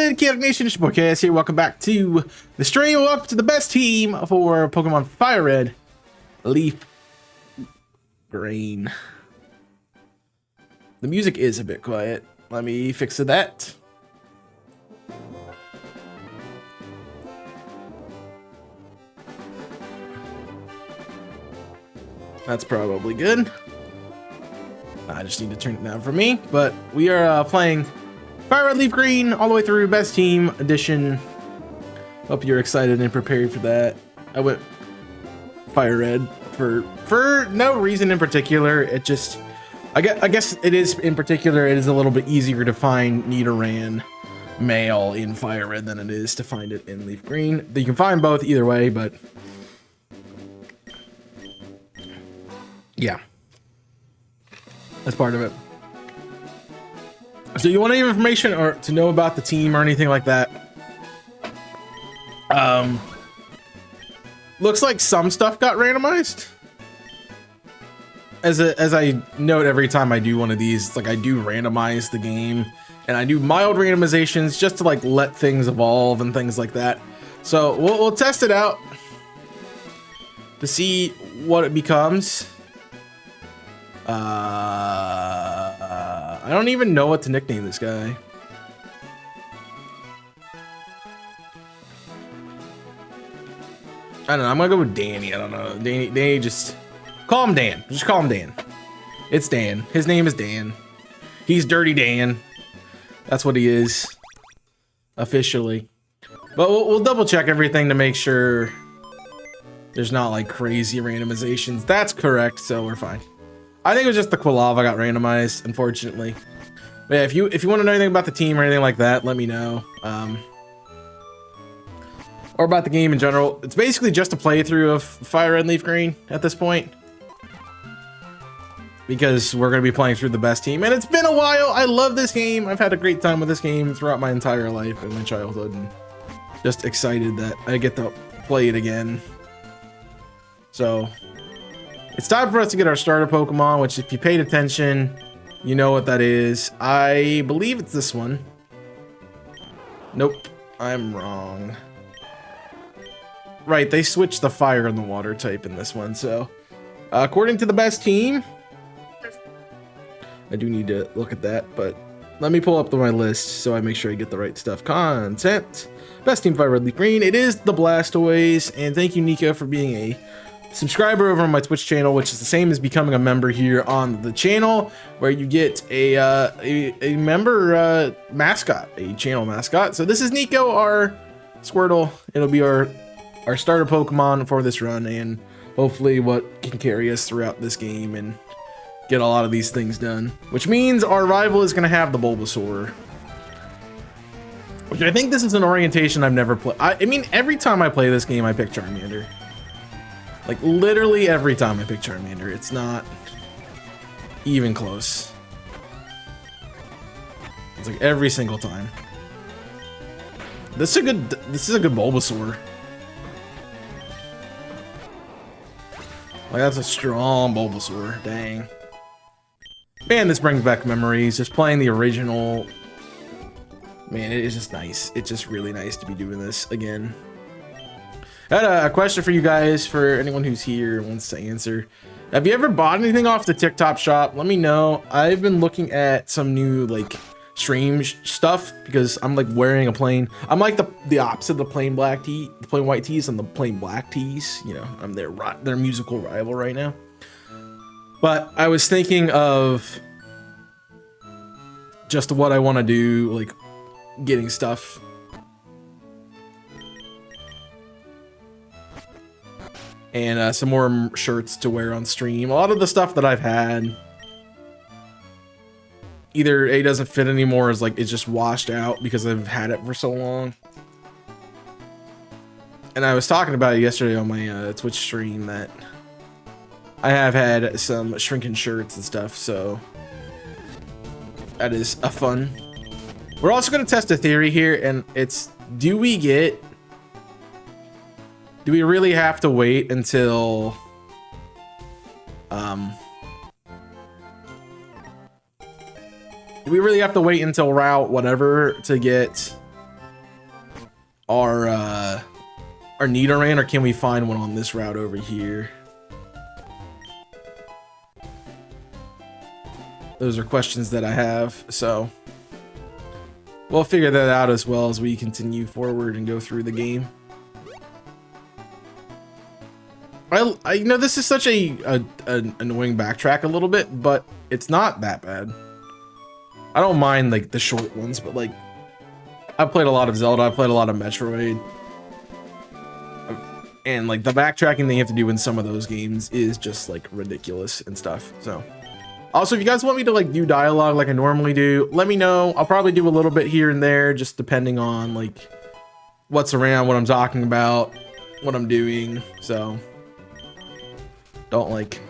good, Chaotic Nation? It's your boy KS here. Welcome back to the stream. Welcome to the best team for Pokemon FireRed, LeafGreen. The music is a bit quiet. Let me fix that. That's probably good. I just need to turn it down for me. But we are playing FireRed LeafGreen all the way through Best Team Edition. Hope you're excited and prepared for that. I went FireRed for no reason in particular. It just, I guess it is in particular, it is a little bit easier to find Nidoran male in FireRed than it is to find it in LeafGreen. You can find both either way, but yeah, that's part of it. So you want any information or to know about the team or anything like that? Looks like some stuff got randomized. As I note every time I do one of these, it's like I do randomize the game and I do mild randomizations just to like let things evolve and things like that. So we'll test it out to see what it becomes. I don't even know what to nickname this guy. I don't know. I'm gonna go with Danny. I don't know. Danny, just call him Dan. Just call him Dan. It's Dan. His name is Dan. He's Dirty Dan. That's what he is officially. But we'll double check everything to make sure there's not like crazy randomizations. That's correct. So we're fine. I think it was just the Quilava got randomized, unfortunately. But yeah, if you want to know anything about the team or anything like that, let me know. Or about the game in general. It's basically just a playthrough of FireRed LeafGreen at this point, because we're going to be playing through the best team. And it's been a while. I love this game. I've had a great time with this game throughout my entire life and my childhood. And just excited that I get to play it again. So it's time for us to get our starter Pokemon, which if you paid attention, you know what that is. I believe it's this one. Nope, I'm wrong. Right, they switched the fire and the water type in this one. So according to the best team, I do need to look at that, but let me pull up my list so I make sure I get the right stuff. Content, best team FireRed LeafGreen. It is the Blastoise, and thank you, Nico, for being a subscriber over on my Twitch channel, which is the same as becoming a member here on the channel, where you get a member mascot, a channel mascot. So this is Nico, our Squirtle. It'll be our starter Pokemon for this run, and hopefully what can carry us throughout this game and get a lot of these things done. Which means our rival is going to have the Bulbasaur, which I think this is an orientation I've never played. I mean, every time I play this game, I pick Charmander. Like, literally every time I pick Charmander. It's not even close. It's like every single time. This is a good Bulbasaur. Like, that's a strong Bulbasaur. Dang. Man, this brings back memories. Just playing the original. Man, it is just nice. It's just really nice to be doing this again. I had a question for you guys, for anyone who's here and wants to answer. Have you ever bought anything off the TikTok shop? Let me know. I've been looking at some new like stream stuff because I'm like wearing a plain. I'm like the opposite of the plain black tee, the plain white tees, and the plain black tees. You know, I'm their musical rival right now. But I was thinking of just what I want to do, like getting stuff. And some more shirts to wear on stream. A lot of the stuff that I've had, either A, doesn't fit anymore, is like it's just washed out because I've had it for so long. And I was talking about it yesterday on my Twitch stream that I have had some shrinking shirts and stuff, so that is a fun. We're also going to test a theory here, and it's, do we really have to wait until do we really have to wait until route whatever to get our Nidoran, or can we find one on this route over here? Those are questions that I have, so we'll figure that out as well as we continue forward and go through the game. I know this is such an annoying backtrack a little bit, but it's not that bad. I don't mind like the short ones, but like I've played a lot of Zelda, I've played a lot of Metroid, and like the backtracking they have to do in some of those games is just like ridiculous and stuff. So also, if you guys want me to like do dialogue like I normally do, let me know. I'll probably do a little bit here and there, just depending on like what's around, what I'm talking about, what I'm doing. So don't like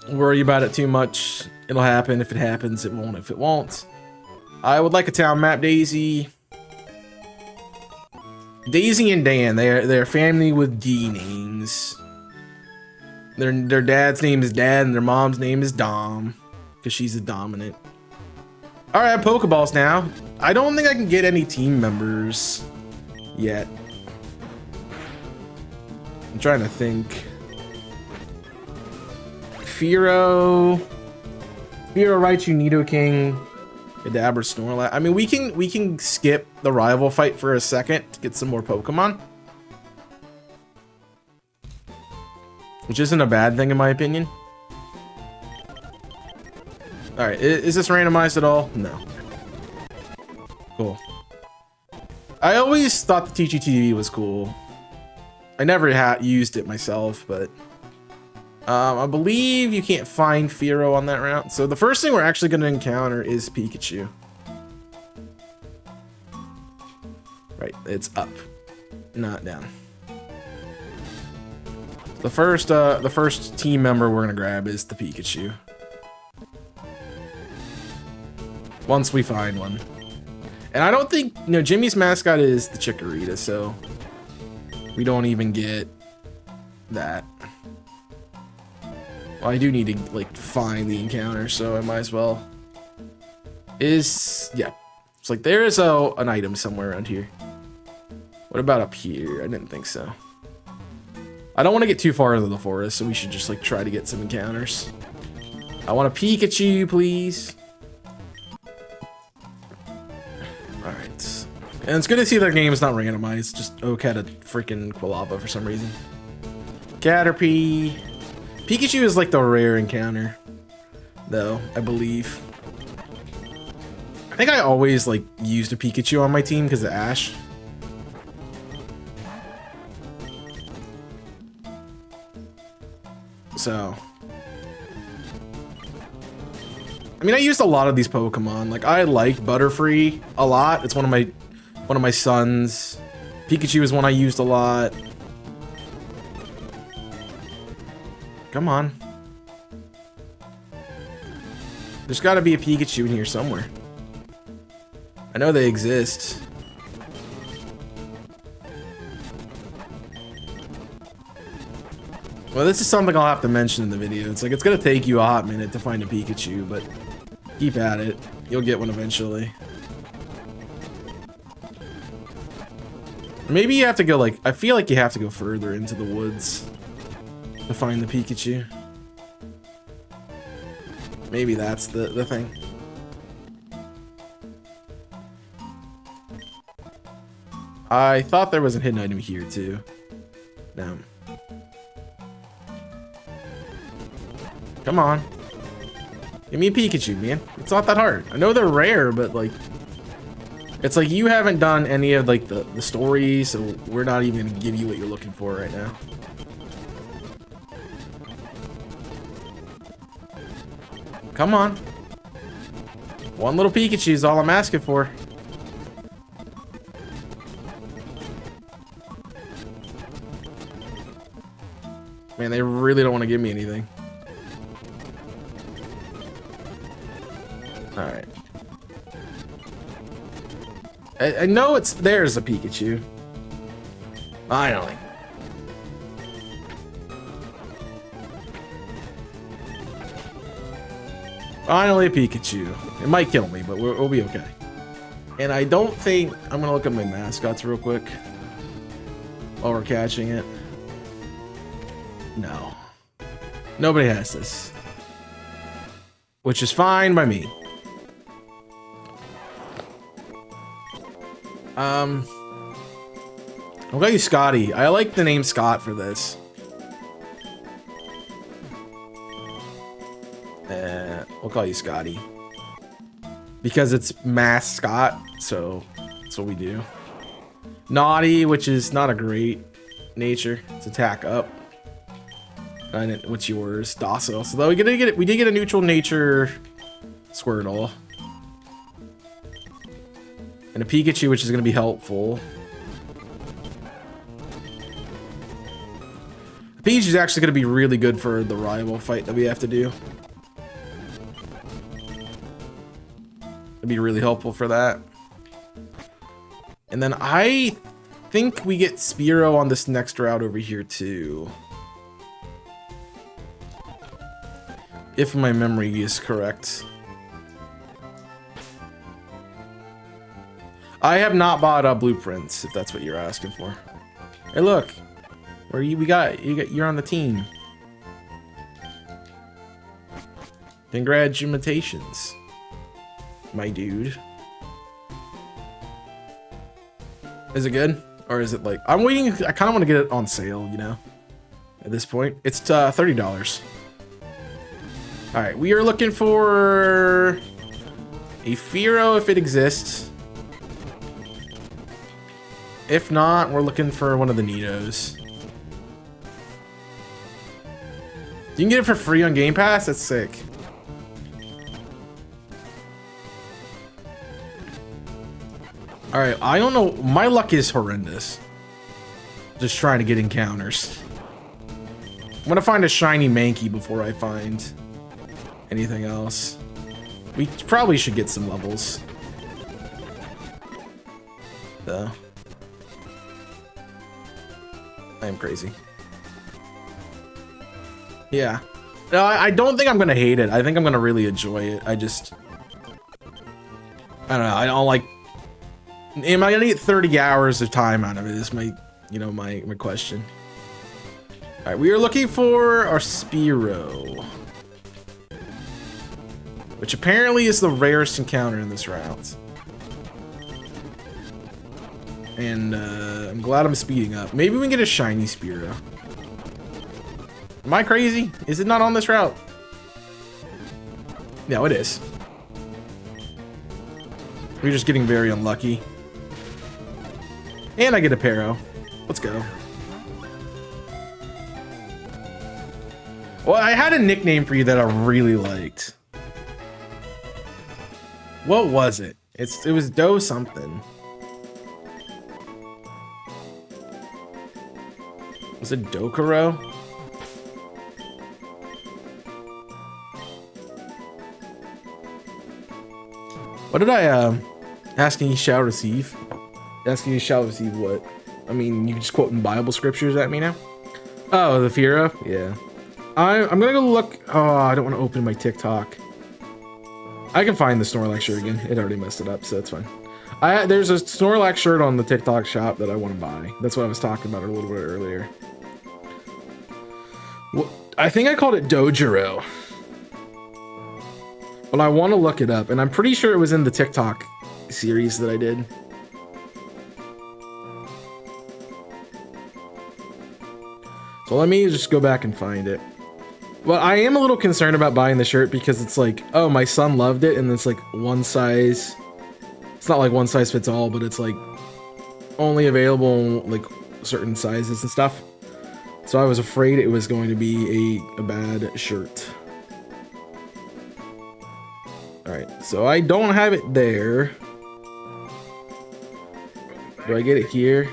worry about it too much. It'll happen. If it happens, it won't. If it won't. I would like a town map, Daisy. Daisy and Dan, they're family with D names. Their dad's name is Dad, and their mom's name is Dom, because she's a dominant. All right, Pokeballs now. I don't think I can get any team members yet. I'm trying to think. Firo, Raichu, Nidoking, Kadabra, Snorlax. I mean, we can skip the rival fight for a second to get some more Pokemon, which isn't a bad thing in my opinion. All right, is this randomized at all? No. Cool. I always thought the TGTV was cool. I never used it myself, but I believe you can't find Firo on that route. So the first thing we're actually going to encounter is Pikachu. Right, it's up, not down. The first team member we're going to grab is the Pikachu. Once we find one. And I don't think, you know, Jimmy's mascot is the Chikorita, so we don't even get that. Well, I do need to like find the encounter, so I might as well. Yeah, it's like there is an item somewhere around here. What about up here? I didn't think so. I don't want to get too far into the forest, so we should just like try to get some encounters. I want a Pikachu, please. All right, and it's good to see their game is not randomized. Just had a freaking Quilava for some reason. Caterpie. Pikachu is like the rare encounter, though, I believe. I think I always like used a Pikachu on my team because of Ash. So, I mean, I used a lot of these Pokemon. Like, I liked Butterfree a lot. It's one of my sons. Pikachu is one I used a lot. Come on. There's got to be a Pikachu in here somewhere. I know they exist. Well, this is something I'll have to mention in the video. It's like, it's going to take you a hot minute to find a Pikachu, but keep at it. You'll get one eventually. Maybe you have to go, like, I feel like you have to go further into the woods to find the Pikachu. Maybe that's the thing. I thought there was a hidden item here too. No. Come on. Give me a Pikachu, man. It's not that hard. I know they're rare, but like, it's like you haven't done any of like the stories, so we're not even gonna give you what you're looking for right now. Come on. One little Pikachu is all I'm asking for. Man, they really don't want to give me anything. Alright. I know there's a Pikachu. Finally. Finally a Pikachu. It might kill me, but we'll be okay. And I don't think... I'm gonna look at my mascots real quick while we're catching it. No. Nobody has this. Which is fine by me. I'll call you Scotty. I like the name Scott for this. We'll call you Scotty. Because it's mascot, so that's what we do. Naughty, which is not a great nature. It's attack up. And what's yours? Docile. So though we did get a neutral nature Squirtle. And a Pikachu, which is going to be helpful. Pikachu is actually going to be really good for the rival fight that we have to do. It'd be really helpful for that. And then I think we get Spearow on this next route over here too. If my memory is correct. I have not bought blueprints, if that's what you're asking for. Hey, look, where you're on the team. Congratulations, my dude. Is it good, or is it like I'm waiting? I kind of want to get it on sale, you know. At this point, it's $30. All right, we are looking for a Fearow if it exists. If not, we're looking for one of the Nidos. You can get it for free on Game Pass? That's sick. Alright, I don't know. My luck is horrendous. Just trying to get encounters. I'm gonna find a shiny Mankey before I find anything else. We probably should get some levels. Though. I am crazy. Yeah. No, I don't think I'm gonna hate it. I think I'm gonna really enjoy it. I don't know. I don't like. Am I gonna get 30 hours of time out of it? Is my, my question. All right, we are looking for our Spearow, which apparently is the rarest encounter in this route. And I'm glad I'm speeding up. Maybe we can get a shiny Spearow. Am I crazy? Is it not on this route? No, it is. We're just getting very unlucky. And I get a Pero. Let's go. Well, I had a nickname for you that I really liked. What was it? It was Do something. Was it Dokuro? What did I asking you shall receive? Asking you shall receive what? I mean, you just quoting Bible scriptures at me now? Oh, the Fearow? Yeah. I'm gonna go look. Oh, I don't want to open my TikTok. I can find the Snorlax shirt again. It already messed it up, so it's fine. There's a Snorlax shirt on the TikTok shop that I want to buy. That's what I was talking about a little bit earlier. Well, I think I called it Dojuro. But I want to look it up, and I'm pretty sure it was in the TikTok series that I did. So let me just go back and find it. Well, I am a little concerned about buying the shirt because it's like, oh, my son loved it, and it's like one size. It's not like one size fits all, but it's like only available like certain sizes and stuff. So I was afraid it was going to be a bad shirt. Alright, so I don't have it there. Do I get it here?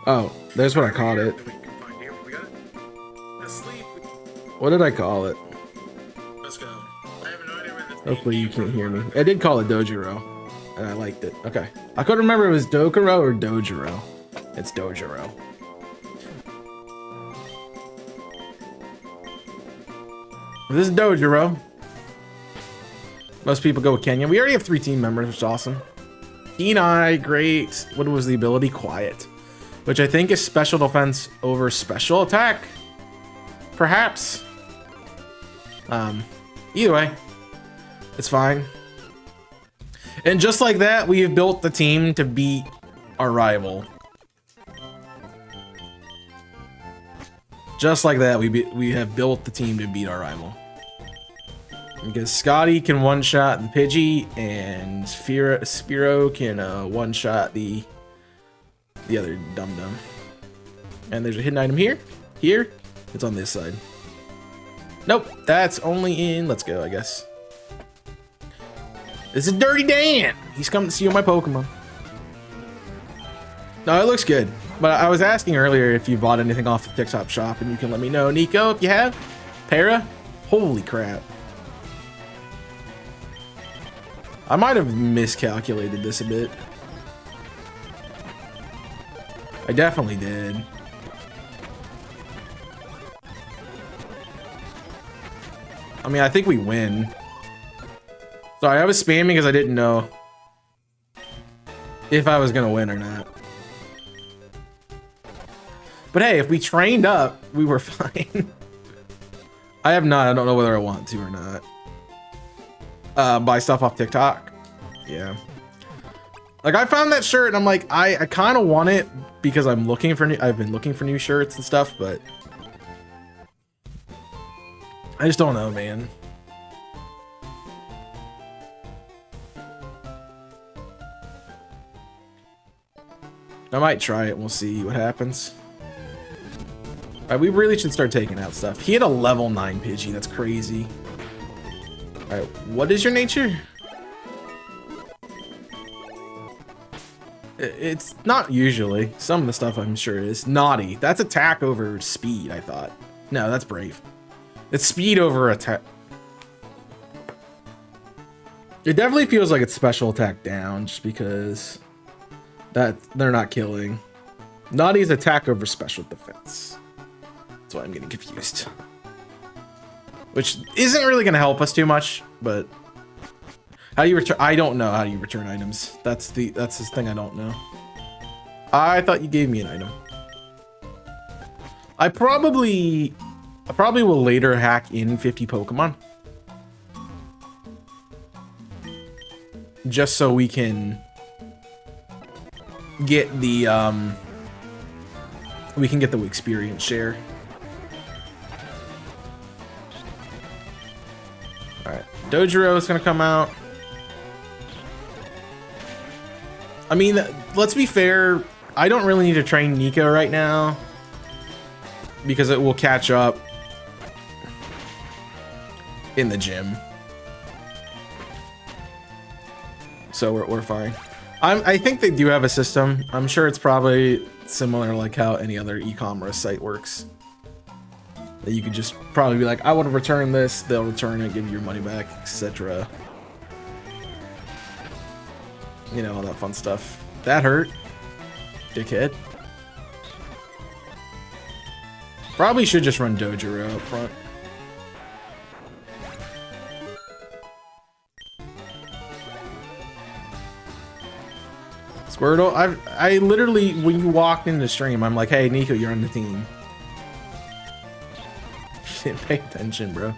Oh, there's what I called it. What did I call it? Let's go. I have no idea where this Hopefully you can't hear me. I did call it Dojuro, and I liked it. Okay. I couldn't remember if it was Dokuro or Dojuro. It's Dojuro. This is Dojiro. Most people go with Kenya. We already have 3 team members, which is awesome. Kenai, great. What was the ability? Quiet. Which I think is special defense over special attack. Perhaps. Either way, it's fine. And just like that, we have built the team to beat our rival. Just like that, we have built the team to beat our rival. Because Scotty can one-shot the Pidgey, and Spiro can one-shot the other dum-dum. And there's a hidden item here. Here, it's on this side. Nope, that's only in Let's Go, I guess. This is Dirty Dan. He's coming to steal my Pokemon. No, it looks good. But I was asking earlier if you bought anything off the TikTok shop, and you can let me know. Nico, if you have. Para? Holy crap. I might have miscalculated this a bit. I definitely did. I mean, I think we win. Sorry, I was spamming because I didn't know if I was gonna win or not. But hey, if we trained up, we were fine. I have not. I don't know whether I want to or not. Buy stuff off TikTok. Yeah. Like, I found that shirt and I'm like, I kind of want it because I'm looking for new, I've been looking for new shirts and stuff, but I just don't know, man. I might try it. We'll see what happens. All right, we really should start taking out stuff. He had a level 9 Pidgey. That's crazy. All right, what is your nature? It's not usually. Some of the stuff I'm sure is. Naughty. That's attack over speed, I thought. No, that's brave. It's speed over attack. It definitely feels like it's special attack down just because that they're not killing. Naughty's attack over special defense. That's why I'm getting confused. Which isn't really going to help us too much, but how do you return? I don't know how you return items. That's this thing I don't know. I thought you gave me an item. I probably will later hack in 50 Pokemon. Just so we can get the experience share. Alright, Dojiro is gonna come out. I mean, let's be fair, I don't really need to train Nico right now because it will catch up in the gym. So we're fine. I think they do have a system. I'm sure it's probably similar like how any other e-commerce site works. That you could just probably be like, I want to return this, they'll return it, give you your money back, etc. You know, all that fun stuff. That hurt, dickhead. Probably should just run Dojiro up front. Squirtle, I literally, when you walked into the stream, I'm like, hey, Nico, you're on the team. You didn't pay attention, bro.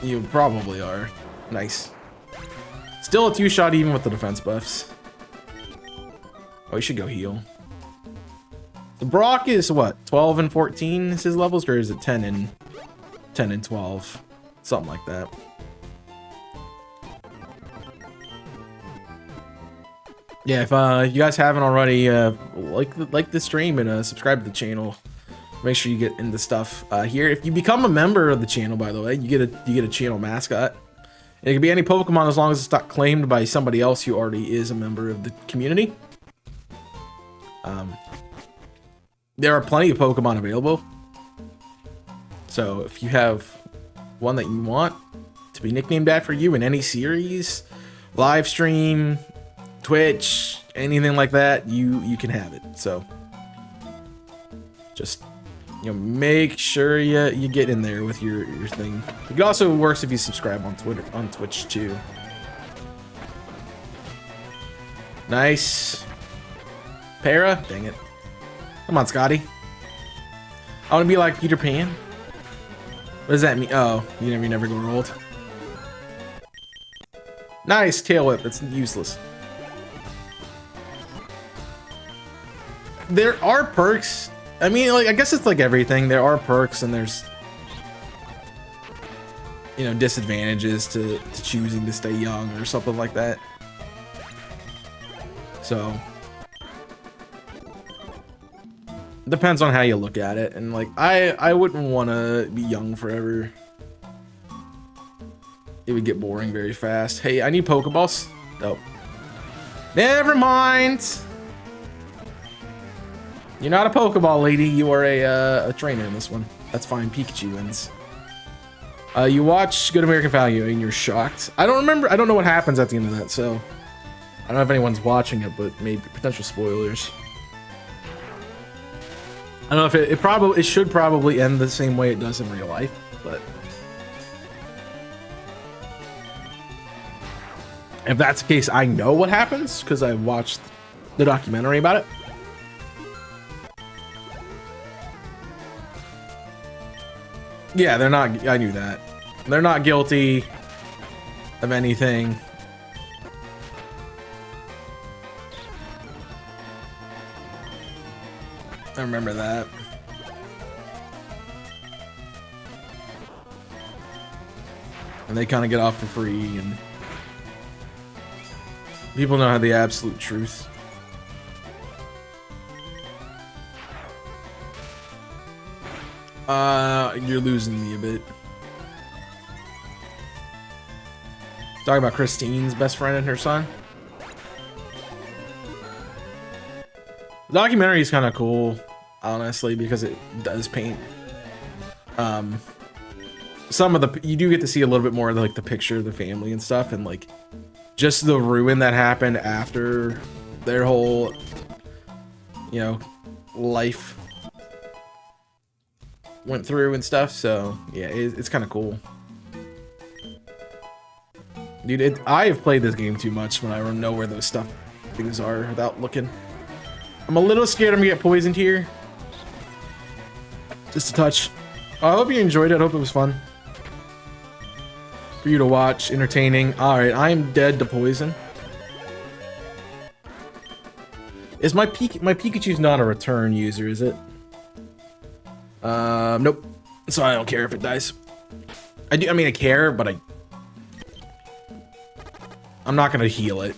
You probably are. Nice. Still a 2-shot even with the defense buffs. Oh, he should go heal. The Brock is what? 12 and 14 is his levels, or is it 10 and 12? Something like that. Yeah, if you guys haven't already, like the stream and subscribe to the channel. Make sure you get into stuff here. If you become a member of the channel, by the way, you get a channel mascot. And it can be any Pokemon as long as it's not claimed by somebody else who already is a member of the community. There are plenty of Pokemon available. So if you have one that you want to be nicknamed after you in any series, live stream, Twitch, anything like that, you can have it. So just, you know, make sure you get in there with your thing. It also works if you subscribe on Twitch too. Nice. Para? Dang it. Come on, Scotty. I want to be like Peter Pan. What does that mean? Oh, you never go rolled. Nice tail whip. That's useless. There are perks. I mean, like, I guess it's like everything. There are perks and there's, you know, disadvantages to choosing to stay young or something like that. So depends on how you look at it. And like, I wouldn't want to be young forever. It would get boring very fast. Hey, I need Pokeballs. Nope. Never mind. You're not a Pokeball lady. You are a trainer in this one. That's fine. Pikachu wins. You watch Good American Value and you're shocked. I don't remember. I don't know what happens at the end of that. So I don't know if anyone's watching it, but maybe potential spoilers. I don't know if it should probably end the same way it does in real life, but if that's the case, I know what happens because I watched the documentary about it. Yeah, they're not. I knew that. They're not guilty of anything. I remember that. And they kind of get off for free, and people know how the absolute truth. You're losing me a bit. Talking about Christine's best friend and her son. The documentary is kind of cool, honestly, because it does paint some of the, you do get to see a little bit more of like the picture of the family and stuff, and like just the ruin that happened after their whole, you know, life went through and stuff. So yeah, it's kind of cool. Dude, I have played this game too much when I don't know where those things are without looking. I'm a little scared I'm gonna get poisoned here. Just a touch. I hope you enjoyed it. I hope it was fun for you to watch, entertaining. All right, I am dead to poison. Is my Pikachu's not a return user, is it? Nope. So I don't care if it dies. I mean, I care, but I'm not gonna heal it.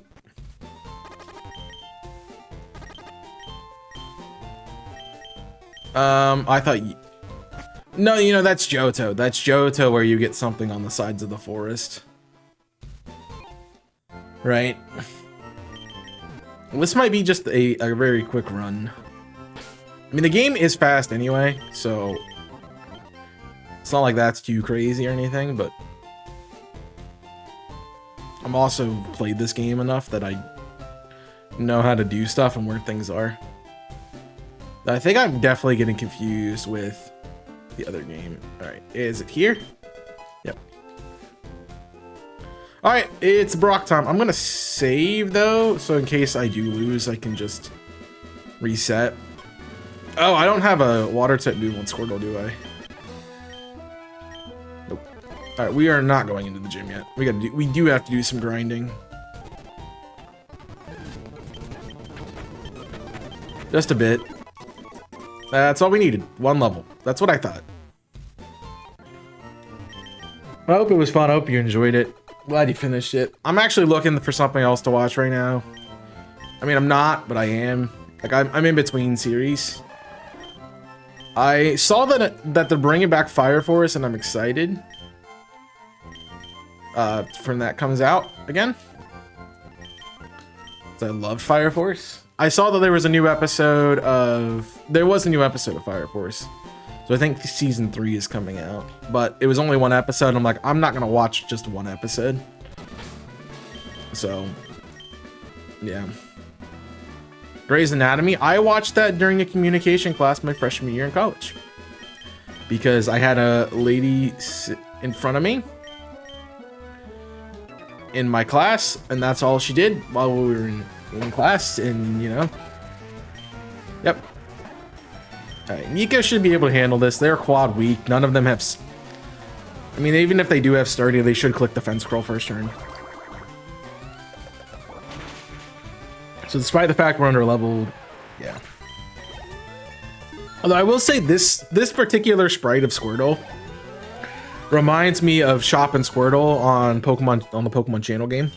I thought no, you know, that's Johto. That's Johto where you get something on the sides of the forest. Right? This might be just a very quick run. I mean, the game is fast anyway, so it's not like that's too crazy or anything, but I'm also played this game enough that I know how to do stuff and where things are. I think I'm definitely getting confused with the other game. All right, is it here? Yep. All right, it's Brock time. I'm gonna save though, so in case I do lose, I can just reset. Oh, I don't have a water type move on Squirtle, do I? Nope. All right, we are not going into the gym yet. We do have to do some grinding. Just a bit. That's all we needed. One level. That's what I thought. I hope it was fun. I hope you enjoyed it. Glad you finished it. I'm actually looking for something else to watch right now. I mean, I'm not, but I am. Like, I'm in between series. I saw that they're bringing back Fire Force, and I'm excited. When that comes out again. I love Fire Force. I saw that there was a new episode of Fire Force. So I think season 3 is coming out, but it was only one episode. I'm like, I'm not gonna watch just one episode. So, yeah. Grey's Anatomy. I watched that during a communication class my freshman year in college. Because I had a lady sit in front of me in my class, and that's all she did while we were in class, and you know. Yep. Alright, Nico should be able to handle this. They're quad weak. None of them have... I mean, even if they do have sturdy, they should click the fence scroll first turn. So despite the fact we're under leveled, yeah. Although I will say this particular sprite of Squirtle reminds me of Shop and Squirtle on the Pokemon Channel game,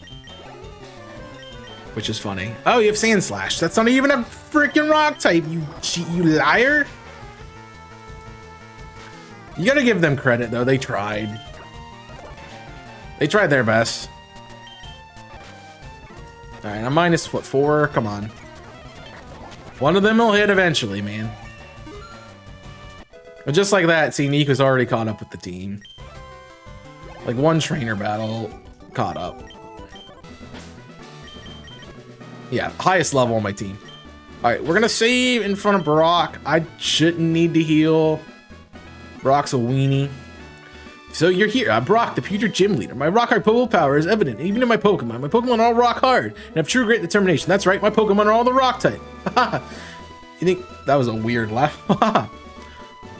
which is funny. Oh, you have Sand Slash. That's not even a freaking rock type. You liar. You gotta give them credit though. They tried. They tried their best. All right, I'm minus what, 4? Come on. One of them will hit eventually, man. But just like that, see, Nico's already caught up with the team. Like one trainer battle, caught up. Yeah, highest level on my team. All right, we're gonna save in front of Brock. I shouldn't need to heal. Brock's a weenie. So you're here. I'm Brock, the future gym leader. My rock hard Poké power is evident even in my Pokemon. My Pokemon are all rock hard and have true great determination. That's right, my Pokemon are all the rock type. You think that was a weird laugh?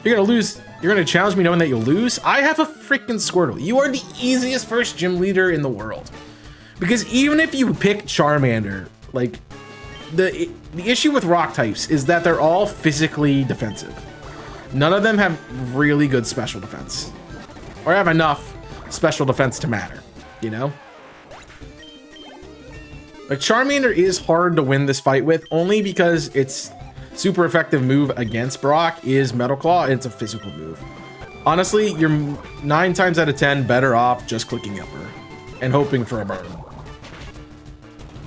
You're gonna lose. You're gonna challenge me knowing that you'll lose? I have a freaking Squirtle. You are the easiest first gym leader in the world. Because even if you pick Charmander, like the issue with rock types is that they're all physically defensive. None of them have really good special defense. Or have enough special defense to matter, you know? Like Charmander is hard to win this fight with only because its super effective move against Brock is Metal Claw and it's a physical move. Honestly, you're 9 times out of 10 better off just clicking Ember and hoping for a burn.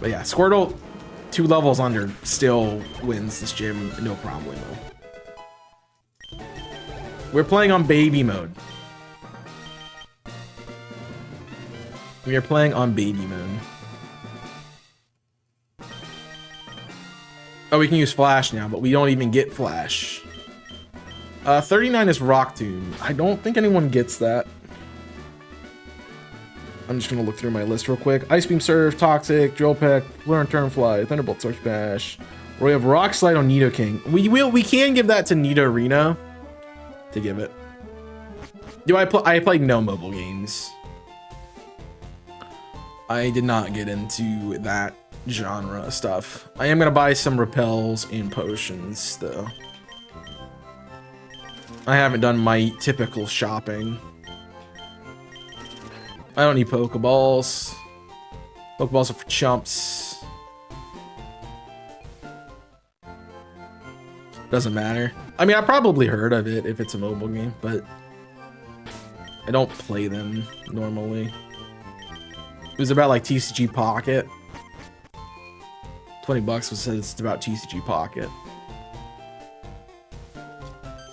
But yeah, Squirtle 2 levels under still wins this gym, no problem. We're playing on baby mode. We are playing on baby mode. Oh, we can use Flash now, but we don't even get Flash. 39 is Rock Tomb. I don't think anyone gets that. I'm just gonna look through my list real quick. Ice Beam Surf, Toxic, Drill Peck, Learn Turn Fly, Thunderbolt Surge Bash. We have Rock Slide on Nidoking. We can give that to Nidorino to give it. I played no mobile games. I did not get into that genre stuff. I am gonna buy some repels and potions though. I haven't done my typical shopping. I don't need Pokeballs. Pokeballs are for chumps. Doesn't matter. I mean, I probably heard of it if it's a mobile game, but I don't play them normally. It was about like TCG Pocket. 20 bucks was said it's about TCG Pocket.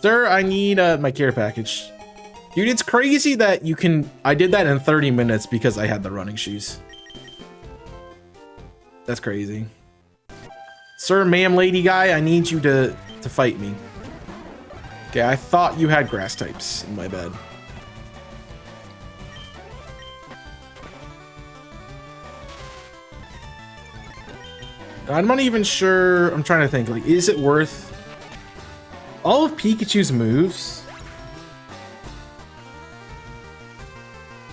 Sir, I need my care package. Dude, it's crazy that you can... I did that in 30 minutes because I had the running shoes. That's crazy. Sir, ma'am, lady guy, I need you to fight me. Okay, I thought you had grass types in my bed. I'm not even sure. I'm trying to think, like, is it worth all of Pikachu's moves?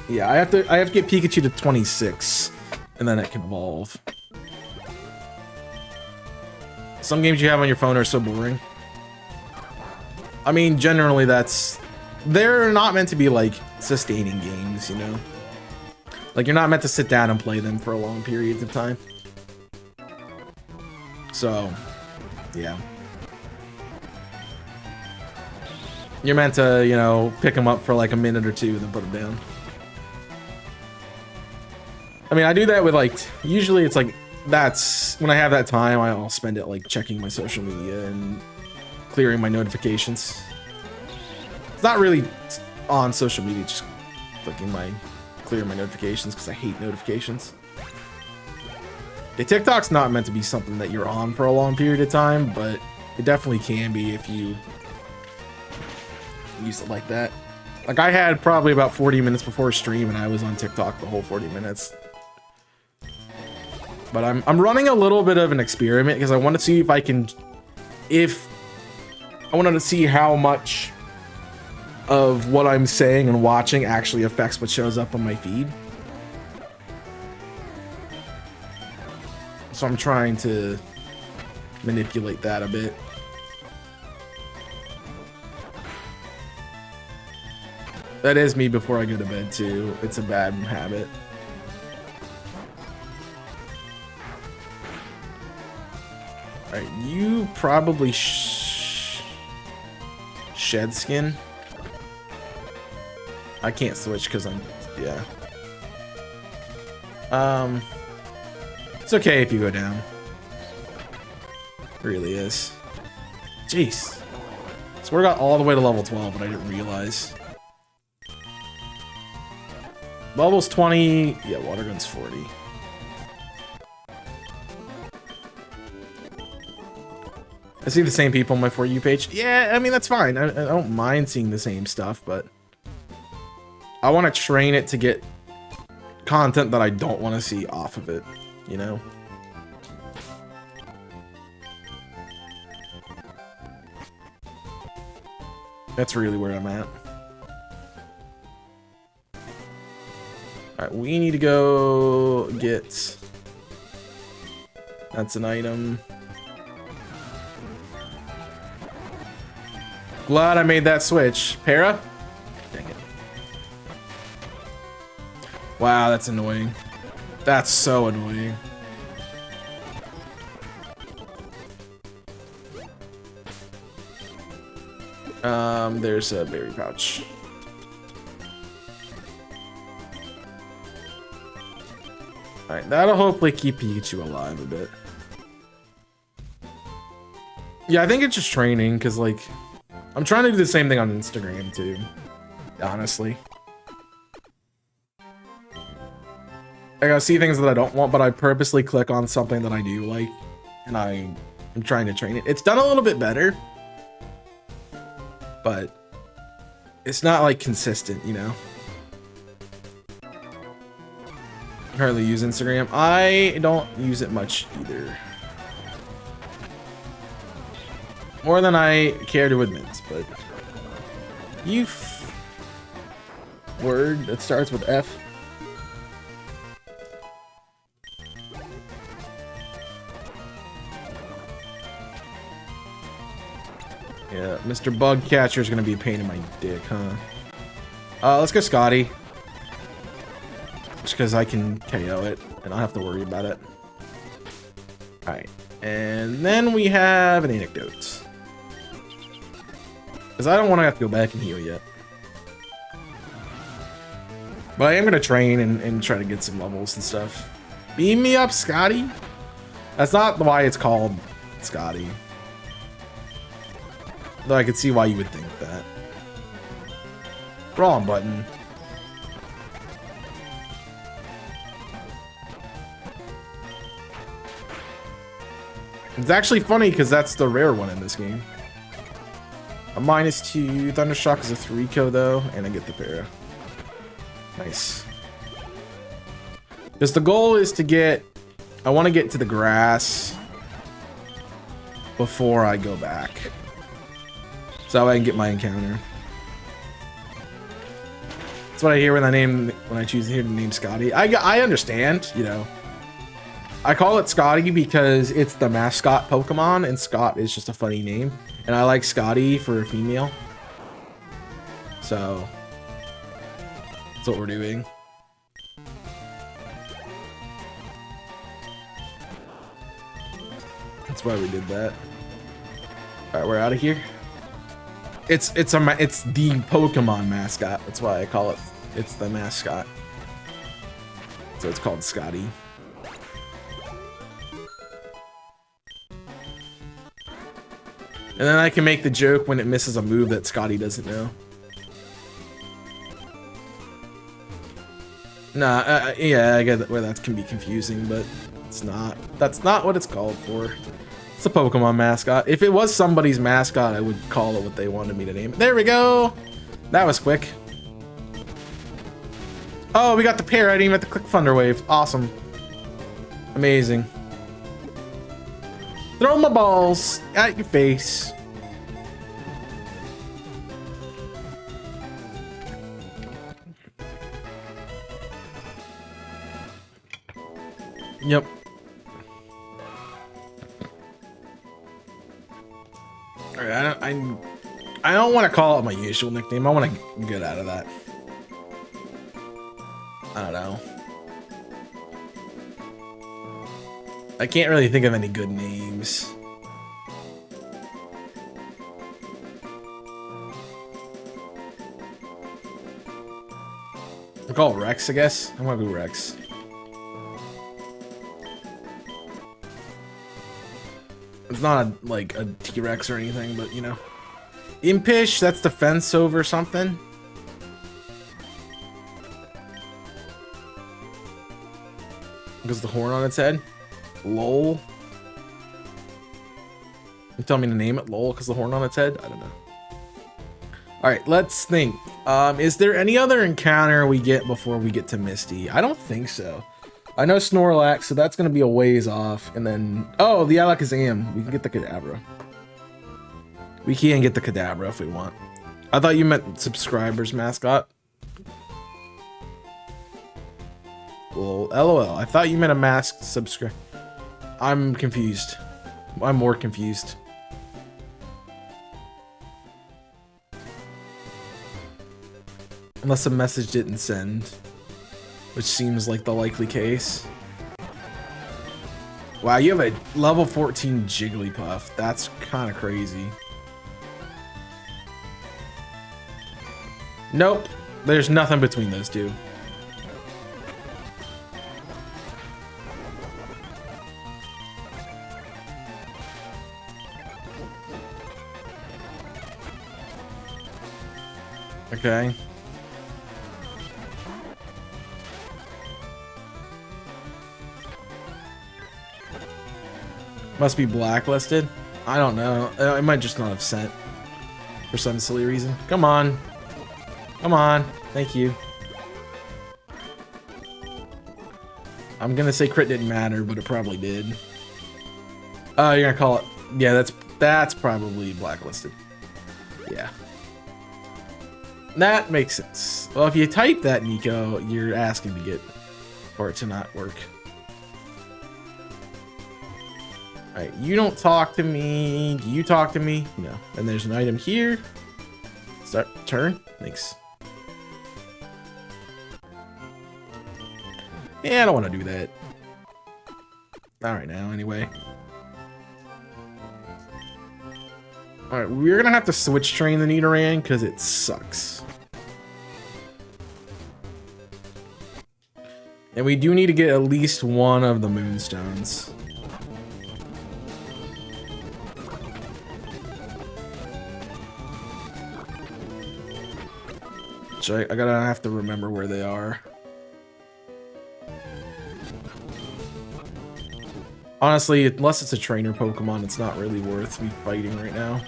Yeah, I have to get Pikachu to 26 and then it can evolve. Some games you have on your phone are so boring. I mean, generally they're not meant to be like sustaining games, you know? Like you're not meant to sit down and play them for long periods of time. So, yeah. You're meant to, you know, pick them up for like a minute or two, then put them down. I mean, I do that with like, usually it's like, that's, when I have that time, I'll spend it like checking my social media and clearing my notifications. It's not really on social media, just clicking clear my notifications because I hate notifications. Yeah, TikTok's not meant to be something that you're on for a long period of time, but it definitely can be if you use it like that. Like I had probably about 40 minutes before stream and I was on TikTok the whole 40 minutes. But I'm running a little bit of an experiment because I want to see if I can, I wanted to see how much of what I'm saying and watching actually affects what shows up on my feed. So I'm trying to manipulate that a bit. That is me before I go to bed too. It's a bad habit. All right, you probably shed skin. I can't switch because I'm, yeah. It's okay if you go down. It really is. Jeez. So we got all the way to level 12, but I didn't realize. Level's 20. Yeah, water gun's 40. I see the same people on my For You page. Yeah, I mean, that's fine. I don't mind seeing the same stuff, but I want to train it to get content that I don't want to see off of it, you know? That's really where I'm at. Alright, we need to go get... That's an item. Glad I made that switch. Para? Dang it. Wow, that's annoying. That's so annoying. There's a berry pouch. Alright, that'll hopefully keep Pikachu alive a bit. Yeah, I think it's just training, because, like, I'm trying to do the same thing on Instagram, too. Honestly. I gotta see things that I don't want, but I purposely click on something that I do like, and I'm trying to train it. It's done a little bit better, but it's not, like, consistent, you know? I hardly use Instagram. I don't use it much either. More than I care to admit, but you word that starts with F. Yeah, Mr. Bug Catcher is gonna be a pain in my dick, huh? Let's go Scotty. Just because I can KO it and I'll have to worry about it. Alright, and then we have an anecdote. Because I don't want to have to go back and heal yet. But I am going to train and try to get some levels and stuff. Beam me up, Scotty. That's not why it's called Scotty. Though I could see why you would think that. Wrong button. It's actually funny because that's the rare one in this game. A -2. Thundershock is a 3-ko though, and I get the para. Nice. Because the goal is to get... I want to get to the grass before I go back. So I can get my encounter. That's what I hear when I choose to hear the name Scotty. I understand, you know. I call it Scotty because it's the mascot Pokemon, and Scott is just a funny name. And I like Scotty for a female. So that's what we're doing. That's why we did that. All right, we're out of here. It's the Pokemon mascot. That's why I call it. It's the mascot. So it's called Scotty. And then I can make the joke when it misses a move that Scotty doesn't know. Nah, yeah, I get where that can be confusing, but It's not. That's not what it's called for. It's a Pokemon mascot. If it was somebody's mascot, I would call it what they wanted me to name it. There we go. That was quick. Oh, we got the pair. I didn't even have to click Thunder Wave. Awesome. Amazing. Throw my balls at your face. Yep. Alright, I don't want to call it my usual nickname. I want to get out of that. I don't know. I can't really think of any good names. I'll call it Rex, I guess. I'm gonna go Rex. It's not like a T-Rex or anything, but you know. Impish, that's defense over something. Because the horn on its head. Lol. You tell me to name it Lol because the horn on its head? I don't know. Alright, let's think. Is there any other encounter we get before we get to Misty? I don't think so. I know Snorlax, so that's going to be a ways off. And then... Oh, the Alakazam. We can get the Kadabra. We can get the Kadabra if we want. I thought you meant subscribers mascot. Well, LOL. I thought you meant a masked subscriber. I'm confused. I'm more confused. Unless a message didn't send. Which seems like the likely case. Wow, you have a level 14 Jigglypuff. That's kind of crazy. Nope. There's nothing between those two. Okay. Must be blacklisted. I don't know. I might just not have sent for some silly reason. Come on. Come on. Thank you. I'm gonna say crit didn't matter, but it probably did. Oh, you're gonna call it. Yeah, that's probably blacklisted. Yeah. That makes sense. Well, if you type that, Nico, you're asking to get for it to not work. Alright, you don't talk to me. Do you talk to me? No. And there's an item here. Start turn. Thanks. Yeah, I don't want to do that. Not right now, anyway. Alright, we're gonna have to switch train the Nidoran because it sucks. And we do need to get at least one of the Moonstones. So I gotta have to remember where they are. Honestly, unless it's a trainer Pokemon, it's not really worth me fighting right now.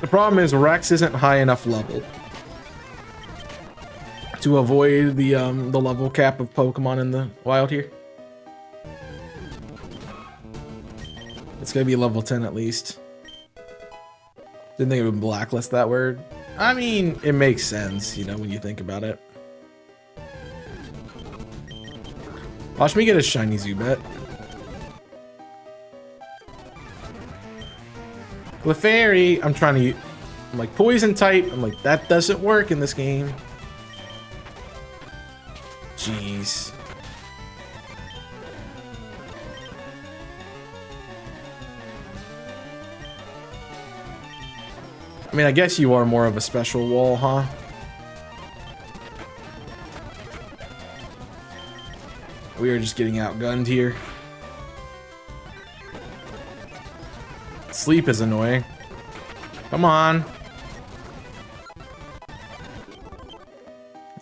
The problem is Rex isn't high enough level to avoid the level cap of Pokemon in the wild here. It's gonna be level 10 at least. Didn't think it would blacklist that word. I mean, it makes sense, you know, when you think about it. Watch me get a shiny Zubat. Clefairy, I'm like poison type. I'm like, that doesn't work in this game. Jeez. I mean, I guess you are more of a special wall, huh? We are just getting outgunned here. Sleep is annoying. Come on.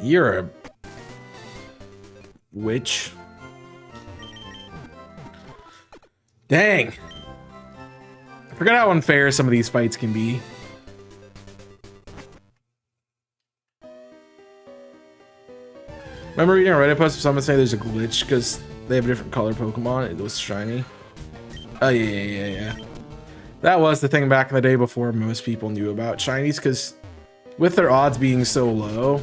You're a witch. Dang. I forgot how unfair some of these fights can be. Remember reading a Reddit post of someone saying there's a glitch because they have a different color Pokemon? It was shiny. Oh, yeah. That was the thing back in the day before most people knew about shinies, because with their odds being so low,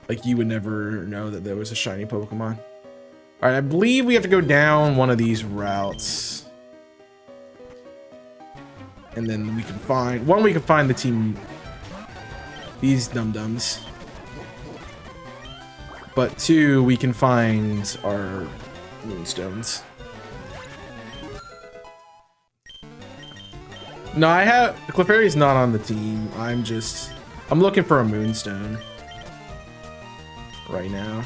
like, you would never know that there was a shiny Pokemon. Alright, I believe we have to go down one of these routes. And then we can find... One, we can find the team... These dum-dums. But two, we can find our moonstones. No, I have... Clefairy's not on the team. I'm looking for a moonstone. Right now.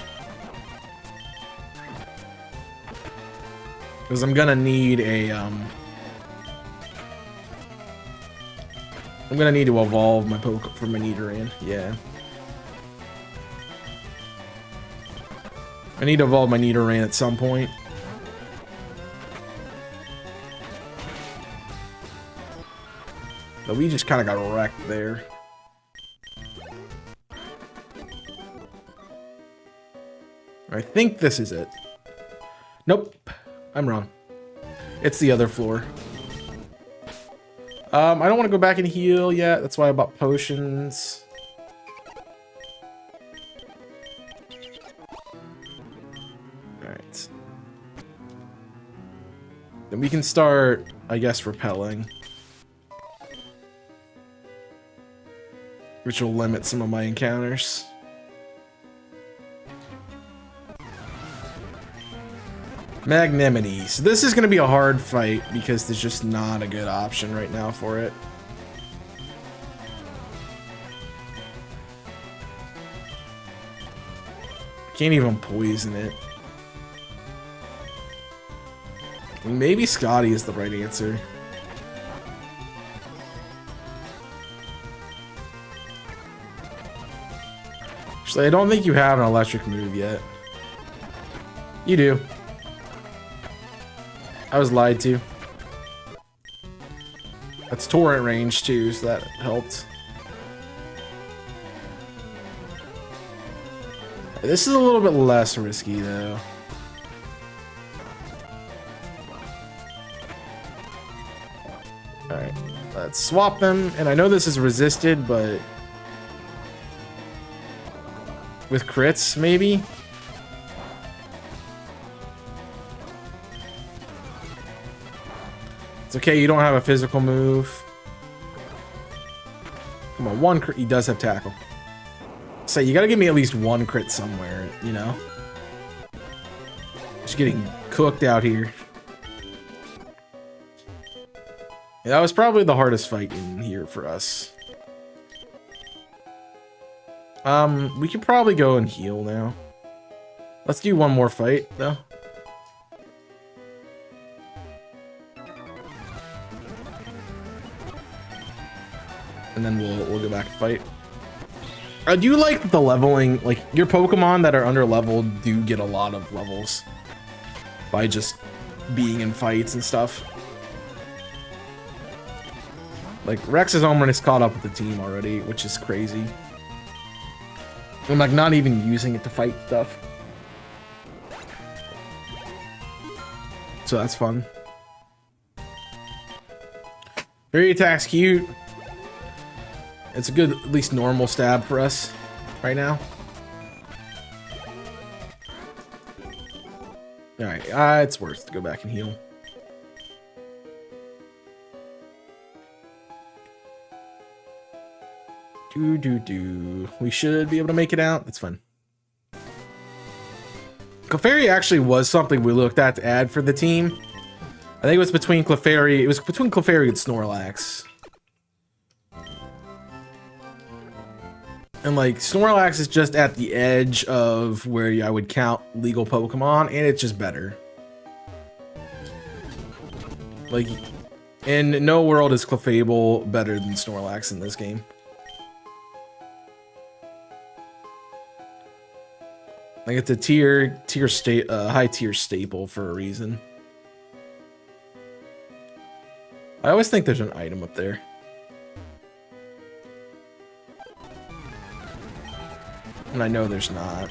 Because I'm gonna need a, I'm gonna need to evolve my Pokemon for my Nidoran. Yeah. I need to evolve my Nidoran at some point. But we just kind of got wrecked there. I think this is it. Nope. I'm wrong. It's the other floor. I don't want to go back and heal yet. That's why I bought potions. Alright. Then we can start, I guess, repelling. Which will limit some of my encounters. Magnanimity. So this is going to be a hard fight because there's just not a good option right now for it. Can't even poison it. Maybe Scotty is the right answer. Actually, I don't think you have an electric move yet. You do. I was lied to. That's torrent range too, so that helped. This is a little bit less risky though. Alright, let's swap them. And I know this is resisted, but with crits, maybe? It's okay, you don't have a physical move. Come on, one crit. He does have tackle. So you gotta give me at least one crit somewhere, you know? Just getting cooked out here. Yeah, that was probably the hardest fight in here for us. We could probably go and heal now. Let's do one more fight, though. And then we'll go back and fight. I do like the leveling, like your Pokemon that are under leveled do get a lot of levels by just being in fights and stuff. Like Rex's Omen is caught up with the team already, which is crazy. I'm like not even using it to fight stuff. So that's fun. Fairy attack's cute. It's a good, at least normal stab for us right now. Alright, it's worth to go back and heal. We should be able to make it out. That's fun. Clefairy actually was something we looked at to add for the team. I think it was between Clefairy. It was between Clefairy and Snorlax. And like Snorlax is just at the edge of where I would count legal Pokemon, and it's just better. Like, in no world is Clefable better than Snorlax in this game. Like it's a high tier staple for a reason. I always think there's an item up there. And I know there's not.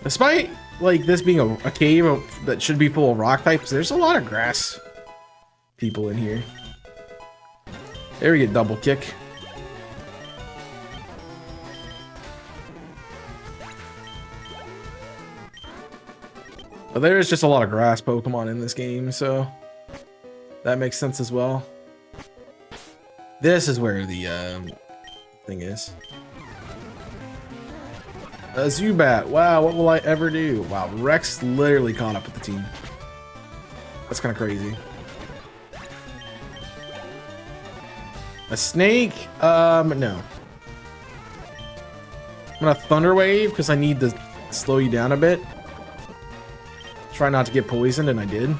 Despite like this being a cave that should be full of rock types, there's a lot of grass people in here. There we get double kick. But there's just a lot of grass Pokemon in this game, so that makes sense as well. This is where the thing is. A Zubat. Wow, what will I ever do? Wow, Rex literally caught up with the team. That's kind of crazy. A snake? No. I'm gonna Thunder Wave because I need to slow you down a bit. Try not to get poisoned, and I did.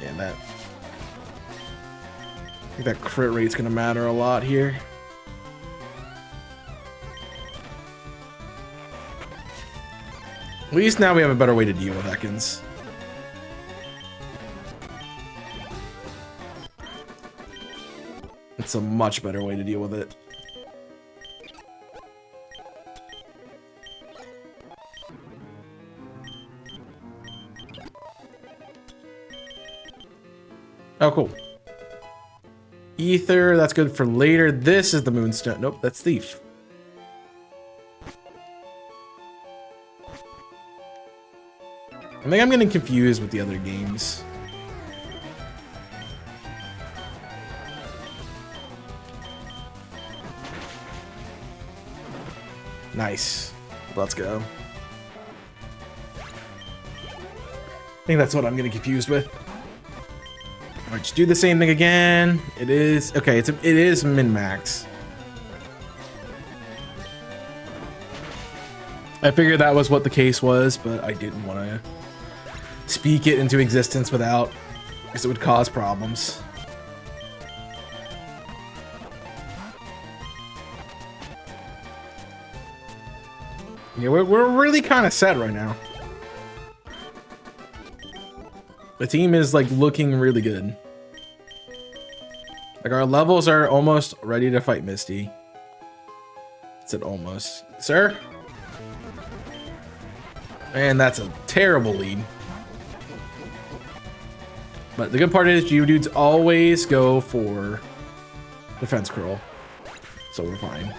Yeah, that. I think that crit rate's gonna matter a lot here. At least now we have a better way to deal with Ekans. It's a much better way to deal with it. Oh, cool. Ether, that's good for later. This is the Moonstone. Nope, that's Thief. I think I'm getting confused with the other games. Nice. Let's go. I think that's what I'm getting confused with. Alright, just do the same thing again. It is okay. It is min-max. I figured that was what the case was, but I didn't want to speak it into existence without, because it would cause problems. Yeah, we're really kind of set right now. The team is like looking really good. Like our levels are almost ready to fight Misty. It said almost. Sir? And that's a terrible lead. But the good part is Geodudes always go for defense curl. So we're fine.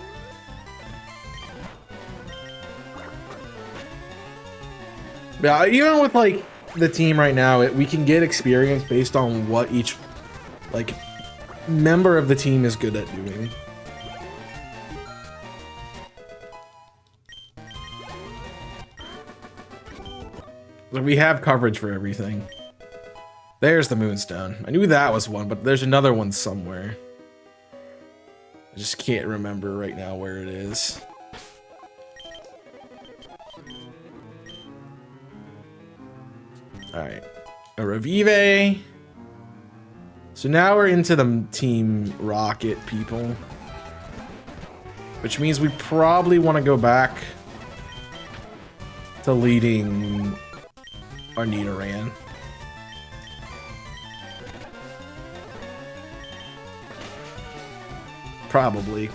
Yeah, even with like the team right now, we can get experience based on what each like member of the team is good at doing. Like we have coverage for everything. There's the Moonstone. I knew that was one, but there's another one somewhere. I just can't remember right now where it is. Alright. A Revive. So now we're into the Team Rocket people. Which means we probably want to go back to leading our Nidoran. Probably.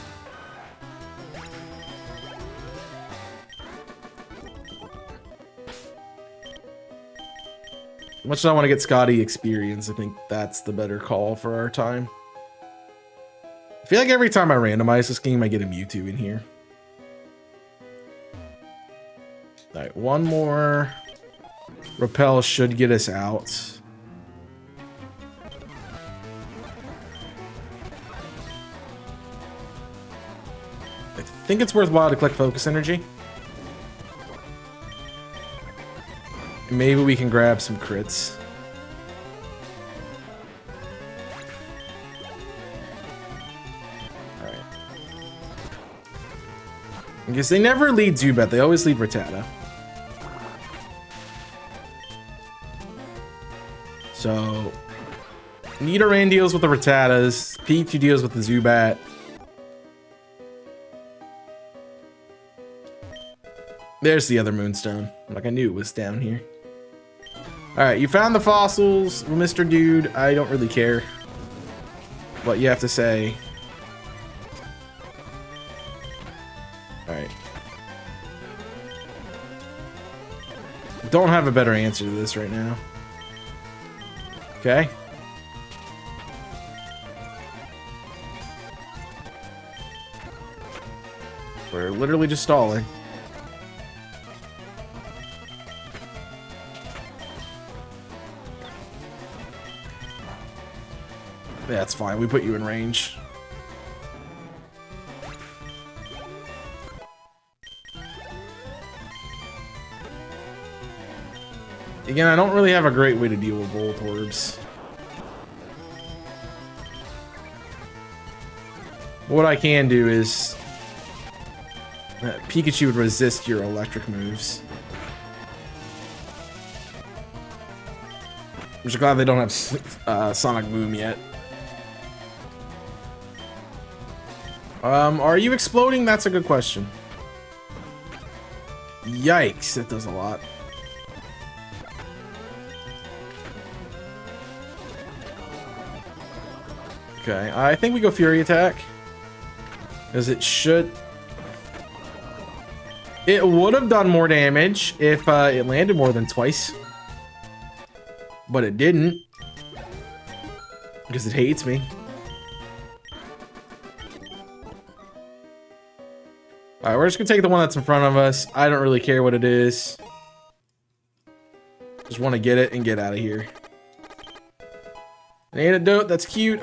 Much as I want to get Scotty experience, I think that's the better call for our time. I feel like every time I randomize this game, I get a Mewtwo in here. Alright, one more. Repel should get us out. I think it's worthwhile to click Focus Energy. Maybe we can grab some crits. Alright. Because they never lead Zubat, they always lead Rattata. So Nidoran deals with the Rattatas. Pikachu deals with the Zubat. There's the other Moonstone. Like I knew it was down here. Alright, you found the fossils, Mr. Dude. I don't really care what you have to say. Alright. Don't have a better answer to this right now. Okay. We're literally just stalling. That's fine. We put you in range. Again, I don't really have a great way to deal with Voltorbs. What I can do is Pikachu would resist your electric moves. I'm just glad they don't have Sonic Boom yet. Are you exploding? That's a good question. Yikes, that does a lot. Okay, I think we go Fury Attack. Because it should... It would have done more damage if it landed more than twice. But it didn't. Because it hates me. Alright, we're just gonna take the one that's in front of us. I don't really care what it is. Just want to get it and get out of here. An antidote, that's cute.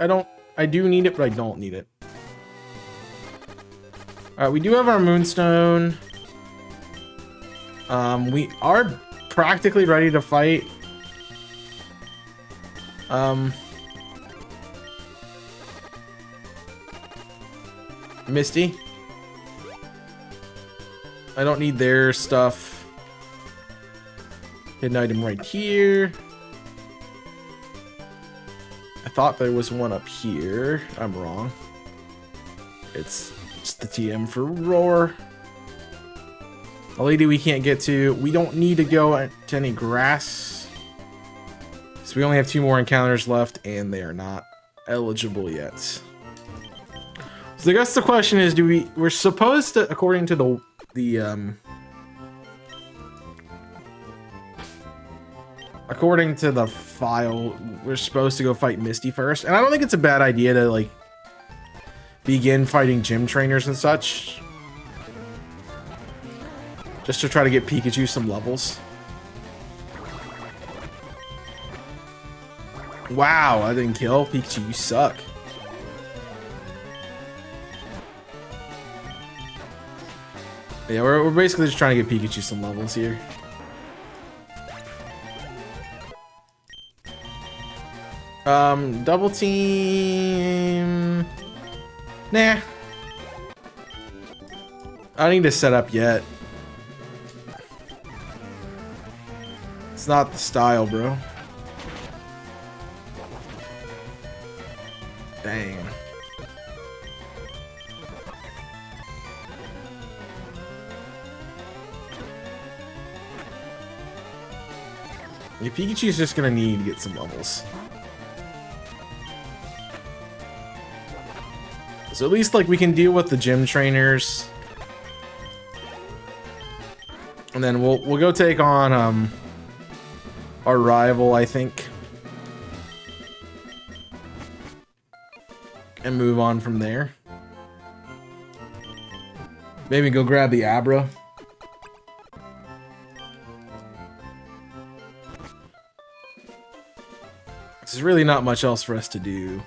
I do need it, but I don't need it. Alright, we do have our Moonstone. We are practically ready to fight. Misty. I don't need their stuff. Hidden item right here. I thought there was one up here. I'm wrong. It's the TM for Roar. A lady we can't get to. We don't need to go to any grass. So we only have 2 more encounters left, and they are not eligible yet. So I guess the question is, we're supposed to, according to the according to the file, we're supposed to go fight Misty first. And I don't think it's a bad idea to, like, begin fighting gym trainers and such. Just to try to get Pikachu some levels. Wow, I didn't kill. Pikachu, you suck. Yeah, we're basically just trying to get Pikachu some levels here. Double team. Nah. I don't need to set up yet. It's not the style, bro. Dang. Yeah, Pikachu's just gonna need to get some levels. So at least, like, we can deal with the gym trainers. And then we'll go take on our rival, I think. And move on from there. Maybe go grab the Abra. There's really not much else for us to do.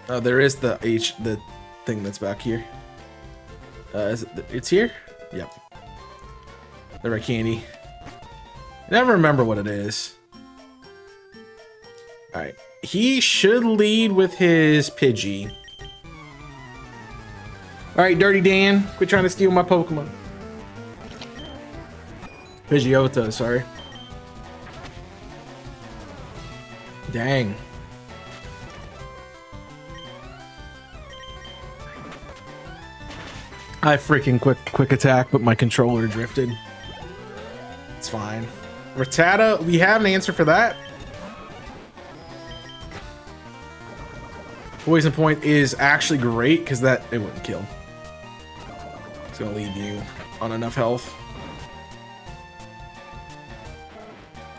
Oh, there is the thing that's back here. Is it? It's here? Yep. The red candy. I never remember what it is. Alright. He should lead with his Pidgey. Alright, Dirty Dan. Quit trying to steal my Pokemon. Pidgeotto, sorry. Dang. I freaking quick attack, but my controller drifted. It's fine. Rattata, we have an answer for that. Poison point is actually great because that it wouldn't kill. It's gonna leave you on enough health.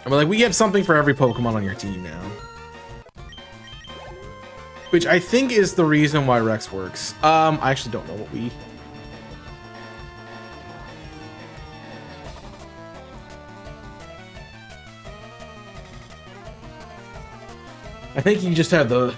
And like, we have something for every Pokemon on your team now. Which I think is the reason why Rex works. I actually don't know what we... I think you just have the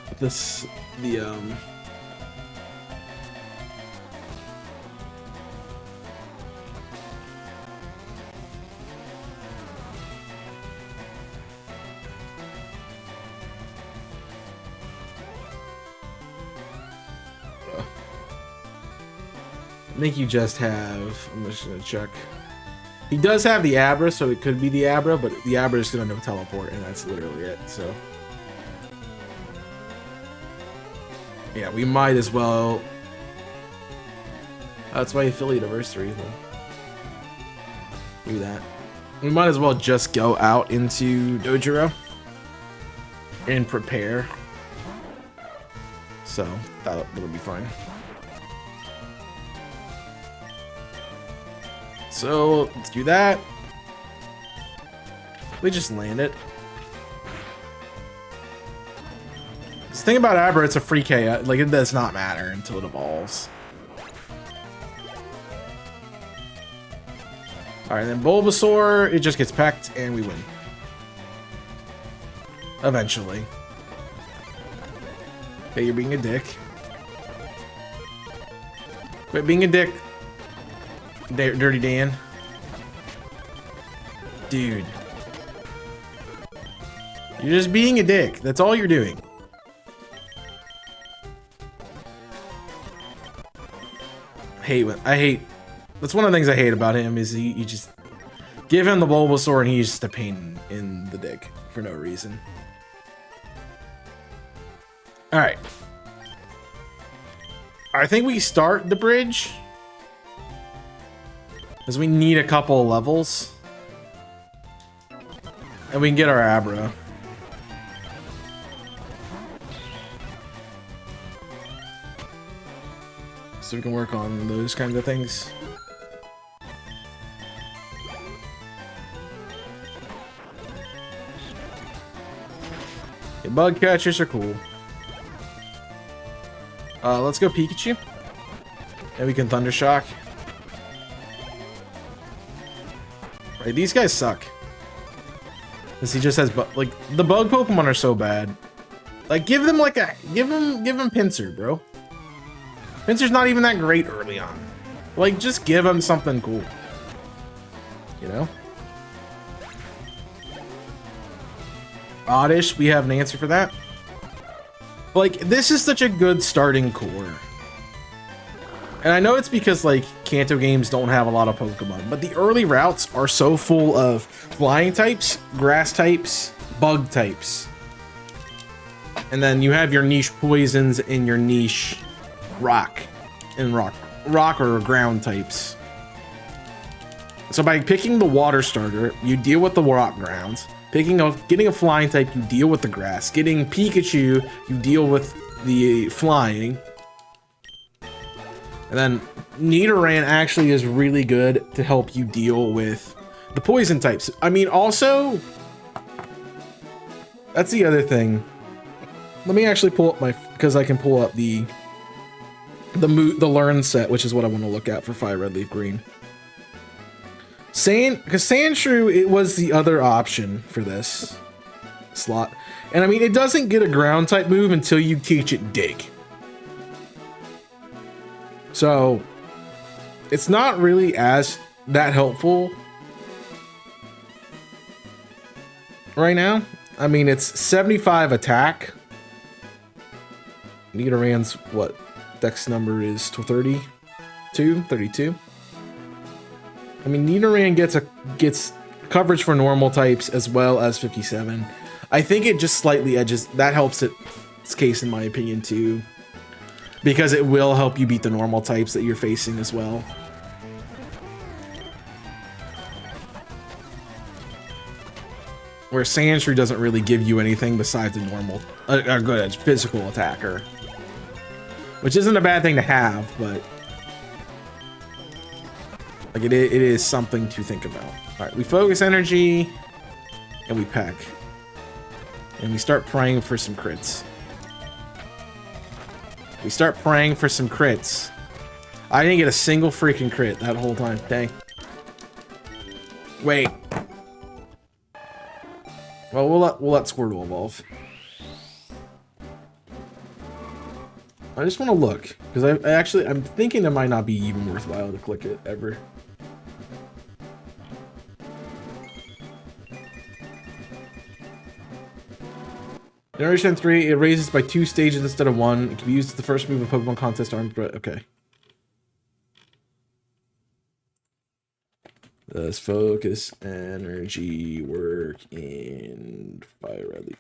I think you just have, I'm just gonna check. He does have the Abra, so it could be the Abra, but the Abra is gonna no teleport, and that's literally it, so. Yeah, we might as well. That's why Philly Anniversary, though. Do that. We might as well just go out into Dojiro and prepare. So that'll be fine. So let's do that. We just land it. The thing about Abra, it's a free KO. Like, it does not matter until it evolves. Alright, then Bulbasaur, it just gets pecked and we win. Eventually. Okay, you're being a dick. Quit being a dick. Dirty Dan. Dude. You're just being a dick. That's all you're doing. I hate. That's one of the things I hate about him is you just give him the Bulbasaur and he's just a pain in the dick for no reason. All right. I think we start the bridge because we need a couple of levels and we can get our Abra. So we can work on those kinds of things. Okay, bug catchers are cool. Let's go Pikachu. And we can Thunder Shock. Right, these guys suck. Because he just has like the bug Pokemon are so bad. Like give them Pinsir, bro. Pinsir's not even that great early on. Like, just give him something cool. You know? Oddish, we have an answer for that. Like, this is such a good starting core. And I know it's because, like, Kanto games don't have a lot of Pokemon, but the early routes are so full of flying types, grass types, bug types. And then you have your niche poisons and your niche rock or ground types. So by picking the water starter, you deal with the rock grounds. Getting a flying type, you deal with the grass. Getting Pikachu, you deal with the flying. And then Nidoran actually is really good to help you deal with the poison types. I mean, also, that's the other thing. Let me actually pull up because I can pull up the learn set, which is what I want to look at for FireRed, LeafGreen. Because Sandshrew, it was the other option for this slot. And I mean, it doesn't get a ground type move until you teach it Dig. So it's not really as that helpful right now. I mean, it's 75 attack. Nidoran's what? Dex number is 32. I mean, Nidoran gets coverage for normal types as well as 57. I think it just slightly edges. That helps its case in my opinion too. Because it will help you beat the normal types that you're facing as well. Where Sandshrew doesn't really give you anything besides a normal, a good physical attacker. Which isn't a bad thing to have, but like it is something to think about. All right, we focus energy and we peck. And we start praying for some crits. We start praying for some crits. I didn't get a single freaking crit that whole time. Dang. Wait. Well, we'll let Squirtle evolve. I just want to look because I'm thinking it might not be even worthwhile to click it ever. Generation 3, it raises by 2 stages instead of 1. It can be used as the first move of Pokemon Contest Armed, but okay. Does focus energy work in FireRed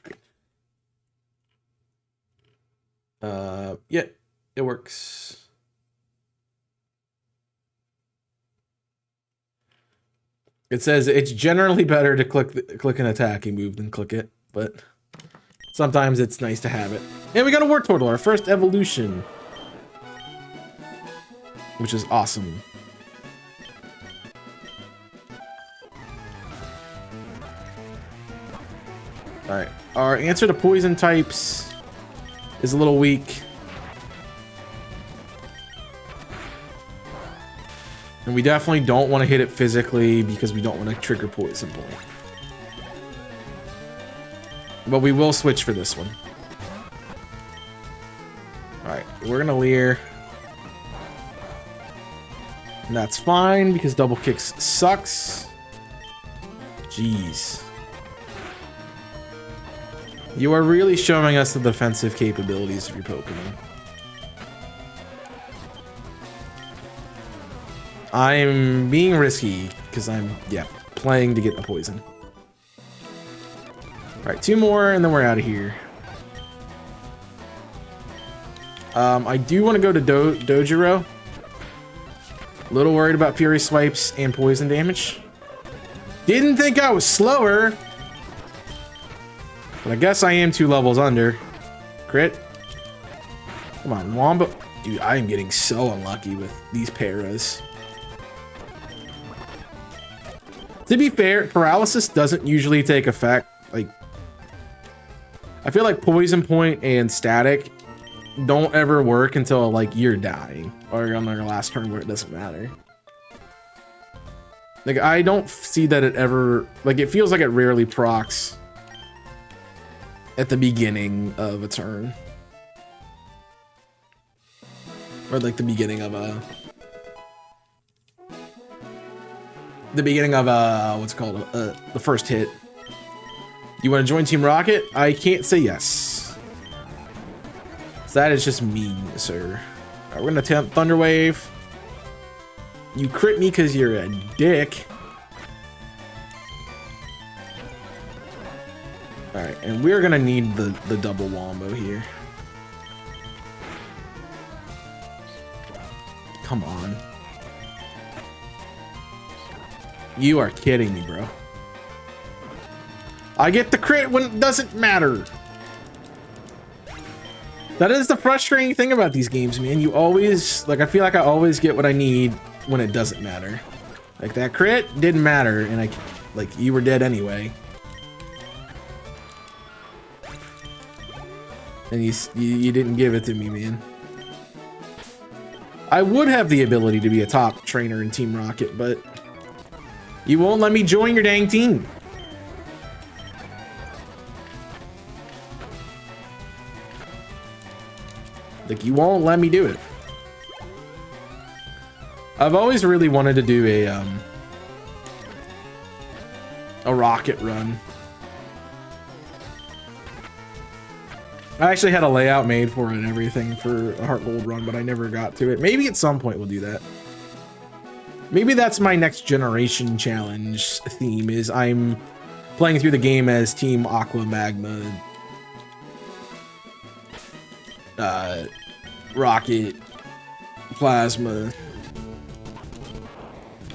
LeafGreen? Yeah, it works. It says it's generally better to click an attacking move than click it, but sometimes it's nice to have it. And we got a Wartortle, our first evolution, which is awesome. Alright, our answer to poison types is a little weak. And we definitely don't want to hit it physically because we don't want to trigger poison point. But we will switch for this one. Alright, we're gonna Leer. And that's fine because double kicks sucks. Jeez. You are really showing us the defensive capabilities of your Pokemon. I'm being risky because I'm, playing to get a poison. Alright, 2 more and then we're out of here. I do want to go to Dojiro. A little worried about Fury Swipes and poison damage. Didn't think I was slower. But I guess I am 2 levels under. Crit. Come on, Wombo. Dude, I am getting so unlucky with these paras. To be fair, paralysis doesn't usually take effect. Like, I feel like poison point and static don't ever work until like you're dying or you're on your last turn where it doesn't matter. Like, I don't see that it ever, like, it feels like it rarely procs at the beginning of a turn. Or like the beginning of a... what's it called? The first hit. You want to join Team Rocket? I can't say yes. So that is just mean, sir. Alright, we're gonna attempt Thunder Wave. You crit me because you're a dick. Alright, and we're gonna need the double wombo here. Come on. You are kidding me, bro. I get the crit when it doesn't matter. That is the frustrating thing about these games, man. You always, like, I feel like I always get what I need when it doesn't matter. Like, that crit didn't matter, and you were dead anyway. And you didn't give it to me, man. I would have the ability to be a top trainer in Team Rocket, but you won't let me join your dang team. Like, you won't let me do it. I've always really wanted to do a rocket run. I actually had a layout made for it and everything for a Heart Gold run, but I never got to it. Maybe at some point we'll do that. Maybe that's my next generation challenge theme, is I'm playing through the game as Team Aqua Magma, Rocket, Plasma.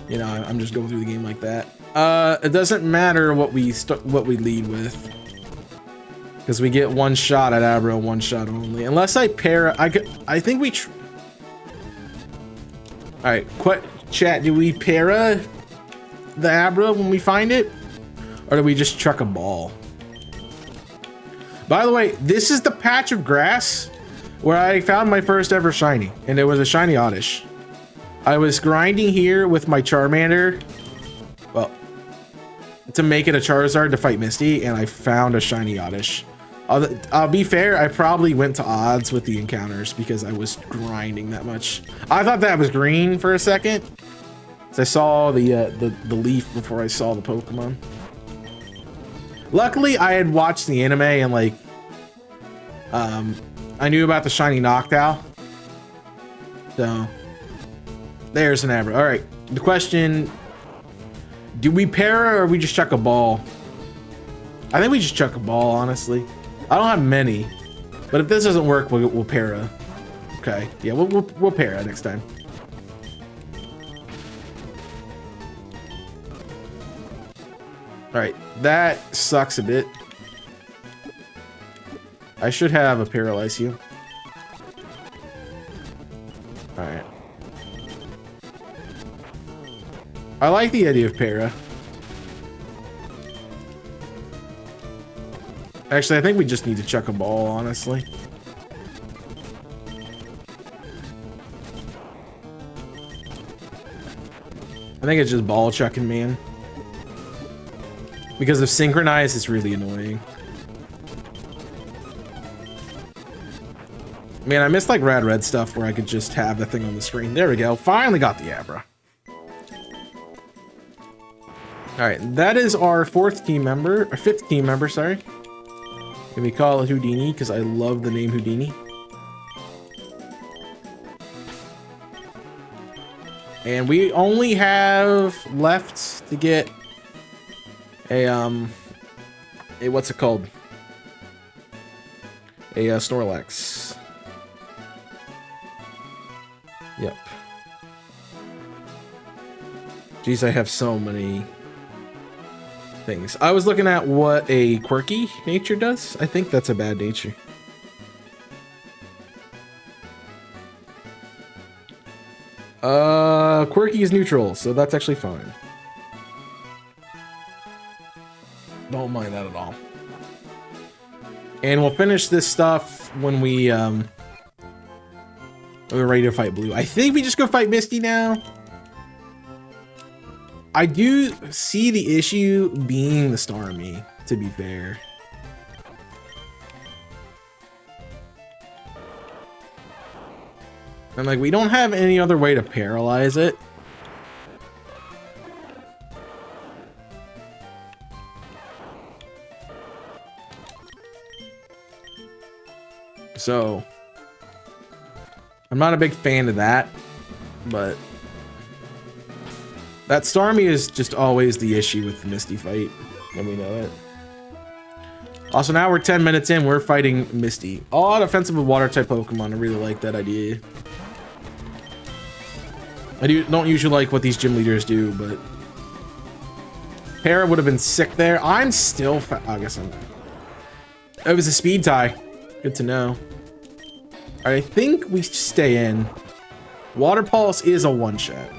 You know, I'm just going through the game like that. It doesn't matter what we lead with, because we get one shot at Abra, one shot only. Unless I para, I think we. All right, chat. Do we para the Abra when we find it, or do we just chuck a ball? By the way, this is the patch of grass where I found my first ever shiny, and it was a shiny Oddish. I was grinding here with my Charmander, well, to make it a Charizard to fight Misty, and I found a shiny Oddish. I'll be fair, I probably went to odds with the encounters because I was grinding that much. I thought that was green for a second, so I saw the leaf before I saw the Pokemon. Luckily, I had watched the anime and like, I knew about the shiny Noctowl. So, there's an Abra. All right, the question, do we para or we just chuck a ball? I think we just chuck a ball, honestly. I don't have many, but if this doesn't work, we'll para. Okay, yeah, we'll para next time. All right, that sucks a bit. I should have a paralyze you. All right. I like the idea of para. Actually, I think we just need to chuck a ball, honestly. I think it's just ball chucking, man. Because of synchronize, it's really annoying. Man, I missed like rad red stuff where I could just have the thing on the screen. There we go. Finally got the Abra. All right, that is our fifth team member, sorry. And we call it Houdini because I love the name Houdini. And we only have left to get a what's it called? A Snorlax. Yep. Jeez, I have so many things. I was looking at what a quirky nature does. I think that's a bad nature. Quirky is neutral, so that's actually fine. Don't mind that at all. And we'll finish this stuff when we're ready to fight Blue. I think we just go fight Misty now. I do see the issue being the Starmie, to be fair. And like, we don't have any other way to paralyze it. So, I'm not a big fan of that, but that Starmie is just always the issue with the Misty fight, and we know it. Also, now we're 10 minutes in, we're fighting Misty. All offensive with water-type Pokemon, I really like that idea. I don't usually like what these gym leaders do, but Para would have been sick there. I'm still, I guess I'm. It was a speed tie. Good to know. All right, I think we stay in. Water Pulse is a one-shot.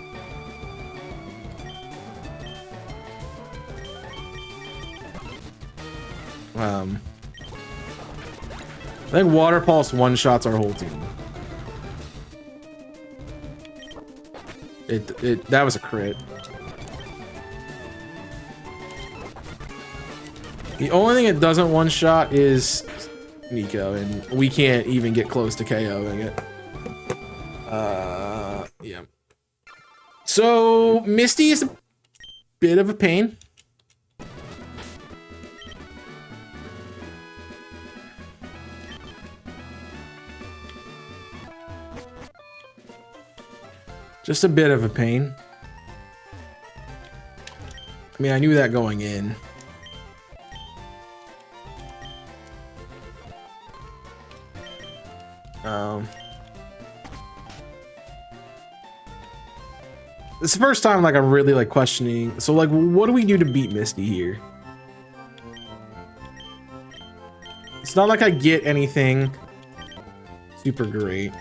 I think Water Pulse one-shots our whole team. That was a crit. The only thing it doesn't one-shot is Nico, and we can't even get close to KOing it. Yeah. So, Misty is a bit of a pain. Just a bit of a pain. I mean, I knew that going in. It's the first time like I'm really like questioning. So like, what do we do to beat Misty here? It's not like I get anything super great.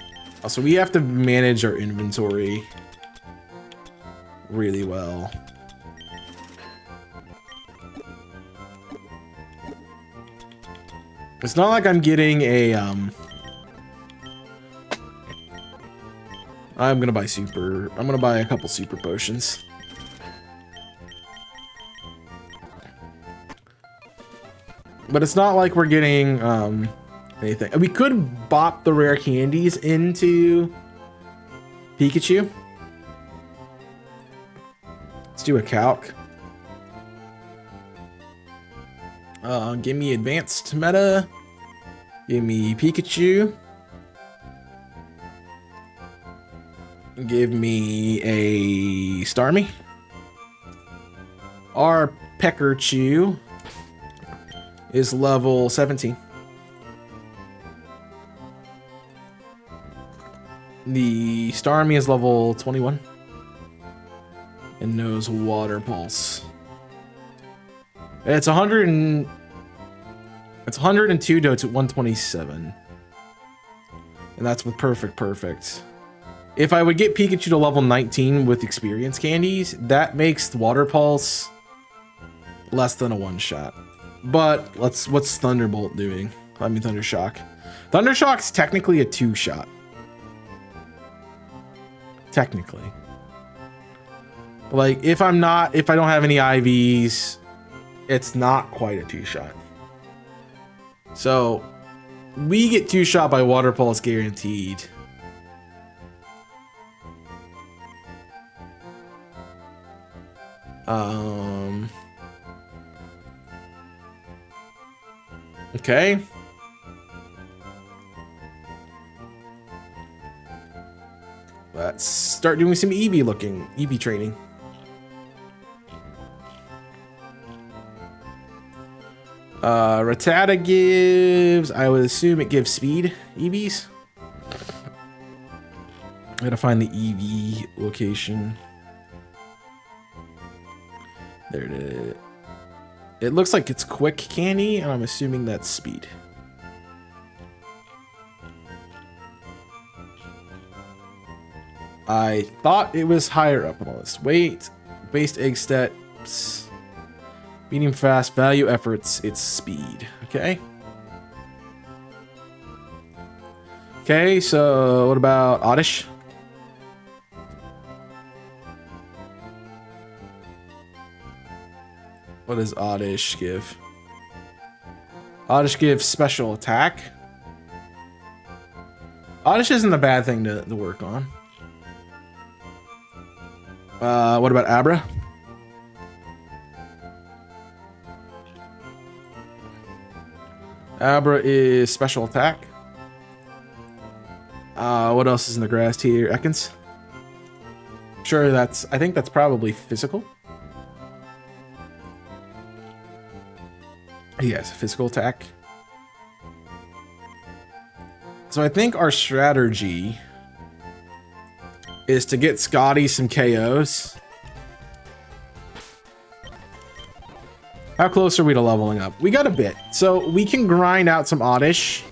Also, we have to manage our inventory really well. It's not like I'm getting a I'm gonna buy a couple super potions. But it's not like we're getting anything. We could bop the rare candies into Pikachu. Let's do a calc. Give me advanced meta. Give me Pikachu. Give me a Starmie. Our Peckerchew is level 17. The Starmie is level 21 and knows Water Pulse. It's 102 to 127, and that's with perfect. If I would get Pikachu to level 19 with experience candies, that makes Water Pulse less than a one-shot. But what's Thunderbolt doing? I mean Thundershock. Thundershock's technically a two-shot. Technically. Like if I don't have any IVs, it's not quite a two-shot. So we get two-shot by Water Pulse guaranteed. Okay. Let's start doing some EV training. Rattata gives, I would assume it gives speed EVs. I gotta find the EV location. There it is. It looks like it's quick candy, and I'm assuming that's speed. I thought it was higher up on the list. Wait, based egg steps, medium fast, value efforts, it's speed. Okay. Okay, so what about Oddish? What does Oddish give? Oddish gives special attack. Oddish isn't a bad thing to work on. What about Abra? Abra is special attack. What else is in the grass tier? Ekans? Sure, I think that's probably physical. Yes, physical attack. So I think our strategy is to get Scotty some KOs. How close are we to leveling up? We got a bit. So we can grind out some Oddish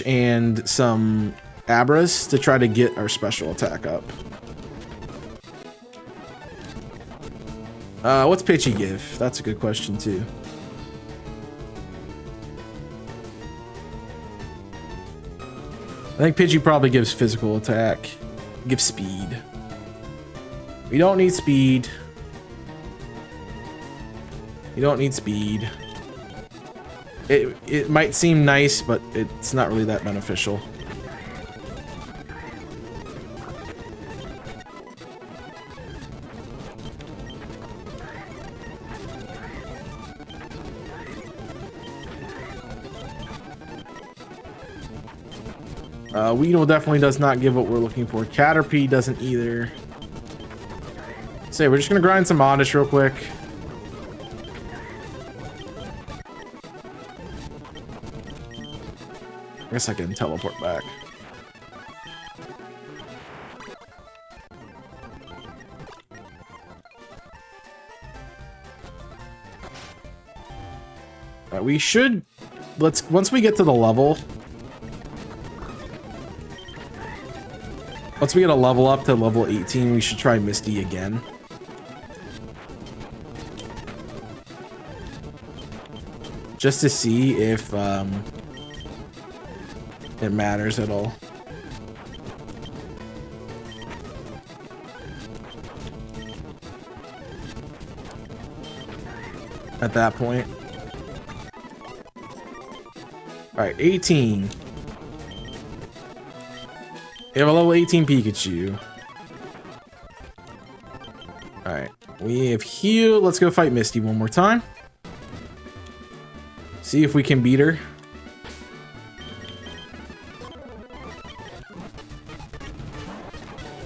and some Abras to try to get our special attack up. What's Pidgey give? That's a good question too. I think Pidgey probably gives physical attack. Gives speed. We don't need speed. You don't need speed. It might seem nice, but it's not really that beneficial. Weedle definitely does not give what we're looking for. Caterpie doesn't either. So we're just gonna grind some Oddish real quick. guess I can teleport back. We should, once we get to the level, once we get a level up to level 18, we should try Misty again. Just to see if it matters at all. At that point. Alright, 18. We have a level 18 Pikachu. Alright, we have healed. Let's go fight Misty one more time. See if we can beat her.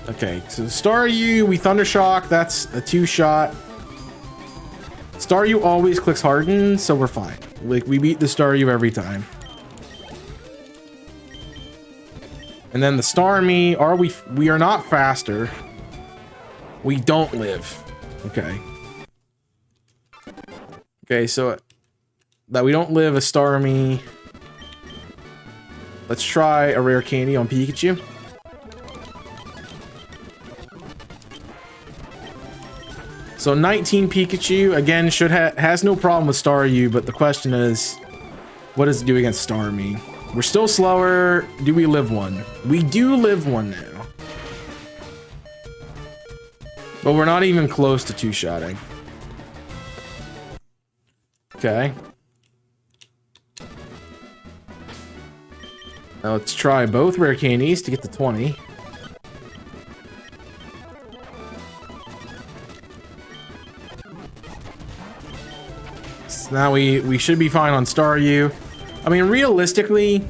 Okay, so Staryu, we Thunder Shock. That's a 2-shot. Staryu always clicks Harden, so we're fine. Like, we beat the Staryu every time. And then the Starmie, we are not faster. We don't live. Okay. Okay, so that we don't live a Starmie. Let's try a rare candy on Pikachu. So 19 Pikachu, again, has no problem with Staryu, but the question is, what does it do against Starmie? We're still slower. Do we live one? We do live one now. But we're not even close to 2-shotting. Okay. Now let's try both rare candies to get to 20. So now we should be fine on Staryu. I mean, realistically,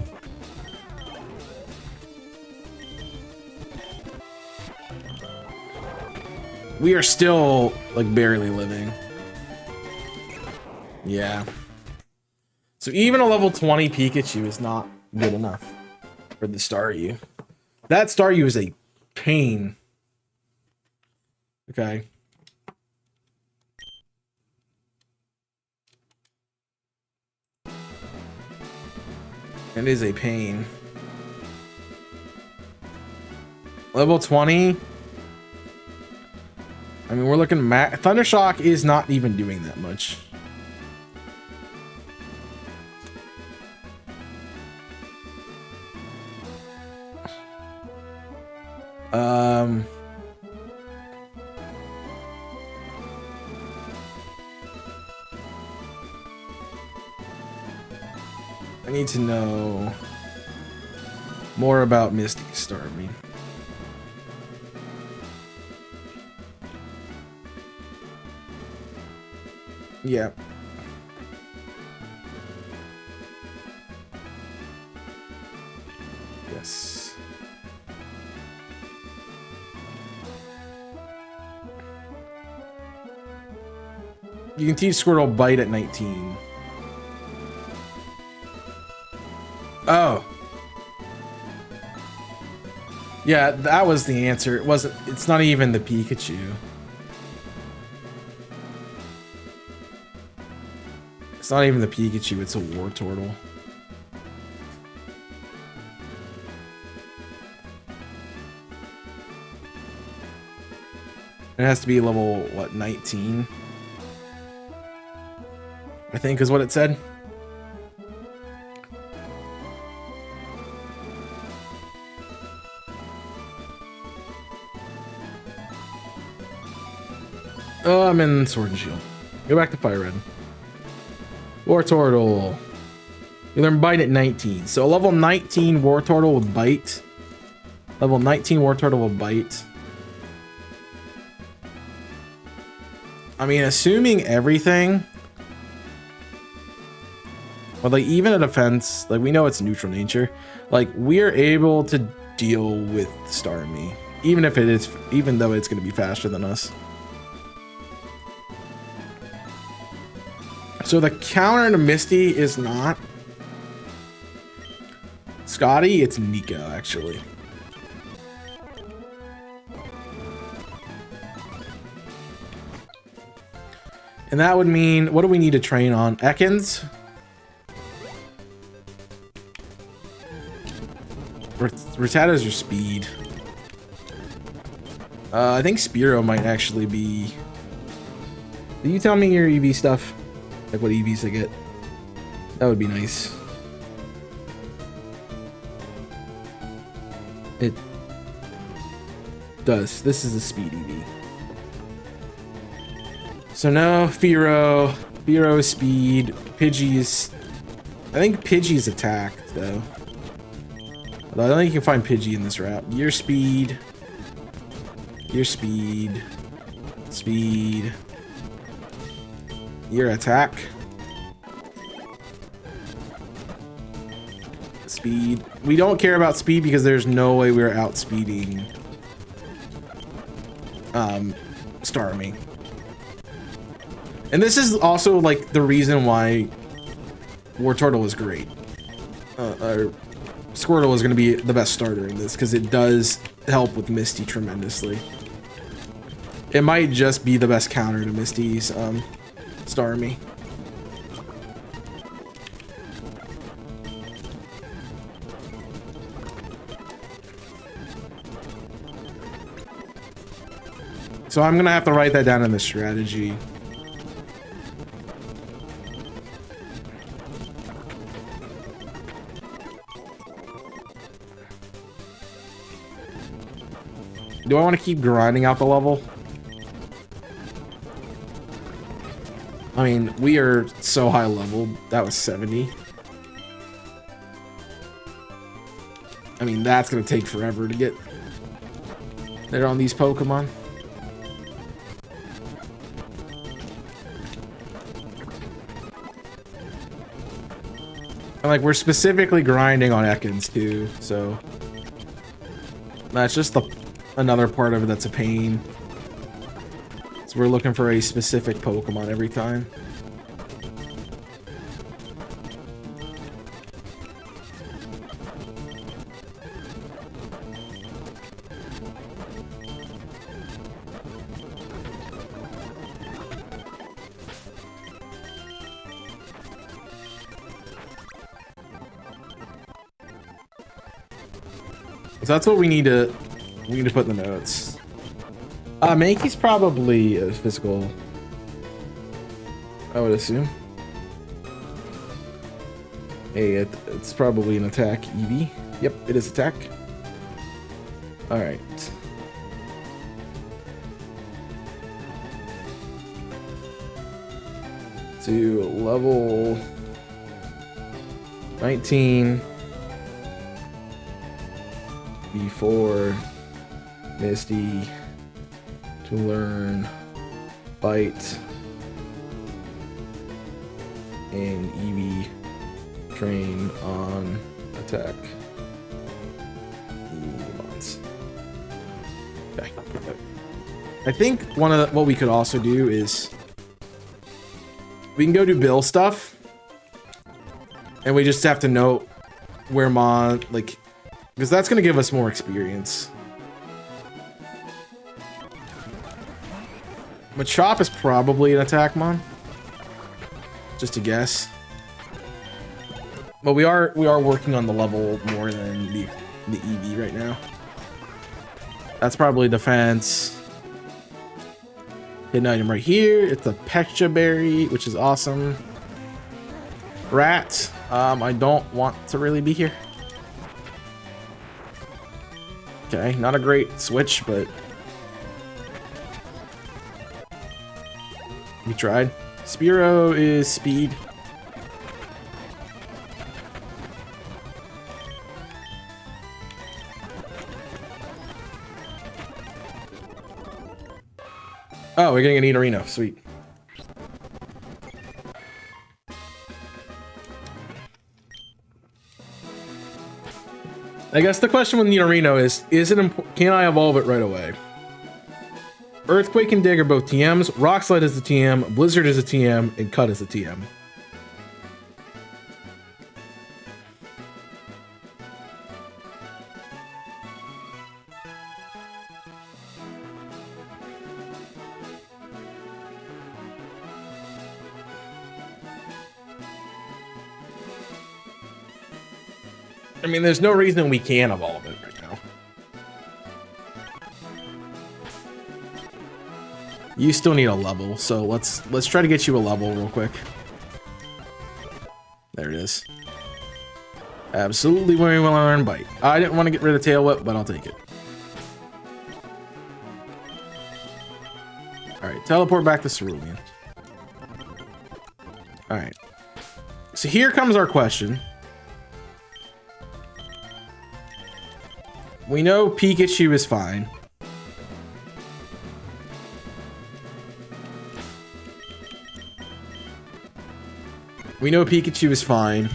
we are still, like, barely living. Yeah. So even a level 20 Pikachu is not good enough for the Staryu. That Staryu is a pain. Okay. It is a pain. Level 20. I mean, we're looking Thunder Shock is not even doing that much. I need to know more about Mystic Starmie. Yeah. Yes. You can teach Squirtle Bite at 19. Oh. Yeah, that was the answer. It's not even the Pikachu. It's not even the Pikachu, it's a Wartortle. It has to be level, what, 19? I think is what it said. Oh, I'm in Sword and Shield. Go back to FireRed. Wartortle. You learn Bite at 19. So a level 19 Wartortle will Bite. Level 19 Wartortle will Bite. I mean, assuming everything. Well, like, even a defense, like, we know it's neutral nature. Like, we are able to deal with Starmie. Even though it's going to be faster than us. So the counter to Misty is not Scotty, it's Nico, actually. And that would mean, what do we need to train on? Ekans? Rattatas your speed. I think Spearow might actually be... Can you tell me your EV stuff? Like what EVs I get? That would be nice. It does. This is a speed EV. So no, Fearow. Fearow is speed. Pidgey's... I think Pidgey's attack, though. Although I don't think you can find Pidgey in this route. Your speed. Your speed. Speed. Your attack. Speed. We don't care about speed because there's no way we're outspeeding Starmie. And this is also like the reason why Wartortle is great. Squirtle is going to be the best starter in this because it does help with Misty tremendously. It might just be the best counter to Misty's Starmie. So I'm gonna have to write that down in the strategy. Do I want to keep grinding out the level? I mean, we are so high leveled. That was 70. I mean, that's gonna take forever to get there on these Pokemon. And like, we're specifically grinding on Ekans too, so that's just another part of it that's a pain. So we're looking for a specific Pokemon every time. So that's what we need to put in the notes. Mankey's probably a physical, I would assume. Hey, it's probably an attack EV. Yep, it is attack. All right. To level 19. Before Misty to learn Bite and EV train on attack. Okay. I think what we could also do is we can go do Bill stuff, and we just have to note where Mon like. Because that's going to give us more experience. Machop is probably an attack mon. Just a guess. But we are working on the level more than the EV right now. That's probably defense. Hidden item right here. It's a Pecha Berry, which is awesome. Rat. I don't want to really be here. Okay, not a great switch, but we tried. Spearow is speed. Oh, we're getting an Nidorino. Sweet. I guess the question with Nidorino is it can I evolve it right away? Earthquake and Dig are both TMs, Rock Slide is a TM, Blizzard is a TM, and Cut is a TM. I mean, there's no reason we can't evolve it right now. You still need a level, so let's try to get you a level real quick. There it is. Absolutely where we want to learn Bite. I didn't want to get rid of Tail Whip, but I'll take it. Alright, teleport back to Cerulean. Alright. So here comes our question. We know Pikachu is fine. We know Pikachu is fine.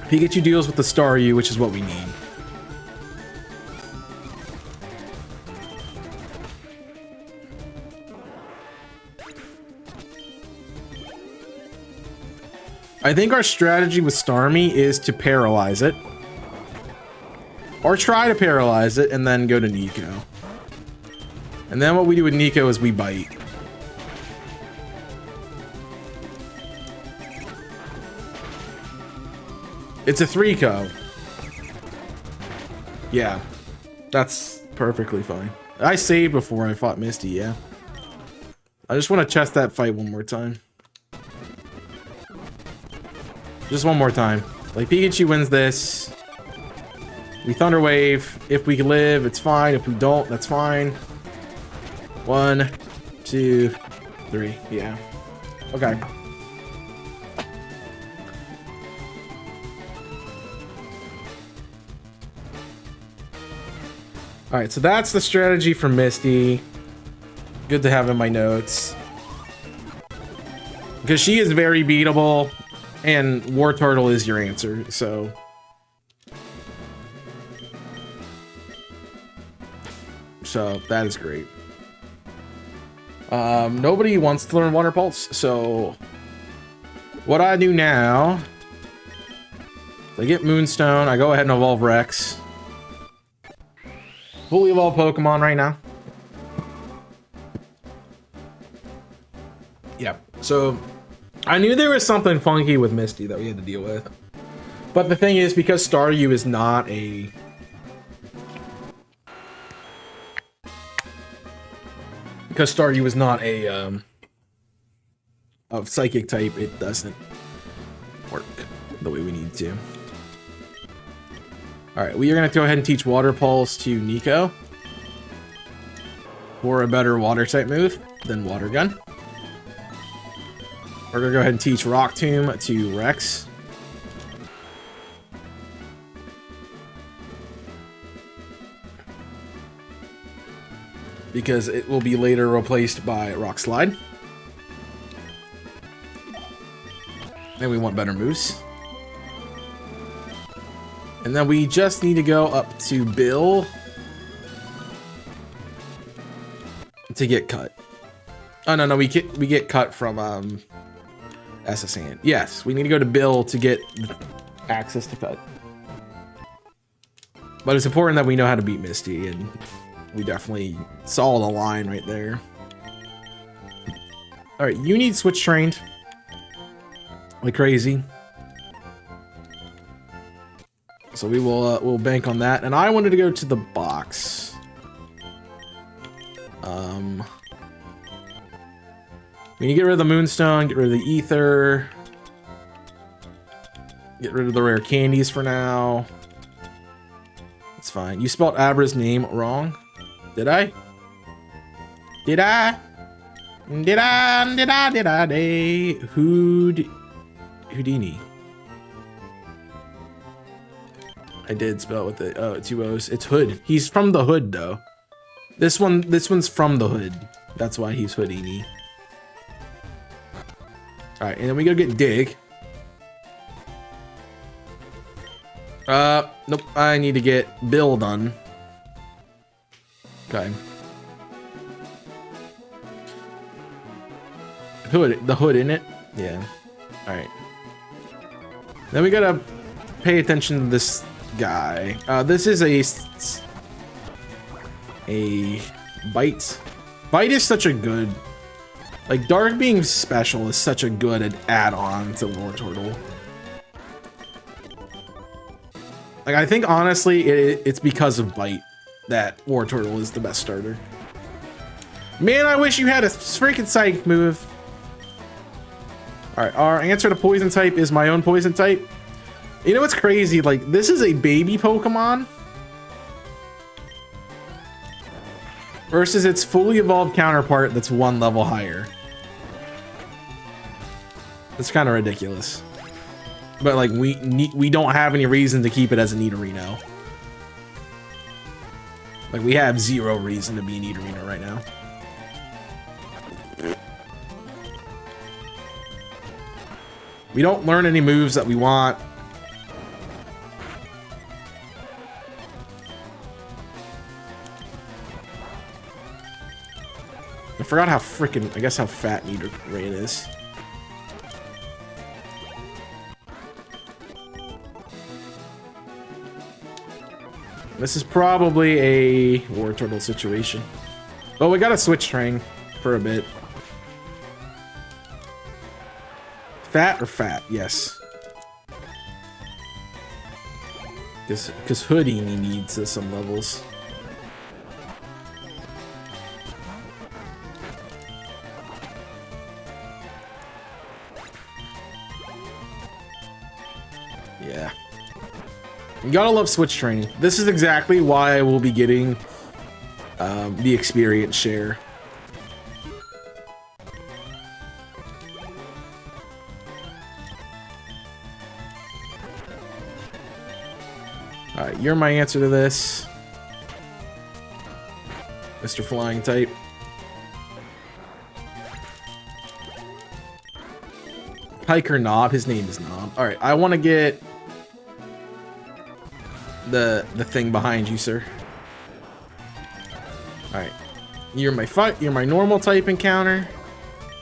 Pikachu deals with the Staryu, which is what we need. I think our strategy with Starmie is to paralyze it. Or try to paralyze it and then go to Nico. And then what we do with Nico is we bite. It's a 3-co. Yeah. That's perfectly fine. I saved before I fought Misty, yeah. I just want to test that fight one more time. Just one more time. Like, Pikachu wins this. We Thunder Wave. If we live, it's fine. If we don't, that's fine. 1, 2, 3. Yeah. Okay. Alright, so that's the strategy for Misty. Good to have in my notes. Because she is very beatable, and War Turtle is your answer, so... So, that is great. Nobody wants to learn Water Pulse, so... What I do now... I get Moonstone, I go ahead and evolve Rex. Fully evolved Pokemon right now. Yep. So I knew there was something funky with Misty that we had to deal with. But the thing is, because Staryu is not a... Because Staryu is not a of Psychic type, it doesn't work the way we need to. Alright, we are going to go ahead and teach Water Pulse to Nico. For a better water type move than Water Gun. We're going to go ahead and teach Rock Tomb to Rex. Because it will be later replaced by Rock Slide. And we want better moves. And then we just need to go up to Bill to get cut. Oh no, we get cut from SSN. Yes, we need to go to Bill to get access to cut. But it's important that we know how to beat Misty, and we definitely saw the line right there. All right, you need switch trained like crazy. So we will we'll bank on that. And I wanted to go to the box. We need to get rid of the Moonstone, get rid of the Ether. Get rid of the rare candies for now. It's fine. You spelled Abra's name wrong. Did I? Did I? Did I? Did I? Did I? Houdini. I did spell it with the 2 O's. It's Hood. He's from the Hood though. This one's from the Hood. That's why he's Houdini. All right, and then we go get Dig. Nope. I need to get Bill done. Okay. Hood, the Hood in it. Yeah. All right. Then we gotta pay attention to this guy. This is a Bite. Bite is such a good, like, Dark being special is such a good add-on to War Turtle. Like, I think honestly, it's because of Bite that War Turtle is the best starter. Man, I wish you had a freaking psychic move. All right, our answer to poison type is my own poison type. You know what's crazy? Like, this is a baby Pokemon versus its fully evolved counterpart that's 1 level higher. It's kind of ridiculous. But like, we don't have any reason to keep it as a Nidorino. Like, we have 0 reason to be a Nidorino right now. We don't learn any moves that we want. I forgot how freaking, I guess how fat Nidoran is. This is probably a War Turtle situation. But we gotta switch train for a bit. Fat or fat? Yes. Because Houdini needs some levels. Yeah. You gotta love switch training. This is exactly why I will be getting the experience share. Alright, you're my answer to this, Mr. Flying type. Hiker Knob, his name is Knob. Alright, I want to get the thing behind you, sir. Alright. You're my normal type encounter.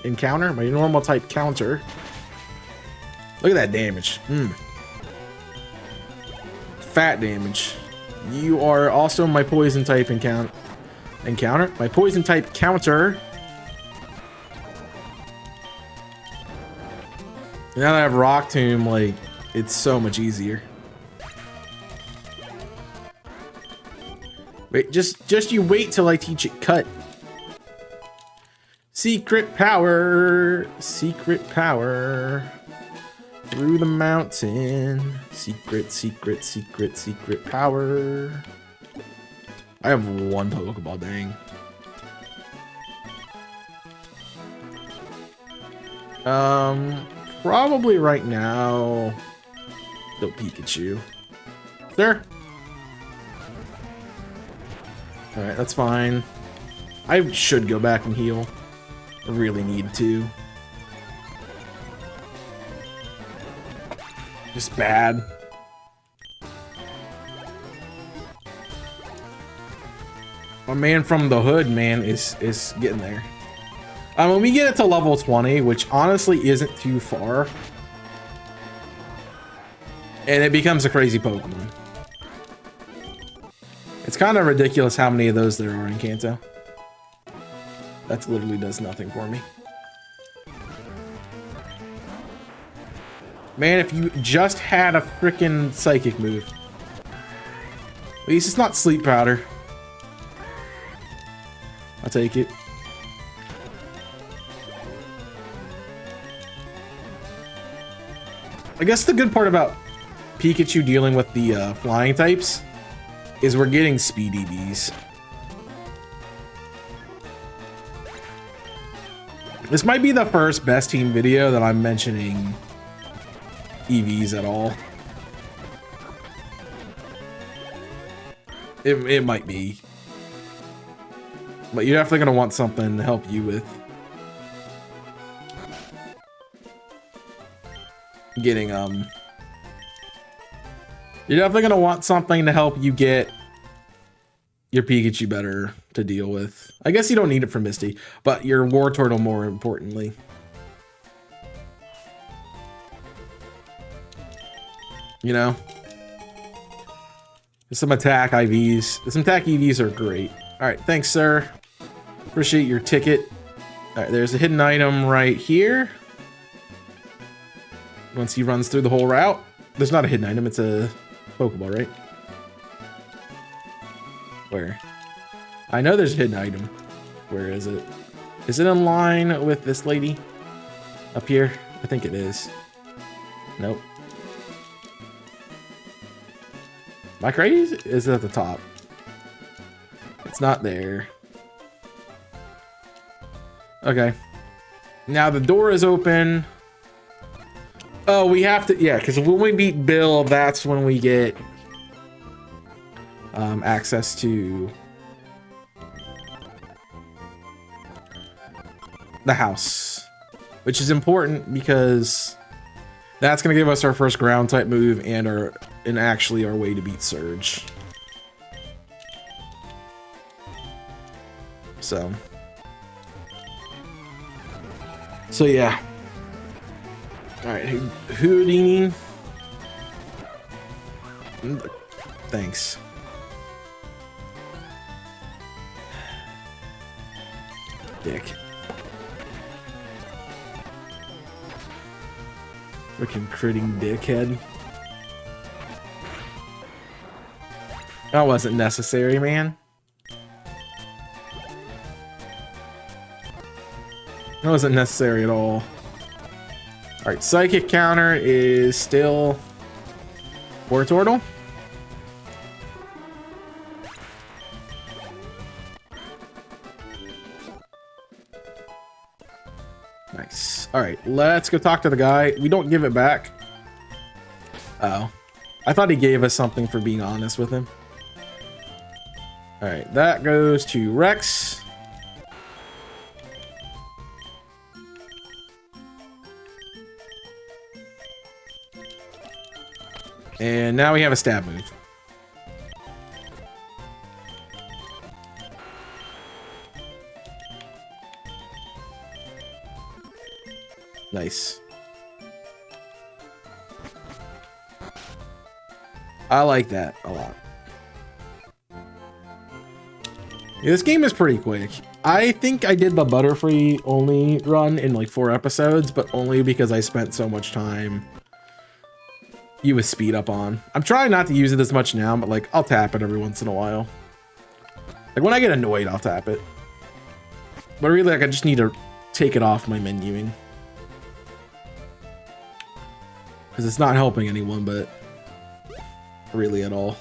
My normal type counter. Look at that damage. Fat damage. You are also my poison type encounter. My poison type counter. Now that I have Rock Tomb, like, it's so much easier. Wait, just you wait till I teach it cut. Secret power. Secret power. Through the mountain. Secret, secret, secret, secret power. I have 1 Pokeball, dang. Probably right now. The Pikachu. Sir? Alright, that's fine. I should go back and heal. I really need to. Just bad. My man from the hood, man, is getting there. When we get it to level 20, which honestly isn't too far, and it becomes a crazy Pokemon. It's kind of ridiculous how many of those there are in Kanto. That literally does nothing for me. Man, if you just had a freaking psychic move. At least it's not sleep powder. I'll take it. I guess the good part about Pikachu dealing with the flying types is we're getting speed EVs. This might be the first best team video that I'm mentioning EVs at all. It might be. But you're definitely going to want something to help you with getting, you're definitely going to want something to help you get your Pikachu better to deal with. I guess you don't need it for Misty, but your War Turtle more importantly. You know? Some attack IVs. Some attack EVs are great. Alright, thanks, sir. Appreciate your ticket. Alright, there's a hidden item right here. Once he runs through the whole route. There's not a hidden item, it's a Pokeball, right? Where? I know there's a hidden item. Where is it? Is it in line with this lady? Up here? I think it is. Nope. Am I crazy? Is it at the top? It's not there. Okay. Now the door is open. Oh, we have to, yeah, because when we beat Bill, that's when we get access to the house, which is important because that's going to give us our first ground type move and actually our way to beat Surge. So yeah. All right, Houdini. Thanks. Dick. Freaking critting dickhead. That wasn't necessary, man. That wasn't necessary at all. Alright, Psychic counter is still Wartortle. Nice. Alright, let's go talk to the guy. We don't give it back. Oh. I thought he gave us something for being honest with him. Alright, that goes to Rex. And now we have a stab move. Nice. I like that a lot. Yeah, this game is pretty quick. I think I did the Butterfree only run in like 4 episodes, but only because I spent so much time with speed up on. I'm trying not to use it as much now, but like I'll tap it every once in a while. Like when I get annoyed, I'll tap it. But really, like I just need to take it off my menuing. Because it's not helping anyone, but really at all.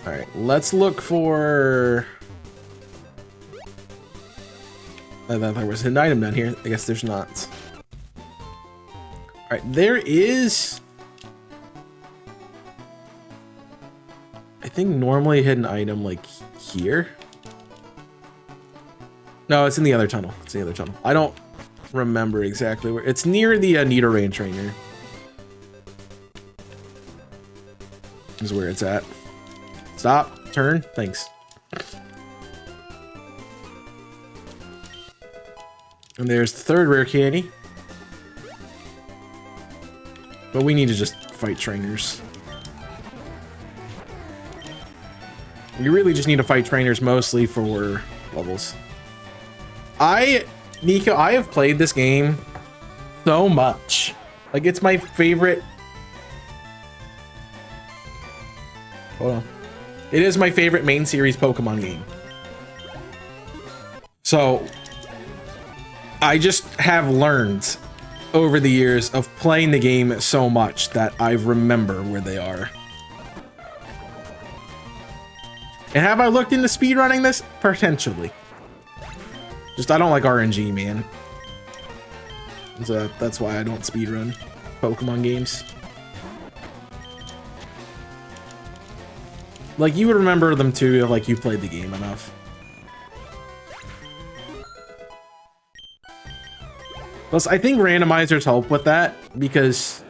Alright, let's look for... I thought there was an item down here. I guess there's not. Alright, there is... I think normally a hidden item like here. No, it's in the other tunnel. It's in the other tunnel. I don't remember exactly where. It's near the Nidoran trainer. Is where it's at. Stop. Turn. Thanks. And there's the third rare candy. But we need to just fight trainers. We really just need to fight trainers mostly for levels. Nico, I have played this game so much. Like, it's my favorite. Hold on. It is my favorite main series Pokemon game. So, I just have learned over the years of playing the game so much that I remember where they are. And have I looked into speedrunning this? Potentially. Just I don't like RNG, man. So that's why I don't speedrun Pokemon games. Like, you would remember them too if like you played the game enough. Plus, I think randomizers help with that because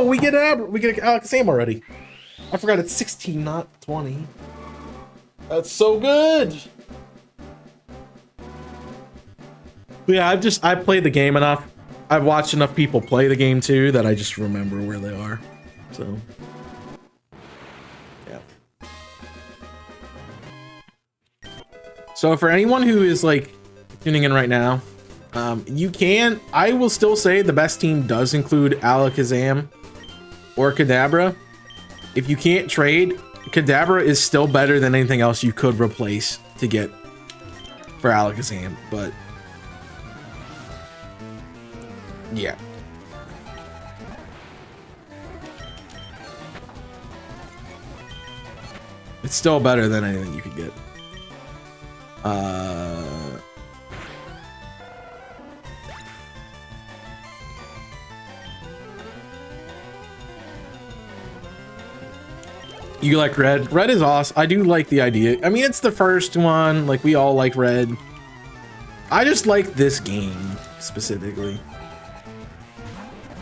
we get Alakazam already. I forgot it's 16, not 20. That's so good. But yeah, I played the game enough. I've watched enough people play the game too that I just remember where they are. So yeah. So for anyone who is like tuning in right now, I will still say the best team does include Alakazam or Kadabra. if you can't trade, Kadabra is still better than anything else you could replace to get for Alakazam, but yeah. It's still better than anything you could get. You like Red? Red is awesome. I do like the idea. I mean, it's the first one. Like, we all like Red. I just like this game specifically.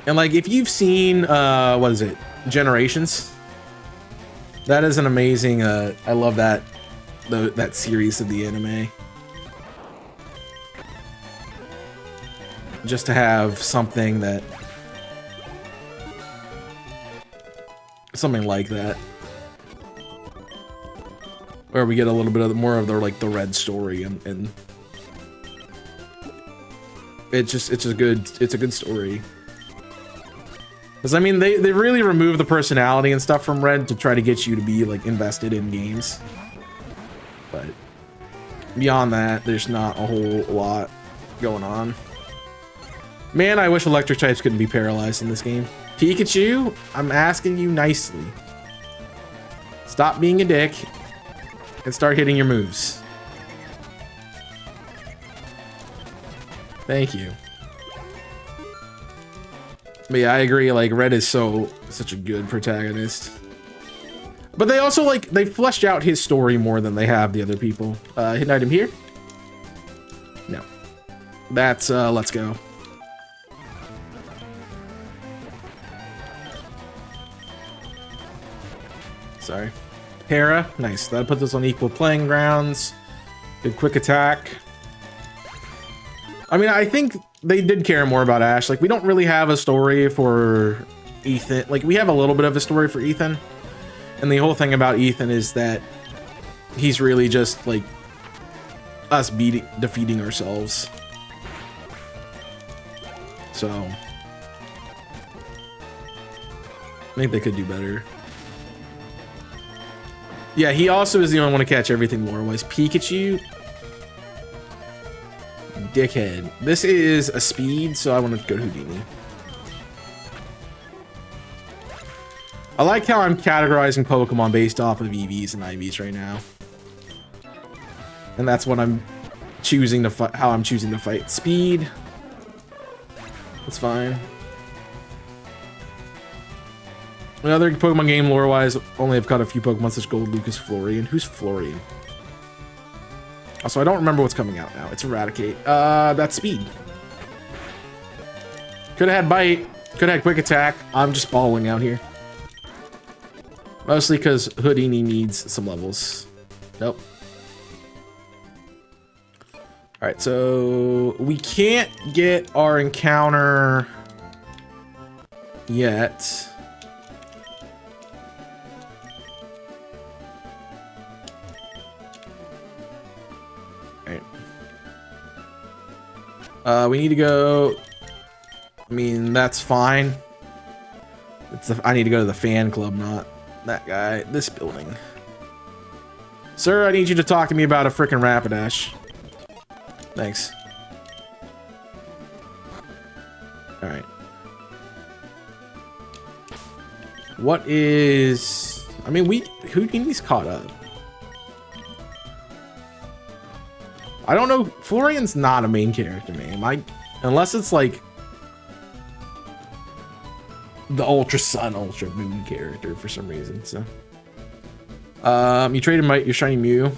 And like, if you've seen, what is it? Generations? That is an amazing, I love that, that series of the anime. Just to have something that, something like that. Where we get a little bit of more of the like the Red story and it's a good story. Because I mean they really remove the personality and stuff from Red to try to get you to be like invested in games. But beyond that, there's not a whole lot going on. Man, I wish electric types couldn't be paralyzed in this game. Pikachu, I'm asking you nicely. Stop being a dick and start hitting your moves. Thank you. But yeah, I agree, like Red is such a good protagonist. But they also like they fleshed out his story more than they have the other people. Hidden item here? No. That's let's go. Sorry. Hera, nice. That'll put this on equal playing grounds. Good quick attack. I mean, I think they did care more about Ash. Like, we don't really have a story for Ethan. Like, we have a little bit of a story for Ethan. And the whole thing about Ethan is that he's really just, like, us defeating ourselves. So, I think they could do better. Yeah, he also is the only one to catch everything lore-wise. Pikachu. Dickhead. This is a speed, so I want to go to Houdini. I like how I'm categorizing Pokemon based off of EVs and IVs right now. And that's what I'm choosing to fight, how I'm choosing to fight. Speed. That's fine. Another Pokemon game lore-wise, only have caught a few Pokemon such Gold, Lucas, Florian. Who's Florian? Also, I don't remember what's coming out now. It's Eradicate. That's Speed. Could have had Bite. Could have had Quick Attack. I'm just balling out here. Mostly because Houdini needs some levels. Nope. Alright, so we can't get our encounter yet. We need to go. I mean, that's fine. I need to go to the fan club, not that guy. This building. Sir, I need you to talk to me about a frickin' Rapidash. Thanks. Alright. What is... I mean, Houdini's caught up. I don't know. Florian's not a main character name. Unless it's like the Ultra Sun, Ultra Moon character for some reason. So, you traded your shiny Mew.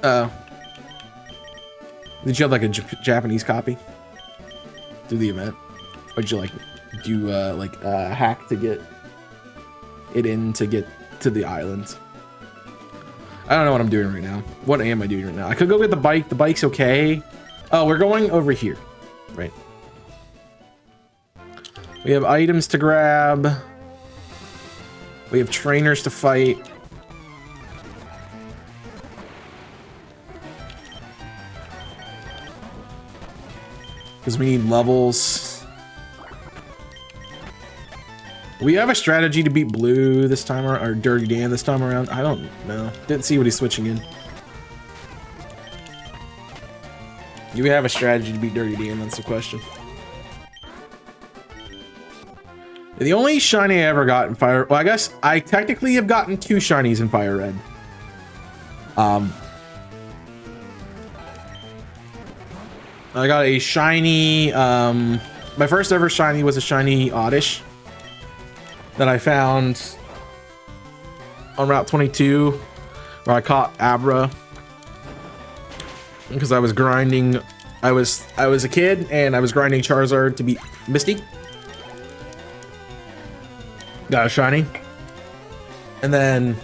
Did you have like a Japanese copy through the event, or did you like do hack to get it in to get to the island? I don't know what I'm doing right now. What am I doing right now? I could go get the bike. The bike's okay. Oh, we're going over here. Right. We have items to grab. We have trainers to fight. Because we need levels. We have a strategy to beat Blue this time around, or Dirty Dan this time around. I don't know. Didn't see what he's switching in. Do we have a strategy to beat Dirty Dan? That's the question. The only shiny I ever got in Fire... Well, I guess I technically have gotten 2 shinies in FireRed. I got a shiny... my first ever shiny was a shiny Oddish that I found on Route 22, where I caught Abra because I was grinding. I was a kid and I was grinding Charizard to beat Misty. Got a shiny. And then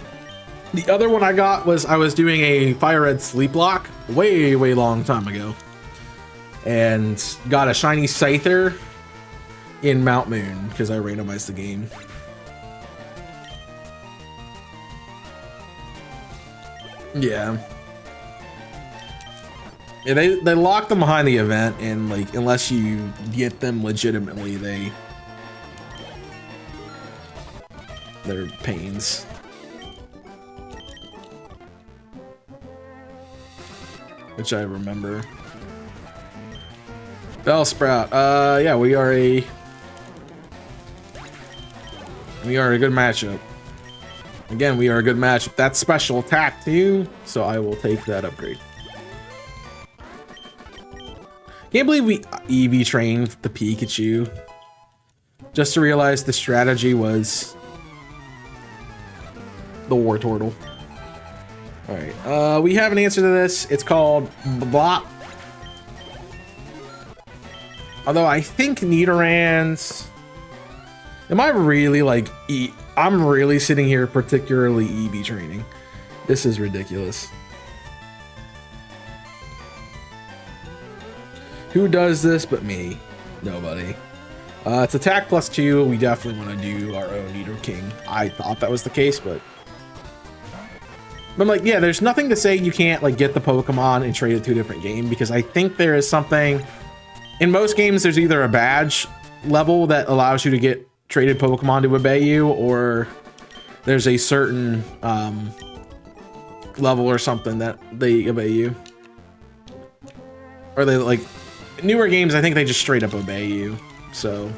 the other one I got was I was doing a FireRed sleep lock way long time ago and got a shiny Scyther in Mount Moon because I randomized the game. Yeah, they lock them behind the event, and like unless you get them legitimately, they're pains. Which I remember. Bellsprout. Yeah, we are a good matchup. Again, we are a good matchup. That's special attack too, so I will take that upgrade. Can't believe we EV trained the Pikachu. Just to realize the strategy was the Wartortle. Alright, we have an answer to this. It's called Blop. Although I think Nidorans... Am I really like... I'm really sitting here particularly EV training. This is ridiculous. Who does this but me? Nobody. It's attack +2. We definitely want to do our own Nido King. I thought that was the case, but I'm like, yeah, there's nothing to say you can't like get the Pokemon and trade it to a different game, because I think there is something in most games. There's either a badge level that allows you to get traded Pokemon to obey you, or there's a certain level or something that they obey you, or they like newer games. I think they just straight up obey you. So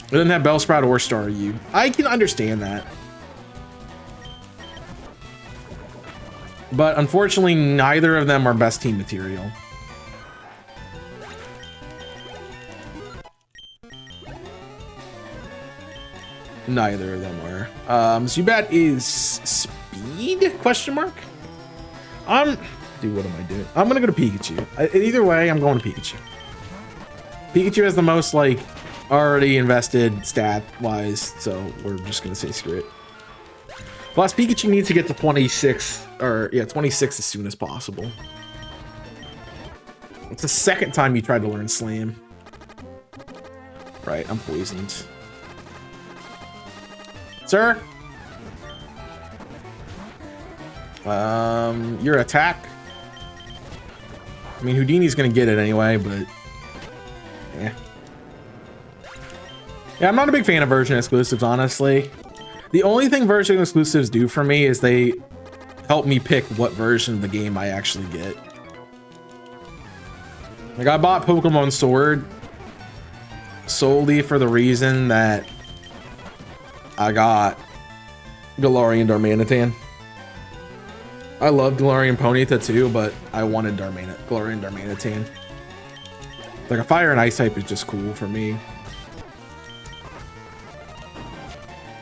it doesn't have Bellsprout or Staryu. I can understand that, but unfortunately neither of them are best team material. Neither of them were. Zubat is speed? Question mark? Dude, what am I doing? I'm gonna go to Pikachu. Either way, I'm going to Pikachu. Pikachu has the most like already invested stat wise, so we're just gonna say screw it. Plus, Pikachu needs to get to 26, or yeah, 26 as soon as possible. It's the second time you tried to learn Slam. Right, I'm poisoned. Sir? Your attack? I mean, Houdini's gonna get it anyway, but yeah. Yeah, I'm not a big fan of version exclusives, honestly. The only thing version exclusives do for me is they help me pick what version of the game I actually get. Like, I bought Pokemon Sword solely for the reason that I got Galarian Darmanitan. I love Galarian Ponyta too, but I wanted Galarian Darmanitan. Like a fire and ice type is just cool for me.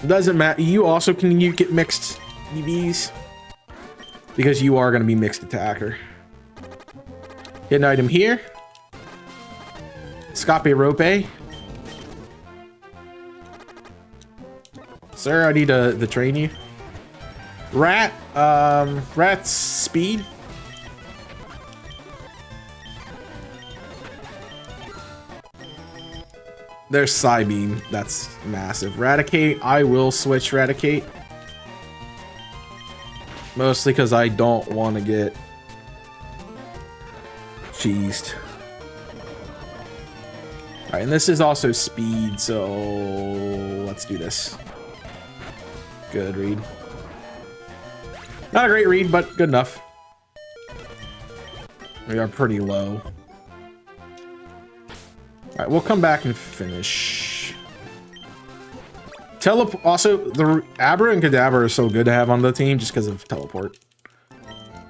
It doesn't matter. You also can get mixed EVs because you are going to be mixed attacker. Get an item here. Scape Rope. Sir, I need to train you. Rat, Rat's speed. There's Psybeam. That's massive. Raticate. I will switch Raticate. Mostly because I don't want to get cheesed. All right, and this is also speed, so let's do this. Good read. Not a great read, but good enough. We are pretty low. All right, we'll come back and finish. Also, the Abra and Kadabra are so good to have on the team just because of teleport.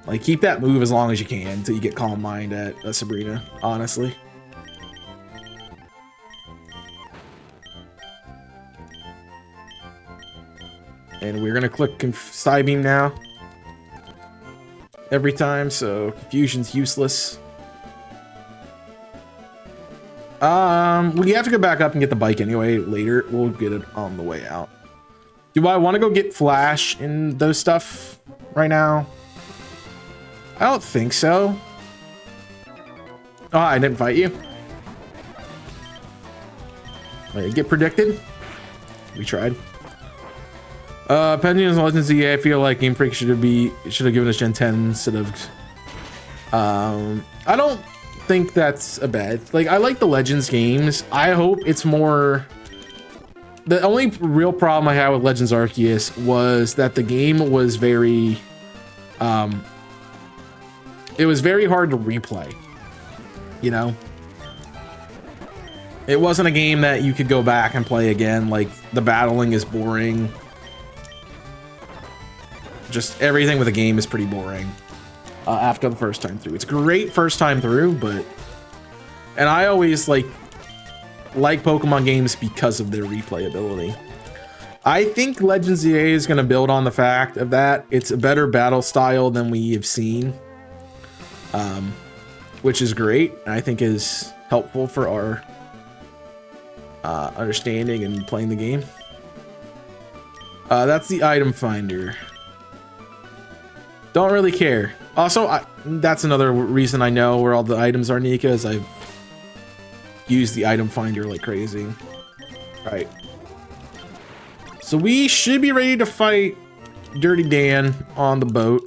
Like, keep that move as long as you can until you get Calm Mind at Sabrina, honestly. And we're gonna click Psybeam now. Every time, so confusion's useless. We have to go back up and get the bike anyway later. We'll get it on the way out. Do I want to go get Flash and those stuff right now? I don't think so. Oh, I didn't fight you. Wait, get predicted? We tried. Pending on Legends ZA, I feel like Game Freak should have given us Gen 10 instead of. I don't think that's a bad. Like, I like the Legends games. I hope it's more. The only real problem I had with Legends Arceus was that the game was very. It was very hard to replay. You know. It wasn't a game that you could go back and play again. Like, the battling is boring. Just everything with the game is pretty boring after the first time through. It's great first time through, but... And I always like Pokemon games because of their replayability. I think Legends ZA is going to build on the fact of that. It's a better battle style than we have seen. Which is great. I think is helpful for our understanding and playing the game. That's the item finder. Don't really care. Also, that's another reason I know where all the items are, Nika, is I've used the item finder like crazy. All right. So we should be ready to fight Dirty Dan on the boat.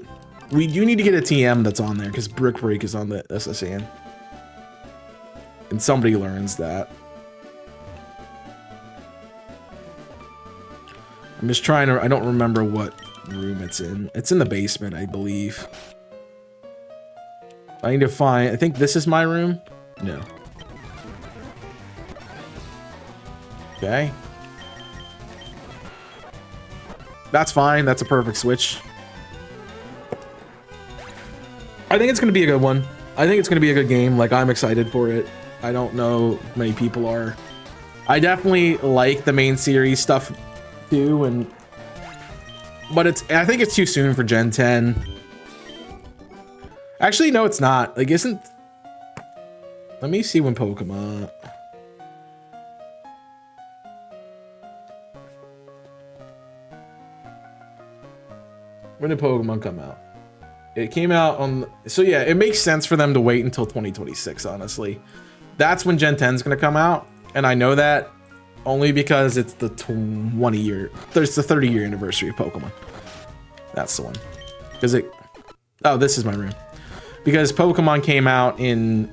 We do need to get a TM that's on there because Brick Break is on the SSN. And somebody learns that. I'm just trying to, I don't remember what room it's in. It's in the basement, I believe. I need to find, I think this is my room. No. Okay. That's fine. That's a perfect switch. I think it's going to be a good one. I think it's going to be a good game. Like, I'm excited for it. I don't know if many people are. I definitely like the main series stuff too, but I think it's too soon for Gen 10. Actually, no, it's not. Like, isn't... Let me see when Pokemon... When did Pokemon come out? It came out on... So yeah, it makes sense for them to wait until 2026, honestly. That's when Gen 10 is going to come out. And I know that only because it's the 20-year... There's the 30-year anniversary of Pokemon. That's the one. Because it... Oh, this is my room. Because Pokemon came out in...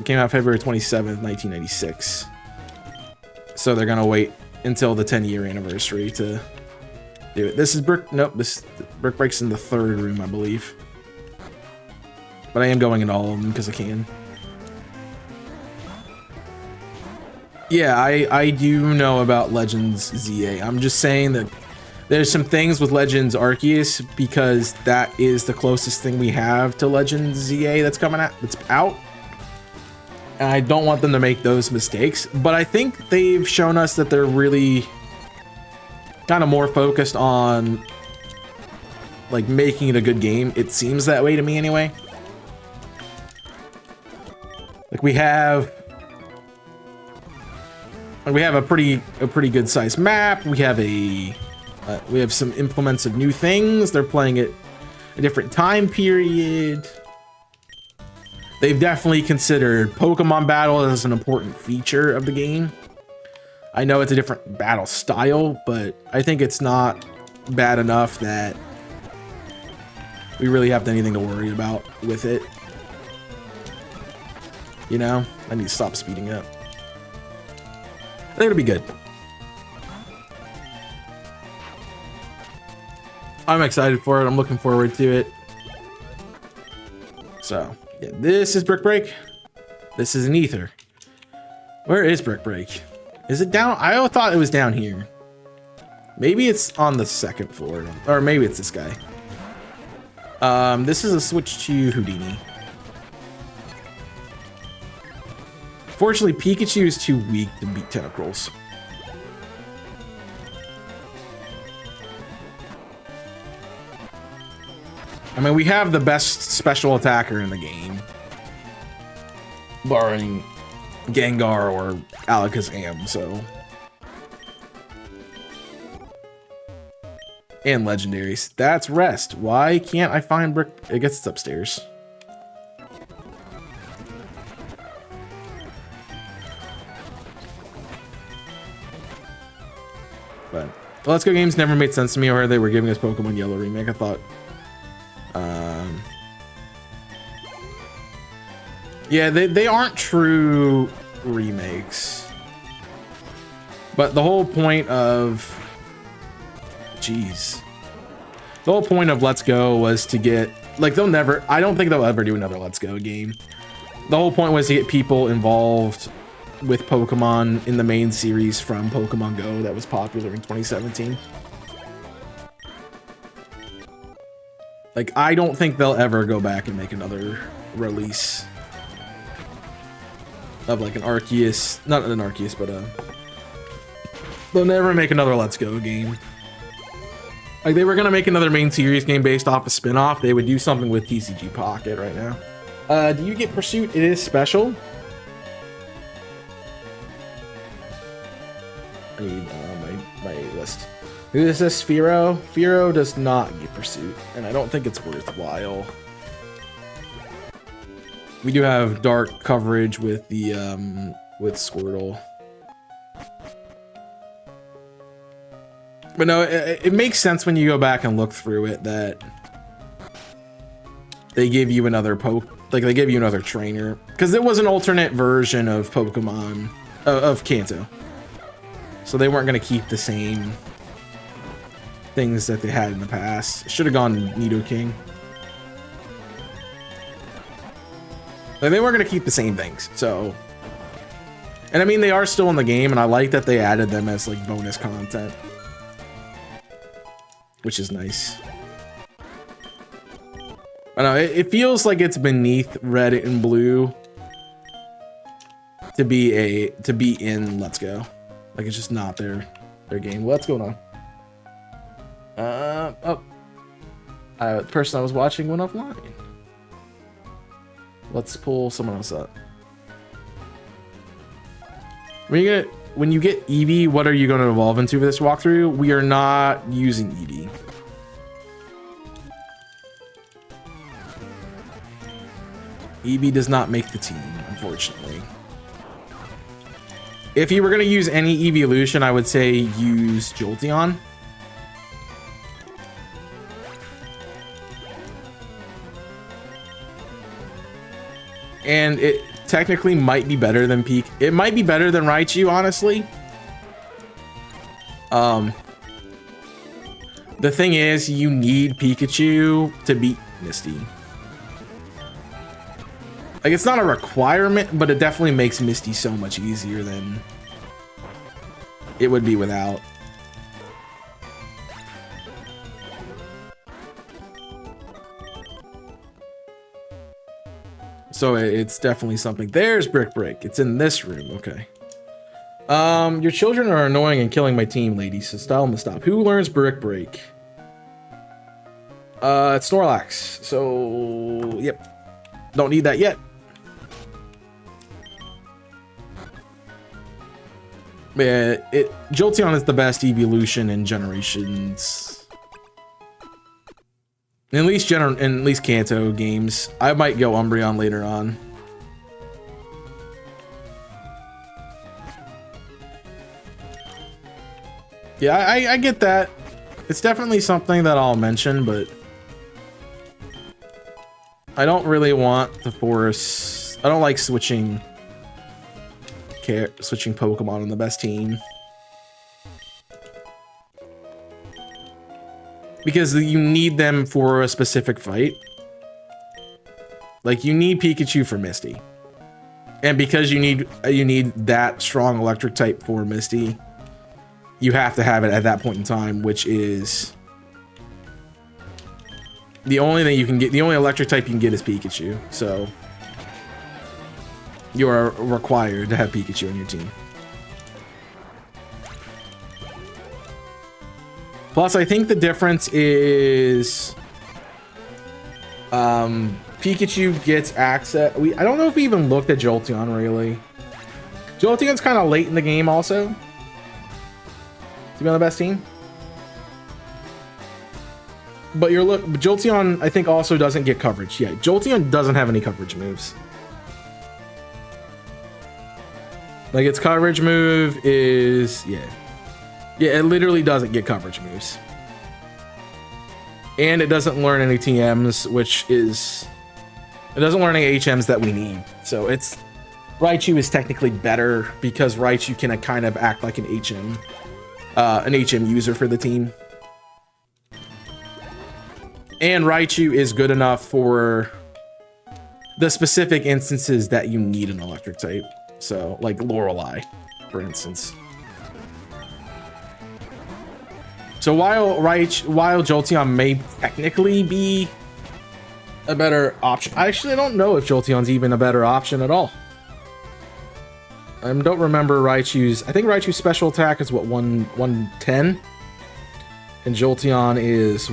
came out February 27th, 1996. So they're going to wait until the 10-year anniversary to do it. This is Brick... Nope, this... Brick Break's in the third room, I believe. But I am going into all of them because I can. Yeah, I do know about Legends ZA. I'm just saying that there's some things with Legends Arceus because that is the closest thing we have to Legends ZA that's coming out. That's out. And I don't want them to make those mistakes. But I think they've shown us that they're really kind of more focused on like making it a good game. It seems that way to me anyway. Like we have a pretty good sized map. We have some implements of new things. They're playing it a different time period. They've definitely considered Pokemon battle as an important feature of the game. I know it's a different battle style, but I think it's not bad enough that we really have anything to worry about with it. You know, I need to stop speeding up. I think it'll be good. I'm excited for it. I'm looking forward to it. So, yeah, this is Brick Break. This is an ether. Where is Brick Break? Is it down? I thought it was down here. Maybe it's on the second floor, or maybe it's this guy. This is a switch to Houdini. Fortunately, Pikachu is too weak to beat Tentacruels. I mean, we have the best special attacker in the game, barring Gengar or Alakazam, so. And legendaries. That's Rest. Why can't I find Brick? I guess it's upstairs. But Let's Go games never made sense to me, or they were giving us Pokemon Yellow remake. I thought, yeah, they aren't true remakes. But the whole point of, the whole point of Let's Go was to get, like, I don't think they'll ever do another Let's Go game. The whole point was to get people involved with Pokemon in the main series from Pokemon Go that was popular in 2017. Like, I don't think they'll ever go back and make another release of like an Arceus, not an Arceus, but they'll never make another Let's Go game. Like, they were gonna make another main series game based off a spin-off. They would do something with TCG Pocket right now. Do you get Pursuit? It is special. I need my list. Who is this? Firo? Firo does not get Pursuit, and I don't think it's worthwhile. We do have dark coverage with the with Squirtle. But no, it makes sense when you go back and look through it that they give you another they give you another trainer, because it was an alternate version of Pokemon of Kanto. So they weren't going to keep the same things that they had in the past. Should have gone Nidoking. Like, they weren't going to keep the same things. So, and I mean, they are still in the game, and I like that they added them as like bonus content, which is nice. I know it feels like it's beneath Red and Blue to be in Let's Go. Like, it's just not their game. What's going on? The person I was watching went offline. Let's pull someone else up. When you get Eevee, what are you going to evolve into for this walkthrough? We are not using Eevee. Eevee does not make the team, unfortunately. If you were going to use any evolution, I would say use Jolteon. And it technically might be better than Peak. It might be better than Raichu, honestly. The thing is, you need Pikachu to beat Misty. Like, it's not a requirement, but it definitely makes Misty so much easier than it would be without. So it's definitely something. There's Brick Break. It's in this room. Okay. Your children are annoying and killing my team, ladies, so tell them to stop. Who learns Brick Break? It's Snorlax. So, yep. Don't need that yet. Yeah, Jolteon is the best evolution in Generations. At least Kanto games. I might go Umbreon later on. Yeah, I get that. It's definitely something that I'll mention, but I don't really want to force. I don't like switching switching Pokemon on the best team. Because you need them for a specific fight. Like, you need Pikachu for Misty. And because you need that strong electric type for Misty, you have to have it at that point in time, which is the only thing you can get. The only electric type you can get is Pikachu. So you are required to have Pikachu on your team. Plus, I think the difference is Pikachu gets access. I don't know if we even looked at Jolteon, really. Jolteon's kind of late in the game also to be on the best team. But Jolteon, I think, also doesn't get coverage. Yeah, Jolteon doesn't have any coverage moves. Like, its coverage move is, yeah, it literally doesn't get coverage moves. And it doesn't learn any TMs, which is, it doesn't learn any HMs that we need. So it's, Raichu is technically better because Raichu can kind of act like an HM user for the team. And Raichu is good enough for the specific instances that you need an electric type. So, like Lorelei, for instance. So while Jolteon may technically be a better option, I actually don't know if Jolteon's even a better option at all. I don't remember Raichu's. I think Raichu's special attack is what, 110, and Jolteon is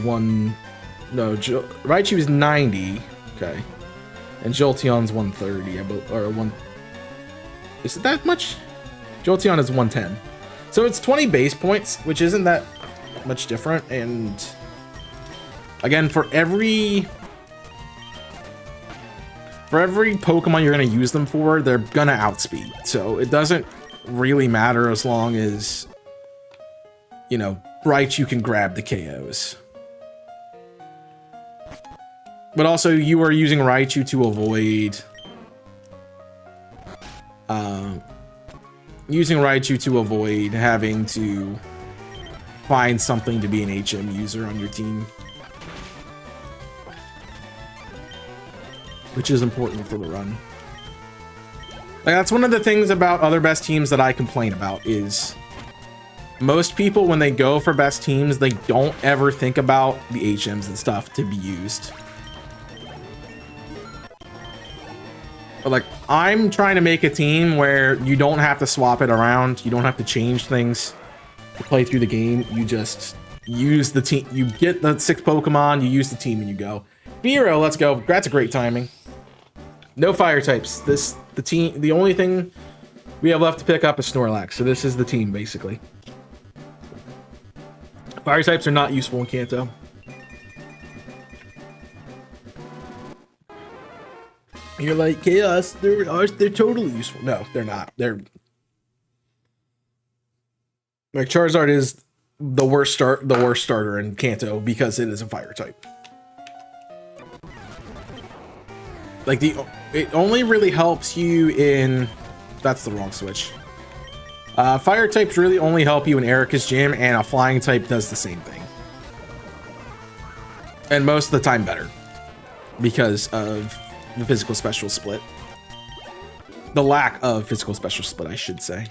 Raichu is 90. Okay, and Jolteon's 130. Or one. Is it that much? Jolteon is 110. So it's 20 base points, which isn't that much different. And again, for every Pokemon you're going to use them for, they're going to outspeed. So it doesn't really matter as long as, you know, Raichu can grab the KOs. But also, you are using Raichu to avoid having to find something to be an HM user on your team, which is important for the run. Like, that's one of the things about other best teams that I complain about is most people, when they go for best teams, they don't ever think about the HMs and stuff to be used. But like, I'm trying to make a team where you don't have to swap it around. You don't have to change things to play through the game. You just use the team. You get the 6 Pokemon, you use the team, and you go. Firo, let's go. That's a great timing. No fire types. The only thing we have left to pick up is Snorlax. So this is the team, basically. Fire types are not useful in Kanto. You're like, Chaos, they're totally useful. No, they're not. They're like, Charizard is the worst starter in Kanto because it is a fire type. Like, it only really helps you in, that's the wrong switch. Fire types really only help you in Erica's gym, and a flying type does the same thing. And most of the time better because of the physical special split. The lack of physical special split, I should say.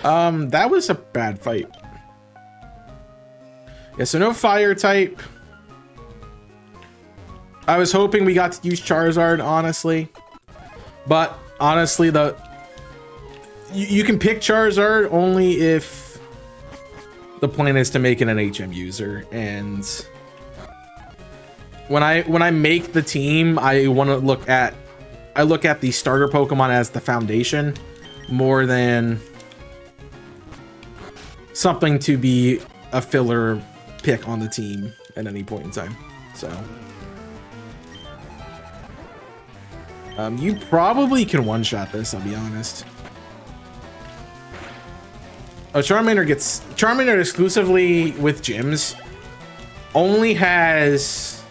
That was a bad fight. Yeah, so no fire type. I was hoping we got to use Charizard, honestly. But honestly, you can pick Charizard only if the plan is to make it an HM user. And when I make the team, I look at the starter Pokemon as the foundation more than something to be a filler pick on the team at any point in time. So you probably can one-shot this, I'll be honest. Oh, Charmander exclusively with gyms only has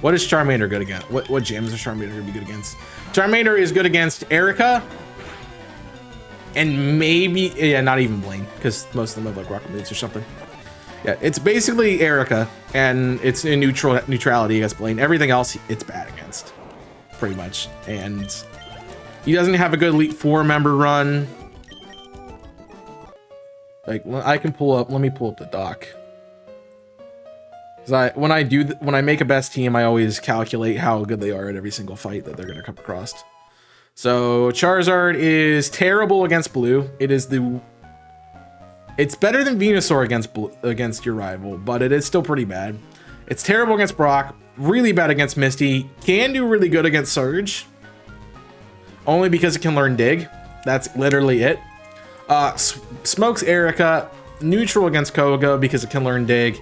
What is Charmander good against? What gems is Charmander gonna be good against? Charmander is good against Erica. And maybe, yeah, not even Blaine, because most of them have like rocket moves or something. Yeah, it's basically Erica, and it's in neutrality against Blaine. Everything else, it's bad against, pretty much. And he doesn't have a good Elite Four member run. Like, I can pull up. Let me pull up the doc. Because when I make a best team, I always calculate how good they are at every single fight that they're gonna come across. So Charizard is terrible against blue. It's better than Venusaur against your rival, but it is still pretty bad. It's terrible against Brock, really bad against Misty, can do really good against Surge, only because it can learn Dig. That's literally it. Smokes Erica, neutral against Koga because it can learn Dig.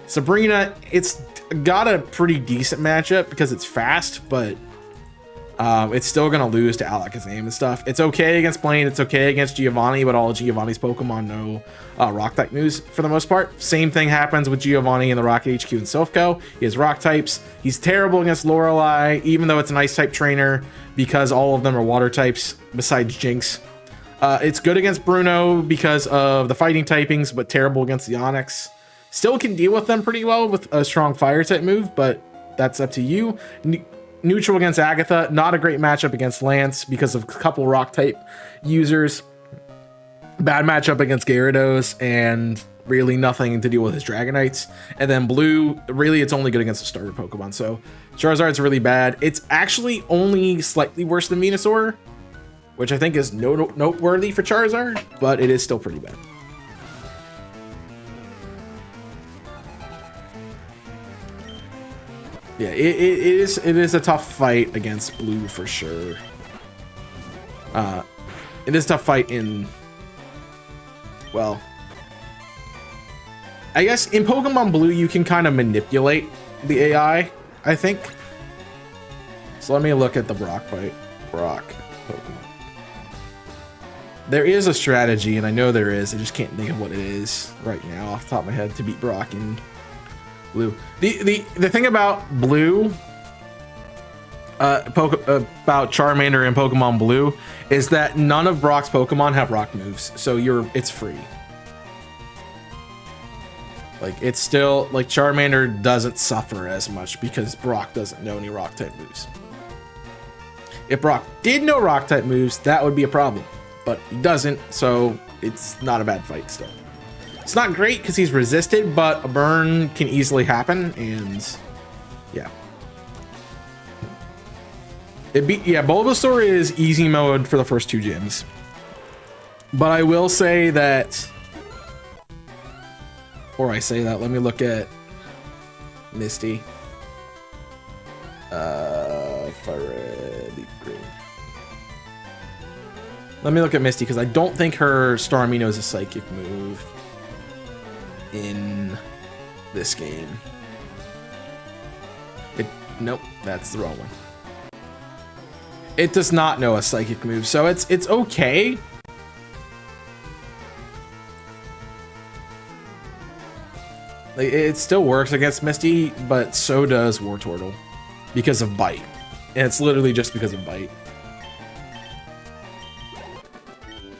Sabrina, it's got a pretty decent matchup because it's fast, but it's still gonna lose to Alakazam and stuff. It's okay against Blaine, it's okay against Giovanni, but all of Giovanni's Pokemon know rock type moves for the most part. Same thing happens with Giovanni in the Rocket HQ and Silphco. He has rock types. He's terrible against Lorelei, even though it's an ice type trainer, because all of them are water types besides Jinx. It's good against Bruno because of the fighting typings, but terrible against the Onix. Still can deal with them pretty well with a strong fire type move, but that's up to you. Neutral against Agatha, not a great matchup against Lance because of a couple rock type users. Bad matchup against Gyarados, and really nothing to deal with his Dragonites. And then blue, really it's only good against the starter Pokemon. So Charizard's really bad. It's actually only slightly worse than Venusaur, which I think is noteworthy for Charizard, but it is still pretty bad. Yeah, it is a tough fight against blue for sure. It is a tough fight in, well, I guess in Pokemon Blue you can kind of manipulate the AI, I think. So let me look at the Brock fight. Brock Pokemon. There is a strategy, and I know there is. I just can't think of what it is right now off the top of my head to beat Brock in blue. The thing about blue, about Charmander and Pokemon Blue, is that none of Brock's Pokemon have rock moves, so it's free. Like, it's still like Charmander doesn't suffer as much because Brock doesn't know any rock type moves. If Brock did know rock type moves, that would be a problem, but he doesn't, so it's not a bad fight still. It's not great because he's resisted, but a burn can easily happen, and yeah. Bulbasaur is easy mode for the first two gyms. But I will say that, before I say that, let me look at Misty. FireRed, LeafGreen. Let me look at Misty, because I don't think her Starmie knows a psychic move in this game. Nope, that's the wrong one. It does not know a psychic move, so it's okay. Like, it still works against Misty, but so does Wartortle because of Bite. And it's literally just because of Bite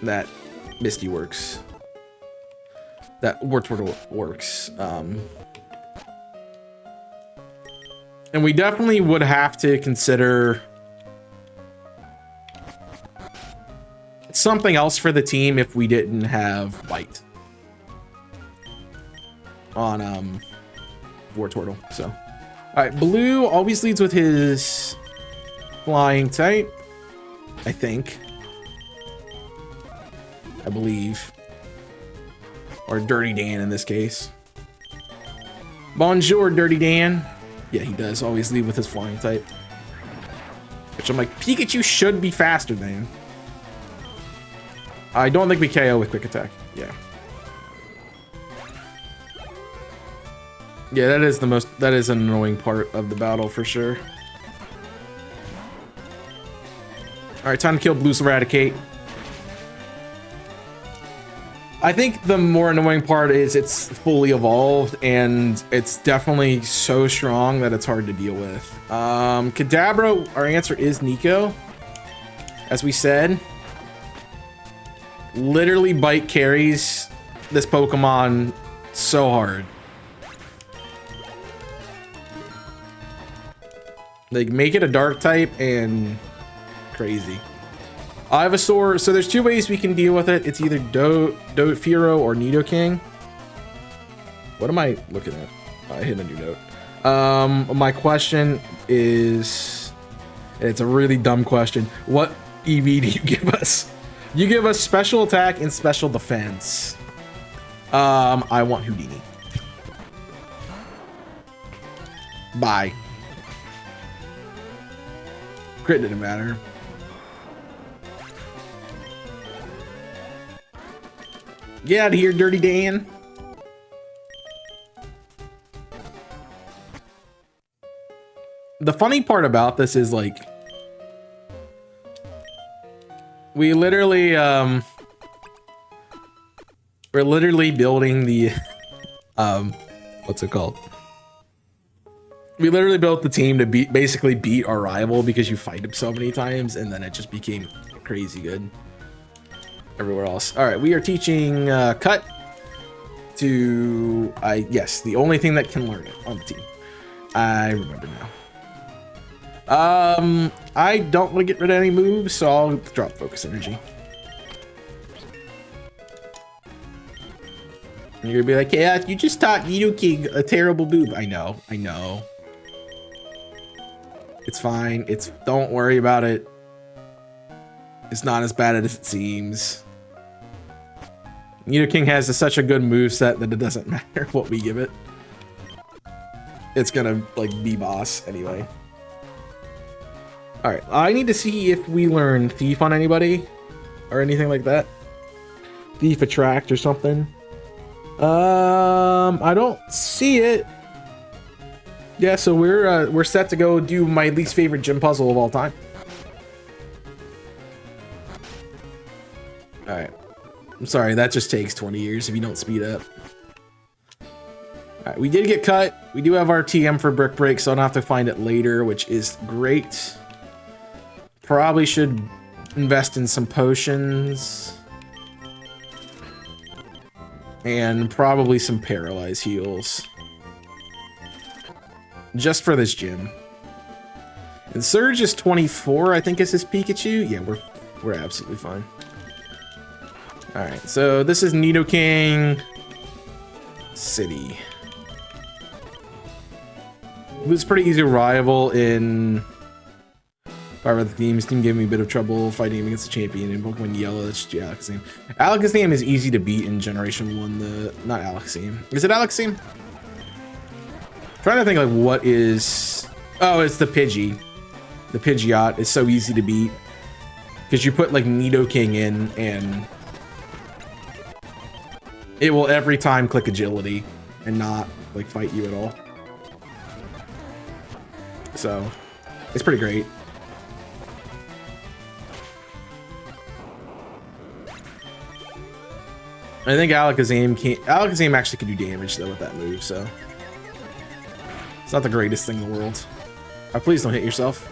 that Misty works. That Wartortle works. And we definitely would have to consider something else for the team if we didn't have Bite on Wartortle. So, all right, blue always leads with his flying type, I think. I believe. Or Dirty Dan in this case. Bonjour, Dirty Dan. Yeah, he does always lead with his flying type. Which I'm like, Pikachu should be faster than. I don't think we KO with quick attack. Yeah. Yeah, that is an annoying part of the battle for sure. All right, time to kill Blue's Eradicate. I think the more annoying part is it's fully evolved and it's definitely so strong that it's hard to deal with. Kadabra, our answer is Nico. As we said, literally bite carries this Pokemon so hard. Like, make it a dark type and crazy. Ivysaur, so there's two ways we can deal with it. It's either Firo or Nidoking. What am I looking at? I hit a new note. My question is, and it's a really dumb question. What EV do you give us? You give us special attack and special defense. I want Houdini. Bye. Crit didn't matter. Get out of here, Dirty Dan. The funny part about this is, like, we literally, we're literally building the, what's it called? We literally built the team to basically beat our rival because you fight him so many times, and then it just became crazy good everywhere else. All right, we are teaching Cut to, yes, the only thing that can learn it on the team. I remember now. I don't want to get rid of any moves, so I'll drop Focus Energy. And you're gonna be like, yeah, you just taught Nidoking a terrible move. I know. It's fine. Don't worry about it. It's not as bad as it seems. Nidoking has such a good moveset that it doesn't matter what we give it. It's gonna, like, be boss anyway. Alright, I need to see if we learn Thief on anybody or anything like that. Thief Attract or something. I don't see it. Yeah, so we're set to go do my least favorite gym puzzle of all time. Alright. I'm sorry, that just takes 20 years if you don't speed up. Alright, we did get cut. We do have our TM for Brick Break, so I don't have to find it later, which is great. Probably should invest in some potions. And probably some Paralyze heals. Just for this gym. And Surge is 24, I think is his Pikachu. Yeah, we're absolutely fine. Alright, so this is Nidoking City. It was pretty easy to rival in FireRed the Team. His team gave me a bit of trouble fighting him against the champion in Pokemon Yellow. That's just Alakazam. Alakazam is easy to beat in Generation 1. Not Alakazam. Is it Alakazam? Trying to think, like, what is... Oh, it's the Pidgey. The Pidgeot is so easy to beat. Because you put, like, Nidoking in, and... it will every time click Agility and not, like, fight you at all. So, it's pretty great. I think Alakazam actually can do damage, though, with that move, so... it's not the greatest thing in the world. Oh, please don't hit yourself.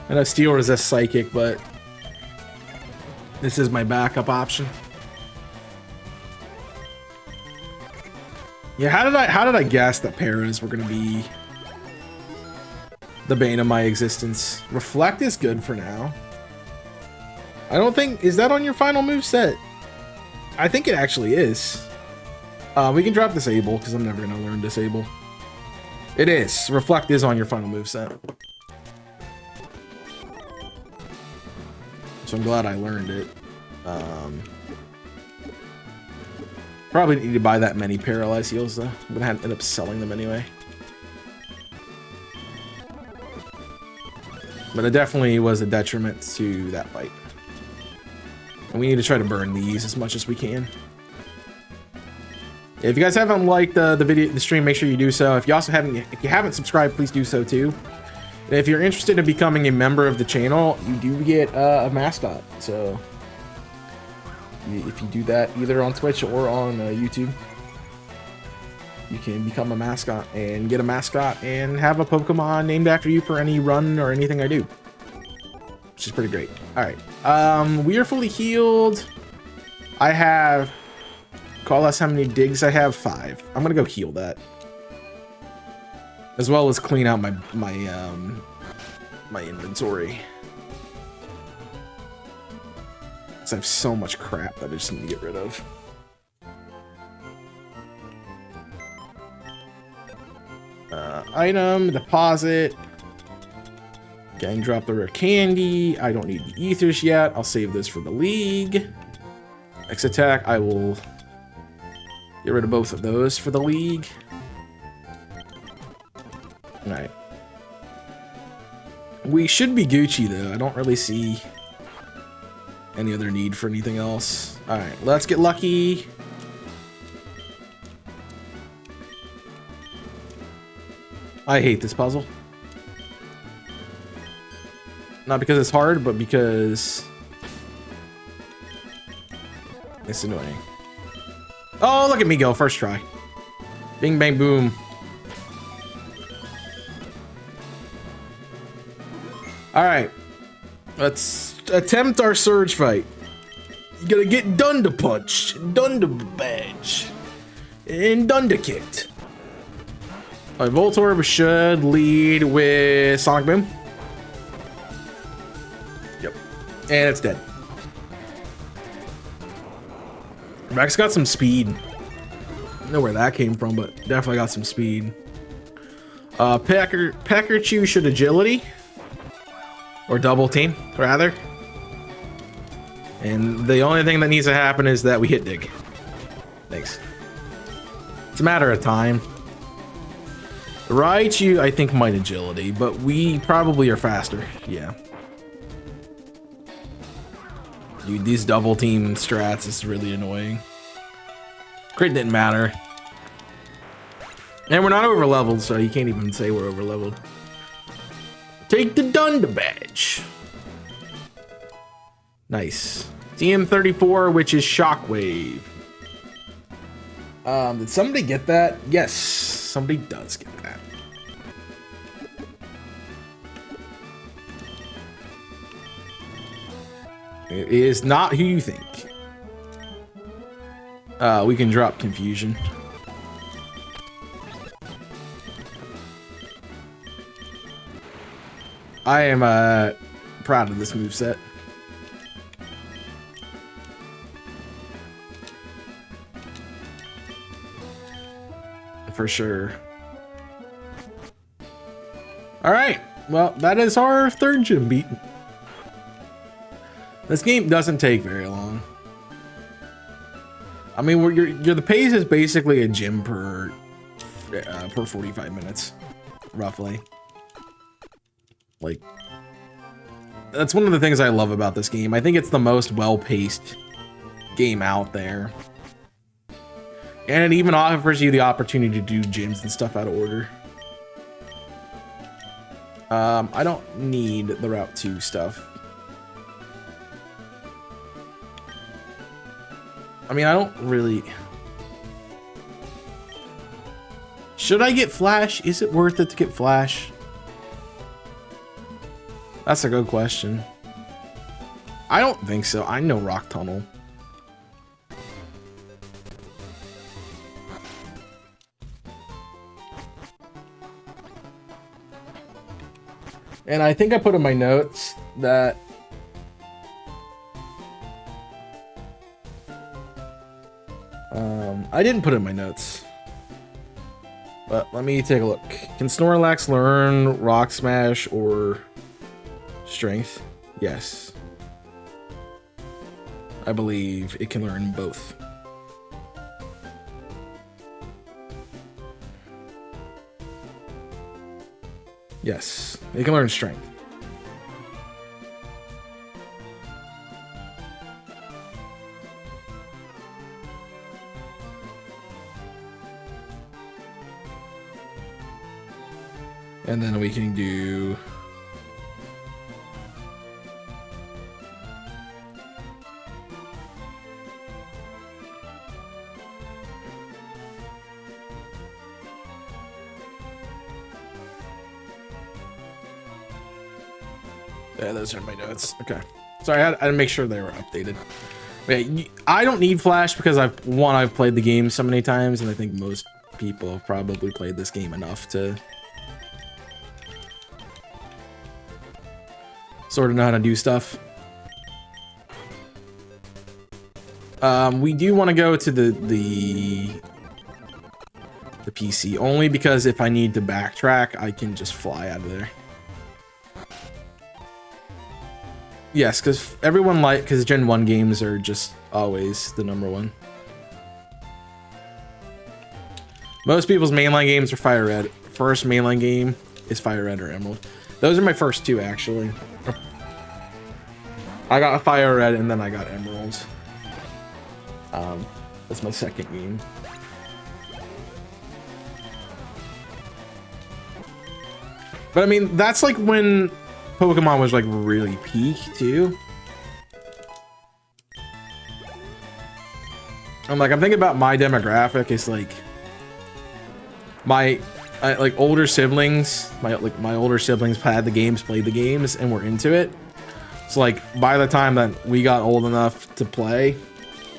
I know Steel resists Psychic, but this is my backup option. Yeah, how did I guess that Paras were gonna be the bane of my existence? Reflect is good for now. I don't think, is that on your final move set? I think it actually is. We can drop Disable because I'm never gonna learn Disable. It is. Reflect is on your final move set. So I'm glad I learned it. Probably need to buy that many Paralyze heals though. I'm gonna end up selling them anyway. But it definitely was a detriment to that fight. And we need to try to burn these as much as we can. If you guys haven't liked the stream, make sure you do so. If you haven't subscribed, please do so too. And if you're interested in becoming a member of the channel, you do get a mascot. So if you do that either on Twitch or on YouTube, you can become a mascot and get a mascot and have a Pokemon named after you for any run or anything I do, which is pretty great. All right, we are fully healed. I have, call us how many digs I have. 5. I'm gonna go heal that, as well as clean out my inventory. I have so much crap that I just need to get rid of. Item, deposit. Gang drop the rare candy. I don't need the ethers yet. I'll save this for the league. X attack, I will get rid of both of those for the league. Alright. We should be Gucci though. I don't really see any other need for anything else. Alright, let's get lucky. I hate this puzzle. Not because it's hard, but because it's annoying. Oh, look at me go. First try. Bing, bang, boom. Alright. Let's attempt our surge fight. You gotta get Dunda Punch, Dunda Badge, and Dunda Kicked. Alright, Voltorb should lead with Sonic Boom. Yep. And it's dead. Max got some speed. I don't know where that came from, but definitely got some speed. Pikachu should agility. Or double team, rather. And the only thing that needs to happen is that we hit dig. Thanks. It's a matter of time. Raichu, I think, might agility, but we probably are faster. Yeah. Dude, these double team strats is really annoying. Crit didn't matter. And we're not over leveled, so you can't even say we're over leveled. Take the Dunda Badge. Nice. TM34, which is Shockwave. Did somebody get that? Yes, somebody does get that. It is not who you think. We can drop Confusion. I am proud of this moveset. For sure. Alright, well, that is our 3rd gym beat. This game doesn't take very long. I mean, the pace is basically a gym per 45 minutes, roughly. Like, that's one of the things I love about this game. I think it's the most well-paced game out there. And it even offers you the opportunity to do gyms and stuff out of order. I don't need the Route 2 stuff. I mean, I don't really... Should I get Flash? Is it worth it to get Flash? That's a good question. I don't think so. I know Rock Tunnel. And I think I put in my notes that I didn't put in my notes, but let me take a look. Can Snorlax learn Rock Smash or Strength? Yes. I believe it can learn both. Yes, it can learn Strength. And then we can do... Yeah, those are my notes. Okay. Sorry, I had to make sure they were updated. Wait, I don't need Flash because I've played the game so many times, and I think most people have probably played this game enough to sort of know how to do stuff. We do want to go to the PC only because if I need to backtrack, I can just fly out of there. Yes, because because Gen 1 games are just always the #1. Most people's mainline games are FireRed. First mainline game is FireRed or Emerald. Those are my first two, actually. I got FireRed and then I got Emerald. That's my second game. But I mean, that's like when Pokemon was like really peak too. I'm thinking about my demographic is like my like older siblings. My older siblings had the games, played the games, and were into it. So like by the time that we got old enough to play,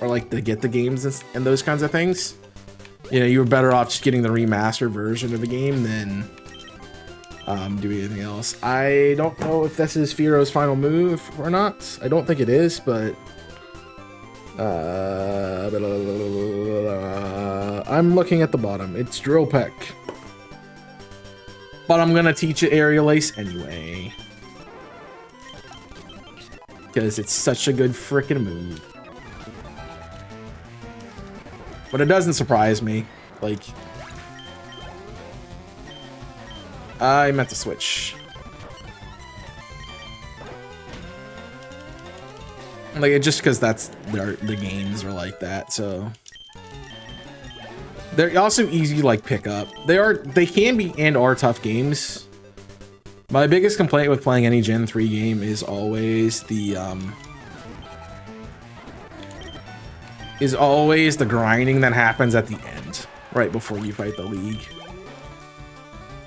or like to get the games and those kinds of things, you know, you were better off just getting the remastered version of the game than do anything else. I don't know if this is Firo's final move or not. I don't think it is, but I'm looking at the bottom. It's Drill Peck. But I'm gonna teach it Aerial Ace anyway. Because it's such a good freaking move. But it doesn't surprise me. Like, I meant to switch. Like, just because that's the games are like that, so they're also easy to like pick up. They can be and are tough games. My biggest complaint with playing any Gen 3 game is always the grinding that happens at the end, right before you fight the League.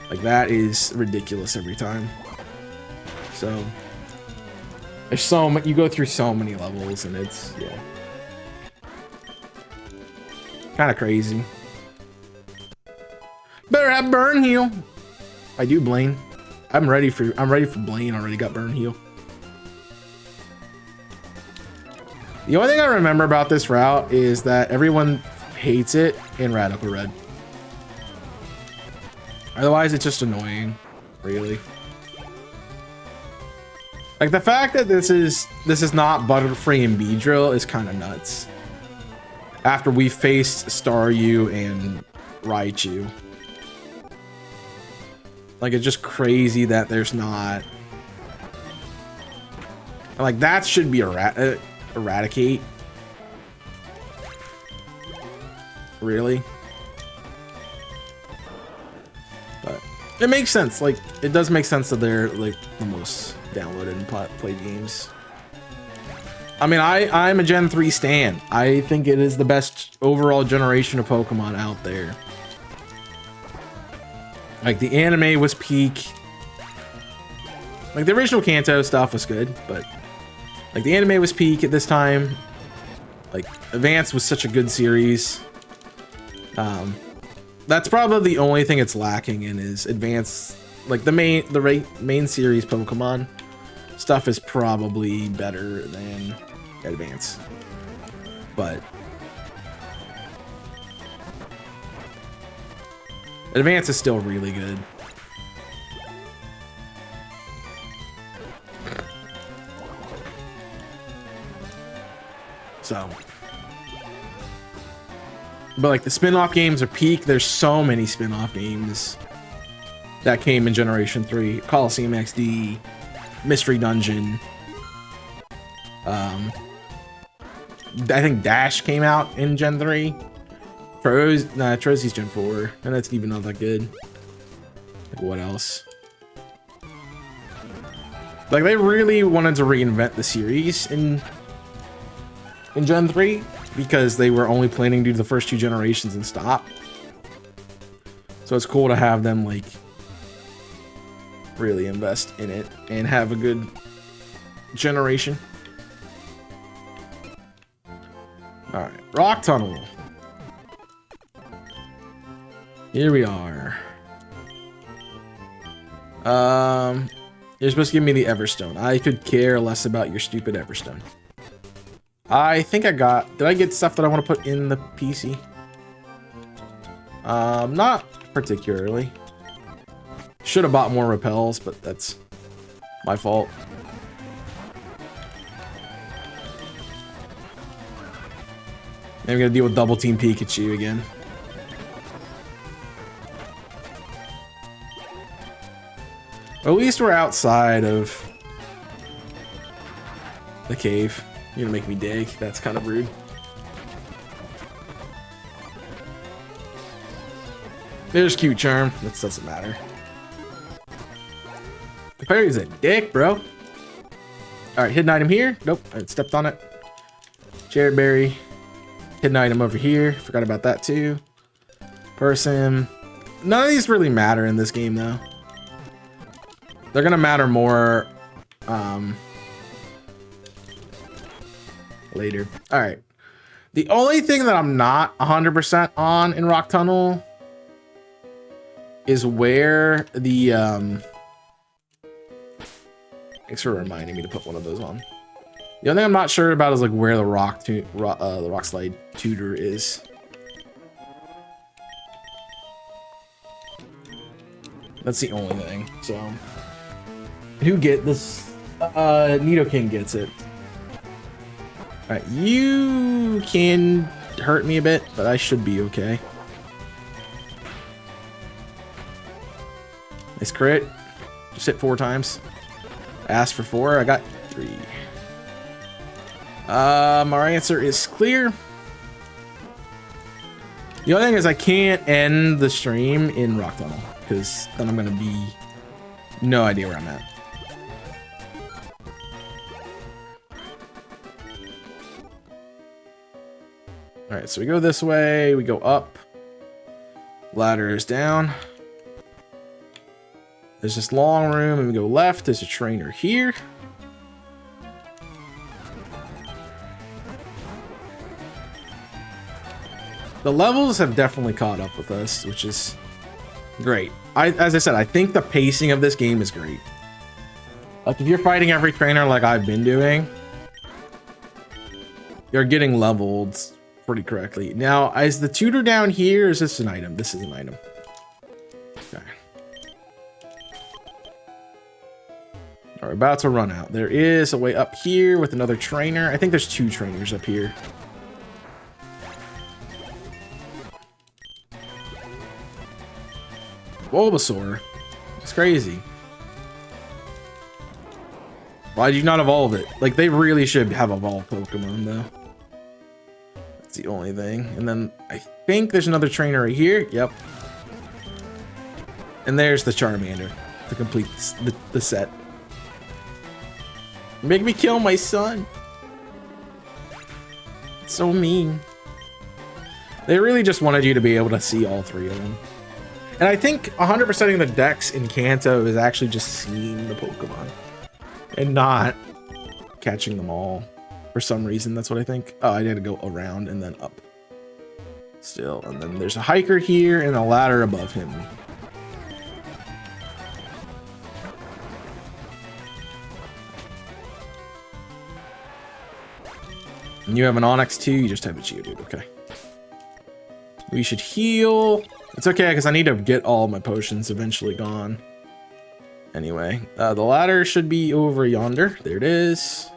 Like, that is ridiculous every time. So there's so much, you go through so many levels, and it's, yeah, kind of crazy. Better have Burn Heal. I do Blaine. I'm ready for Blaine. Already got Burn Heal. The only thing I remember about this route is that everyone hates it in Radical Red. Otherwise, it's just annoying, really. Like, the fact that this is not Butterfree and Beedrill is kind of nuts. After we faced Staryu and Raichu. Like, it's just crazy that there's not... Like, that should be Eradicate. Really? But it makes sense. Like, it does make sense that they're like the most downloaded and played games. I mean, I'm a Gen 3 stan. I think it is the best overall generation of Pokemon out there. Like, the anime was peak. Like, the original Kanto stuff was good, but like the anime was peak at this time. Like, Advance was such a good series. That's probably the only thing it's lacking in is Advance. Like, the main series Pokemon stuff is probably better than Advance, but Advance is still really good. So, but like the spin-off games are peak. There's so many spin-off games that came in Generation 3. Coliseum XD, Mystery Dungeon. I think Dash came out in Gen 3. Trozy's Gen 4, and that's even not that good. Like, what else? Like, they really wanted to reinvent the series in Gen 3 because they were only planning to do the first 2 generations and stop. So it's cool to have them, like, really invest in it and have a good generation. Alright, rock tunnel. Here we are. You're supposed to give me the Everstone. I could care less about your stupid Everstone. I think I got... Did I get stuff that I want to put in the PC? Not particularly. Should have bought more repels, but that's my fault. I'm gonna deal with double team Pikachu again. At least we're outside of the cave. You're gonna make me dig. That's kind of rude. There's cute charm. That doesn't matter. The fairy's a dick, bro. Alright, hidden item here. Nope, I stepped on it. Cherry berry. Hidden item over here. Forgot about that too. Person. None of these really matter in this game though. They're gonna matter more later. Alright. The only thing that I'm not 100% on in Rock Tunnel is where the thanks for reminding me to put one of those on. The only thing I'm not sure about is like where the rock slide tutor is. That's the only thing. So who get this? Nidoking gets it. All right, you can hurt me a bit, but I should be okay. Nice crit. Just hit 4 times. Asked for 4. I got 3. Our answer is clear. The only thing is I can't end the stream in Rock Tunnel because then I'm gonna be no idea where I'm at. All right, so we go this way. We go up. Ladder is down. There's this long room, and we go left. There's a trainer here. The levels have definitely caught up with us, which is great. As I said, I think the pacing of this game is great. Like, if you're fighting every trainer like I've been doing, you're getting leveled pretty correctly. Now, is the tutor down here? Or is this an item? This is an item. Okay. We're about to run out. There is a way up here with another trainer. I think there's 2 trainers up here. Bulbasaur. It's crazy. Why did you not evolve it? Like, they really should have evolved Pokemon, though. That's the only thing. And then I think there's another trainer right here. Yep. And there's the Charmander to complete the set. Make me kill my son. It's so mean. They really just wanted you to be able to see all 3 of them. And I think 100%ing the Dex in Kanto is actually just seeing the Pokemon and not catching them all. For some reason, that's what I think. Oh, I had to go around and then up. Still, and then there's a hiker here and a ladder above him. And you have an Onyx too, you just have a Geodude, okay. We should heal. It's okay, because I need to get all my potions eventually gone. Anyway, the ladder should be over yonder. There it is.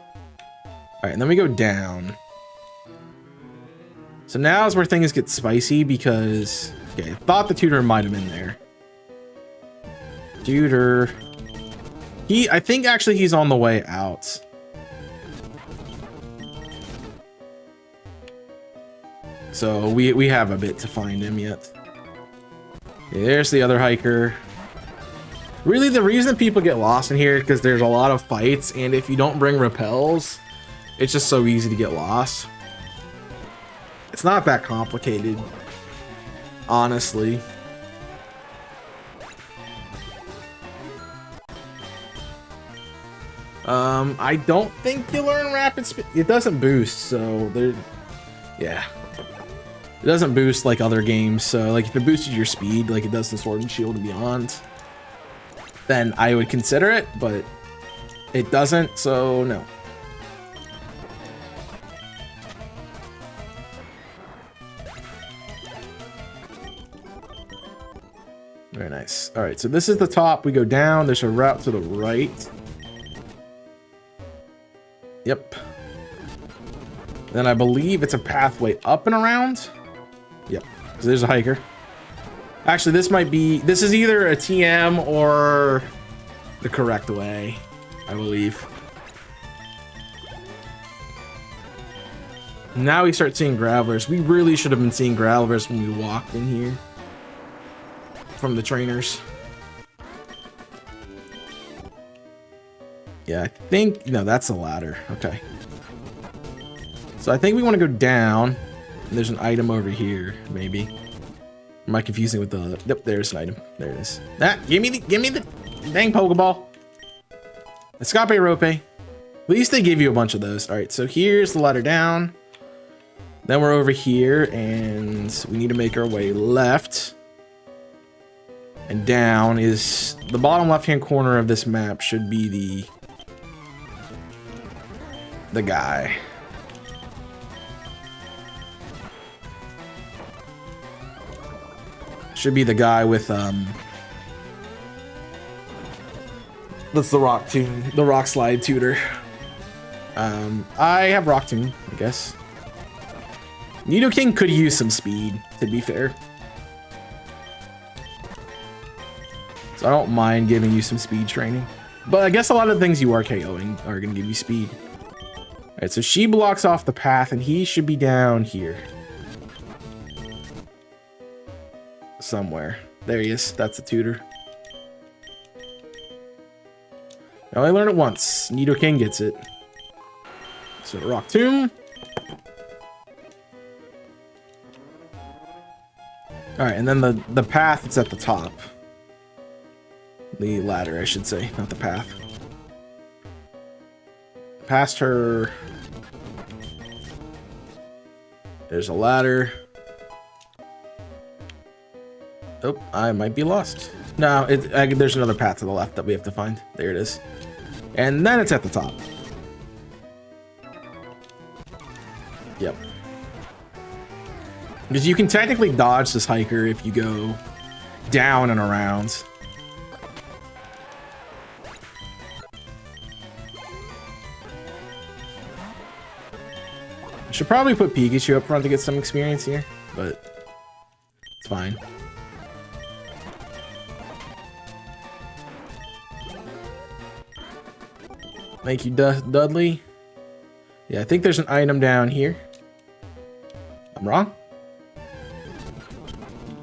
All right, and then we go down. So now is where things get spicy because, okay, I thought the tutor might have been there. Tutor. I think actually he's on the way out. So we have a bit to find him yet. There's the other hiker. Really, the reason people get lost in here is because there's a lot of fights, and if you don't bring repels, it's just so easy to get lost. It's not that complicated, honestly. I don't think you learn rapid speed. It doesn't boost, so there. Yeah, it doesn't boost like other games. So like if it boosted your speed, like it does the Sword and Shield and Beyond, then I would consider it. But it doesn't, so no. Very nice. All right, so this is the top. We go down. There's a route to the right. Yep. Then I believe it's a pathway up and around. Yep. So there's a hiker. Actually, this might be... This is either a TM or the correct way, I believe. Now we start seeing gravelers. We really should have been seeing gravelers when we walked in here. From the trainers. Yeah, I think... No, that's a ladder. Okay. So I think we want to go down. And there's an item over here, maybe. Am I confusing with the... Yep, there's an item. There it is. Ah, give me the dang Pokeball. Escape Rope. At least they give you a bunch of those. All right, so here's the ladder down. Then we're over here, and we need to make our way left. And down is... The bottom left-hand corner of this map should be the guy. Should be the guy with that's the rock tune, the rock slide tutor. I have rock tune, I guess. Nidoking could use some speed, to be fair. So I don't mind giving you some speed training. But I guess a lot of the things you are KOing are going to give you speed. Alright, so she blocks off the path, and he should be down here. Somewhere. There he is. That's the tutor. I only learn it once. Nidoking gets it. So Rock Tomb. Alright, and then the path is at the top. The ladder, I should say, not the path. Past her. There's a ladder. Oh, I might be lost. No, there's another path to the left that we have to find. There it is. And then it's at the top. Yep. Because you can technically dodge this hiker if you go down and around. I should probably put Pikachu up front to get some experience here, but it's fine. Thank you, Dudley. Yeah, I think there's an item down here. I'm wrong?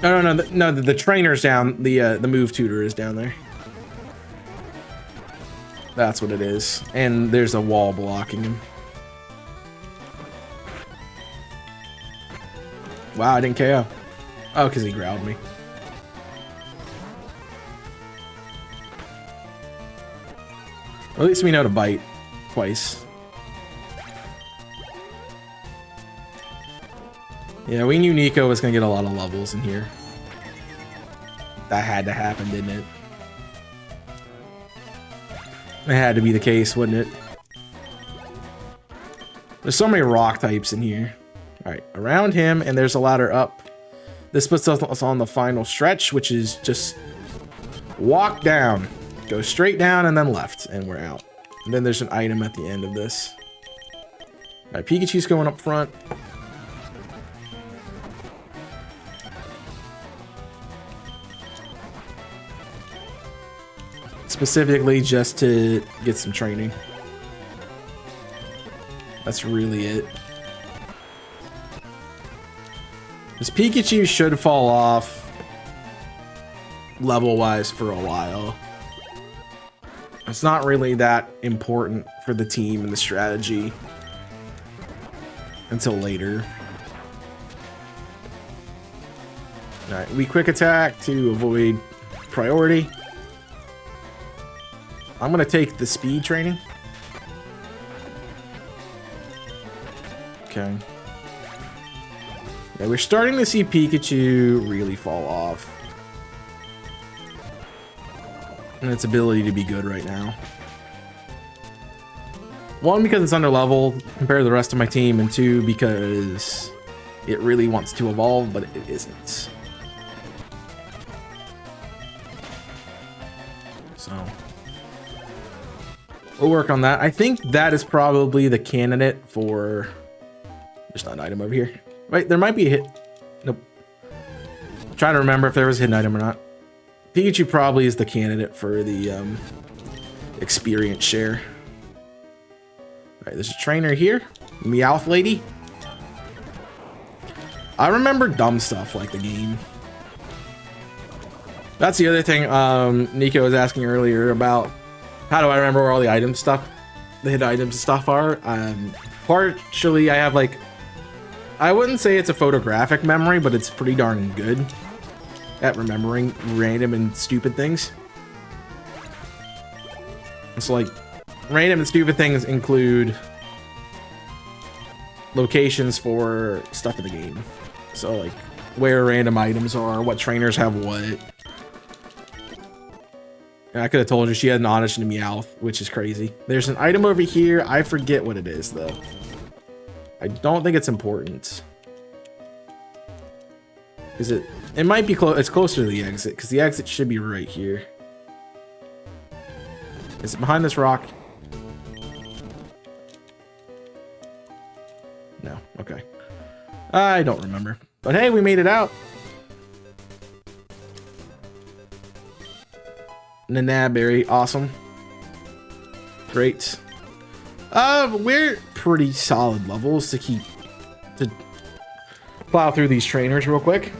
No, the trainer's down. The move tutor is down there. That's what it is. And there's a wall blocking him. Wow, I didn't KO. Oh, because he growled me. Well, at least we know to bite twice. Yeah, we knew Nico was going to get a lot of levels in here. That had to happen, didn't it? It had to be the case, wouldn't it? There's so many rock types in here. Alright, around him, and there's a ladder up. This puts us on the final stretch, which is just walk down. Go straight down and then left, and we're out. And then there's an item at the end of this. Alright, Pikachu's going up front. Specifically just to get some training. That's really it. This Pikachu should fall off level-wise for a while. It's not really that important for the team and the strategy until later. All right, we quick attack to avoid priority. I'm gonna take the speed training. Okay. Yeah, we're starting to see Pikachu really fall off. And its ability to be good right now. One, because it's under level compared to the rest of my team, and two, because it really wants to evolve, but it isn't. So we'll work on that. I think that is probably the candidate for... There's not an item over here. Right, there might be a hit. Nope. I'm trying to remember if there was a hidden item or not. Pikachu probably is the candidate for the experience share. All right, there's a trainer here. Meowth lady. I remember dumb stuff like the game. That's the other thing Nico was asking earlier about how do I remember where all the items stuff, the hidden items and stuff are. Partially I have like, I wouldn't say it's a photographic memory, but it's pretty darn good at remembering random and stupid things. It's like random and stupid things include locations for stuff in the game. So like where random items are, what trainers have what. And I could have told you she had an Oddish and a Meowth, which is crazy. There's an item over here. I forget what it is though. I don't think it's important. Is it? It might be close. It's closer to the exit because the exit should be right here. Is it behind this rock? No. Okay. I don't remember. But hey, we made it out. Nanabberry, awesome. Great. We're pretty solid levels to keep to plow through these trainers real quick.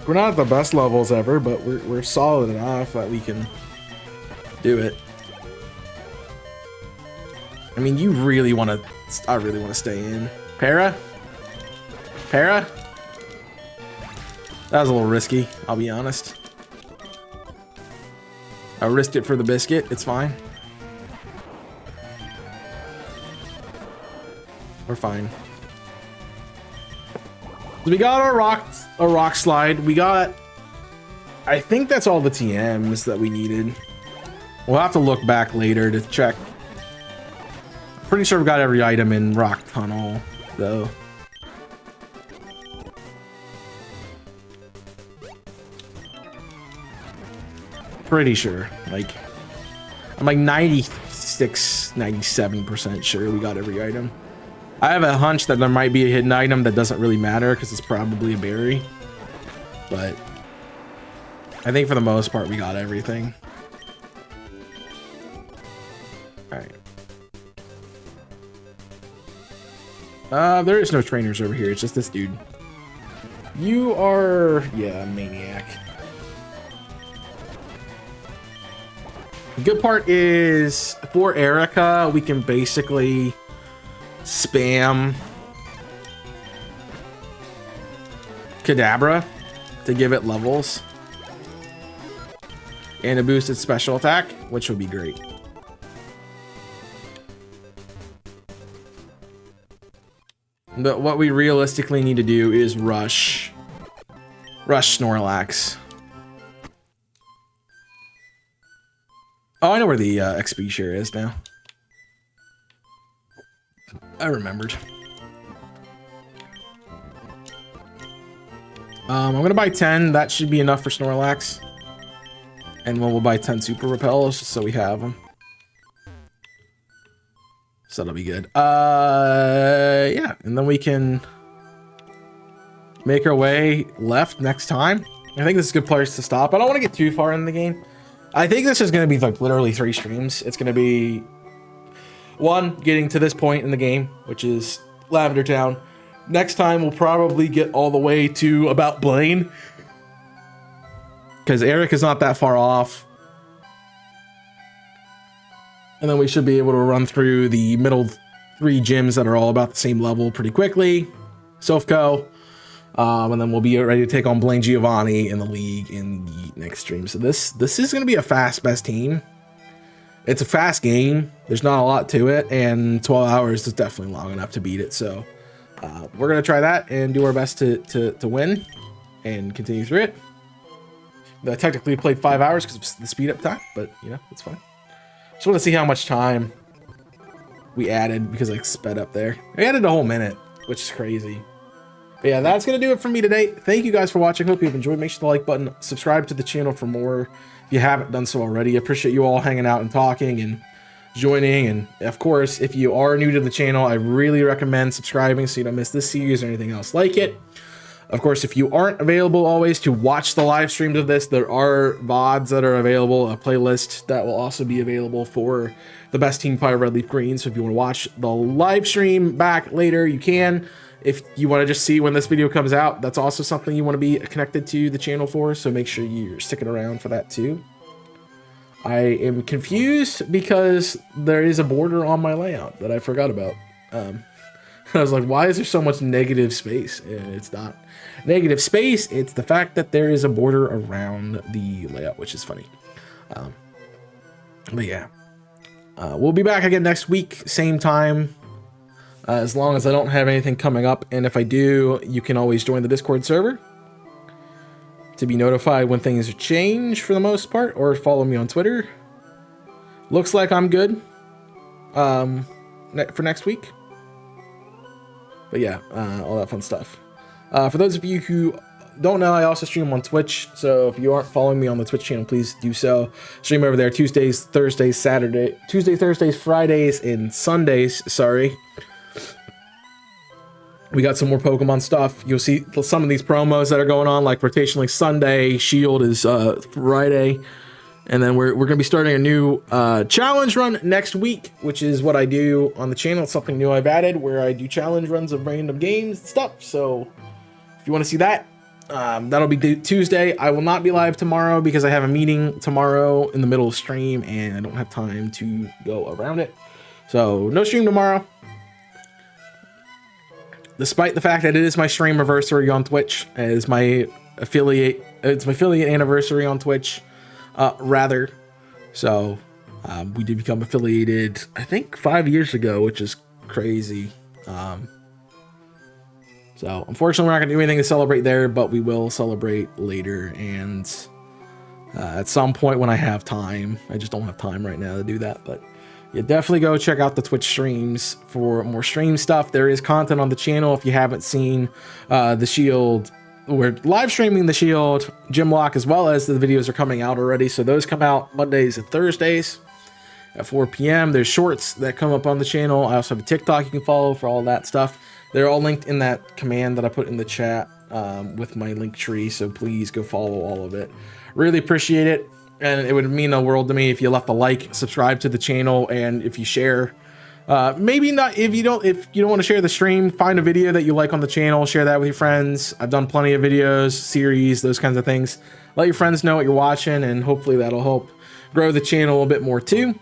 We're not at the best levels ever, but we're solid enough that we can do it. I mean, you really want to... I really want to stay in. Para? Para? That was a little risky, I'll be honest. I risked it for the biscuit. It's fine. We're fine. We got our rock slide. We got... I think that's all the TMs that we needed. We'll have to look back later to check. Pretty sure we got every item in Rock Tunnel, though. Pretty sure. Like, I'm like 96, 97% sure we got every item. I have a hunch that there might be a hidden item that doesn't really matter because it's probably a berry. But I think for the most part we got everything. Alright. There is no trainers over here. It's just this dude. You are... yeah, a maniac. The good part is for Erica, we can basically spam Kadabra to give it levels and a boosted special attack, which would be great. But what we realistically need to do is rush Snorlax. Oh, I know where the XP share is now. I remembered. I'm gonna buy 10. That should be enough for Snorlax. And we'll buy 10 Super Repels just so we have them. So that'll be good. Yeah, and then we can make our way left next time. I think this is a good place to stop. I don't want to get too far in the game. I think this is going to be like literally 3 streams. It's going to be 1, getting to this point in the game, which is Lavender Town. Next time we'll probably get all the way to about Blaine, because Eric is not that far off. And then we should be able to run through the middle 3 gyms that are all about the same level pretty quickly. Sofco. And then we'll be ready to take on Blaine Giovanni in the league in the next stream. So this is going to be a fast best team. It's a fast game. There's not a lot to it. And 12 hours is definitely long enough to beat it. So we're going to try that and do our best to win and continue through it. I technically played 5 hours because of the speed up time, but you know, it's fine. Just want to see how much time we added because I sped up there. I added a whole minute, which is crazy. But yeah, that's going to do it for me today. Thank you guys for watching. Hope you've enjoyed. Make sure the like button, subscribe to the channel for more if you haven't done so already. I appreciate you all hanging out and talking and joining. And of course, if you are new to the channel, I really recommend subscribing so you don't miss this series or anything else like it. Of course, if you aren't available always to watch the live streams of this, there are VODs that are available, a playlist that will also be available for the best team FireRed LeafGreen. So if you want to watch the live stream back later, you can. If you want to just see when this video comes out, that's also something you want to be connected to the channel for. So make sure you're sticking around for that too. I am confused because there is a border on my layout that I forgot about. I was like, why is there so much negative space? And it's not negative space. It's the fact that there is a border around the layout, which is funny. But yeah, we'll be back again next week, same time, as long as I don't have anything coming up. And if I do, you can always join the Discord server to be notified when things change for the most part, or follow me on Twitter. Looks like I'm good for next week. But yeah, all that fun stuff. For those of you who don't know, I also stream on Twitch. So if you aren't following me on the Twitch channel, please do so. Stream over there Tuesdays, Thursdays, Thursdays, Fridays, and Sundays. Sorry. We got some more Pokemon stuff. You'll see some of these promos that are going on, like Rotation League Sunday, Shield is Friday. And then we're going to be starting a new challenge run next week, which is what I do on the channel. It's something new I've added where I do challenge runs of random games and stuff. So if you want to see that, that'll be Tuesday. I will not be live tomorrow because I have a meeting tomorrow in the middle of stream and I don't have time to go around it. So no stream tomorrow. Despite the fact that it is my stream anniversary on Twitch, as my affiliate, it's my affiliate anniversary on Twitch. Rather. So, we did become affiliated, I think 5 years ago, which is crazy. So unfortunately we're not gonna do anything to celebrate there, but we will celebrate later. And, at some point when I have time, I just don't have time right now to do that, but yeah, definitely go check out the Twitch streams for more stream stuff. There is content on the channel. If you haven't seen, the Shield, we're live streaming the Shield gym lock, as well as the videos are coming out already. So those come out Mondays and Thursdays at 4 p.m. There's shorts that come up on the channel. I also have a TikTok you can follow for all that stuff. They're all linked in that command that I put in the chat with my link tree. So please go follow all of it. Really appreciate it. And it would mean the world to me if you left a like, subscribe to the channel, and if you share. Maybe not if you don't want to share the stream, find a video that you like on the channel, share that with your friends. I've done plenty of videos, series, those kinds of things. Let your friends know what you're watching, and hopefully that'll help grow the channel a bit more too.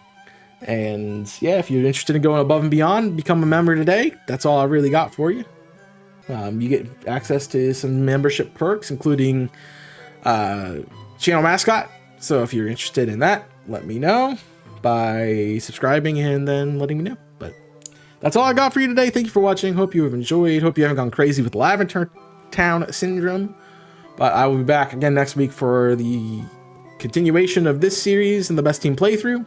And yeah, if you're interested in going above and beyond, become a member today. That's all I really got for you. You get access to some membership perks, including channel mascot. So if you're interested in that, let me know by subscribing and then letting me know. But that's all I got for you today. Thank you for watching. Hope you have enjoyed. Hope you haven't gone crazy with Lavender Town Syndrome. But I will be back again next week for the continuation of this series and the best team playthrough.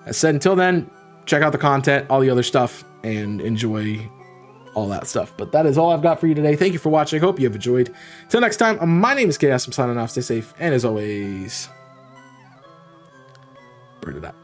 As said, until then, check out the content, all the other stuff, and enjoy all that stuff. But that is all I've got for you today. Thank you for watching. Hope you have enjoyed. Till next time, my name is Chaos. I'm signing off. Stay safe, and as always, burn it up.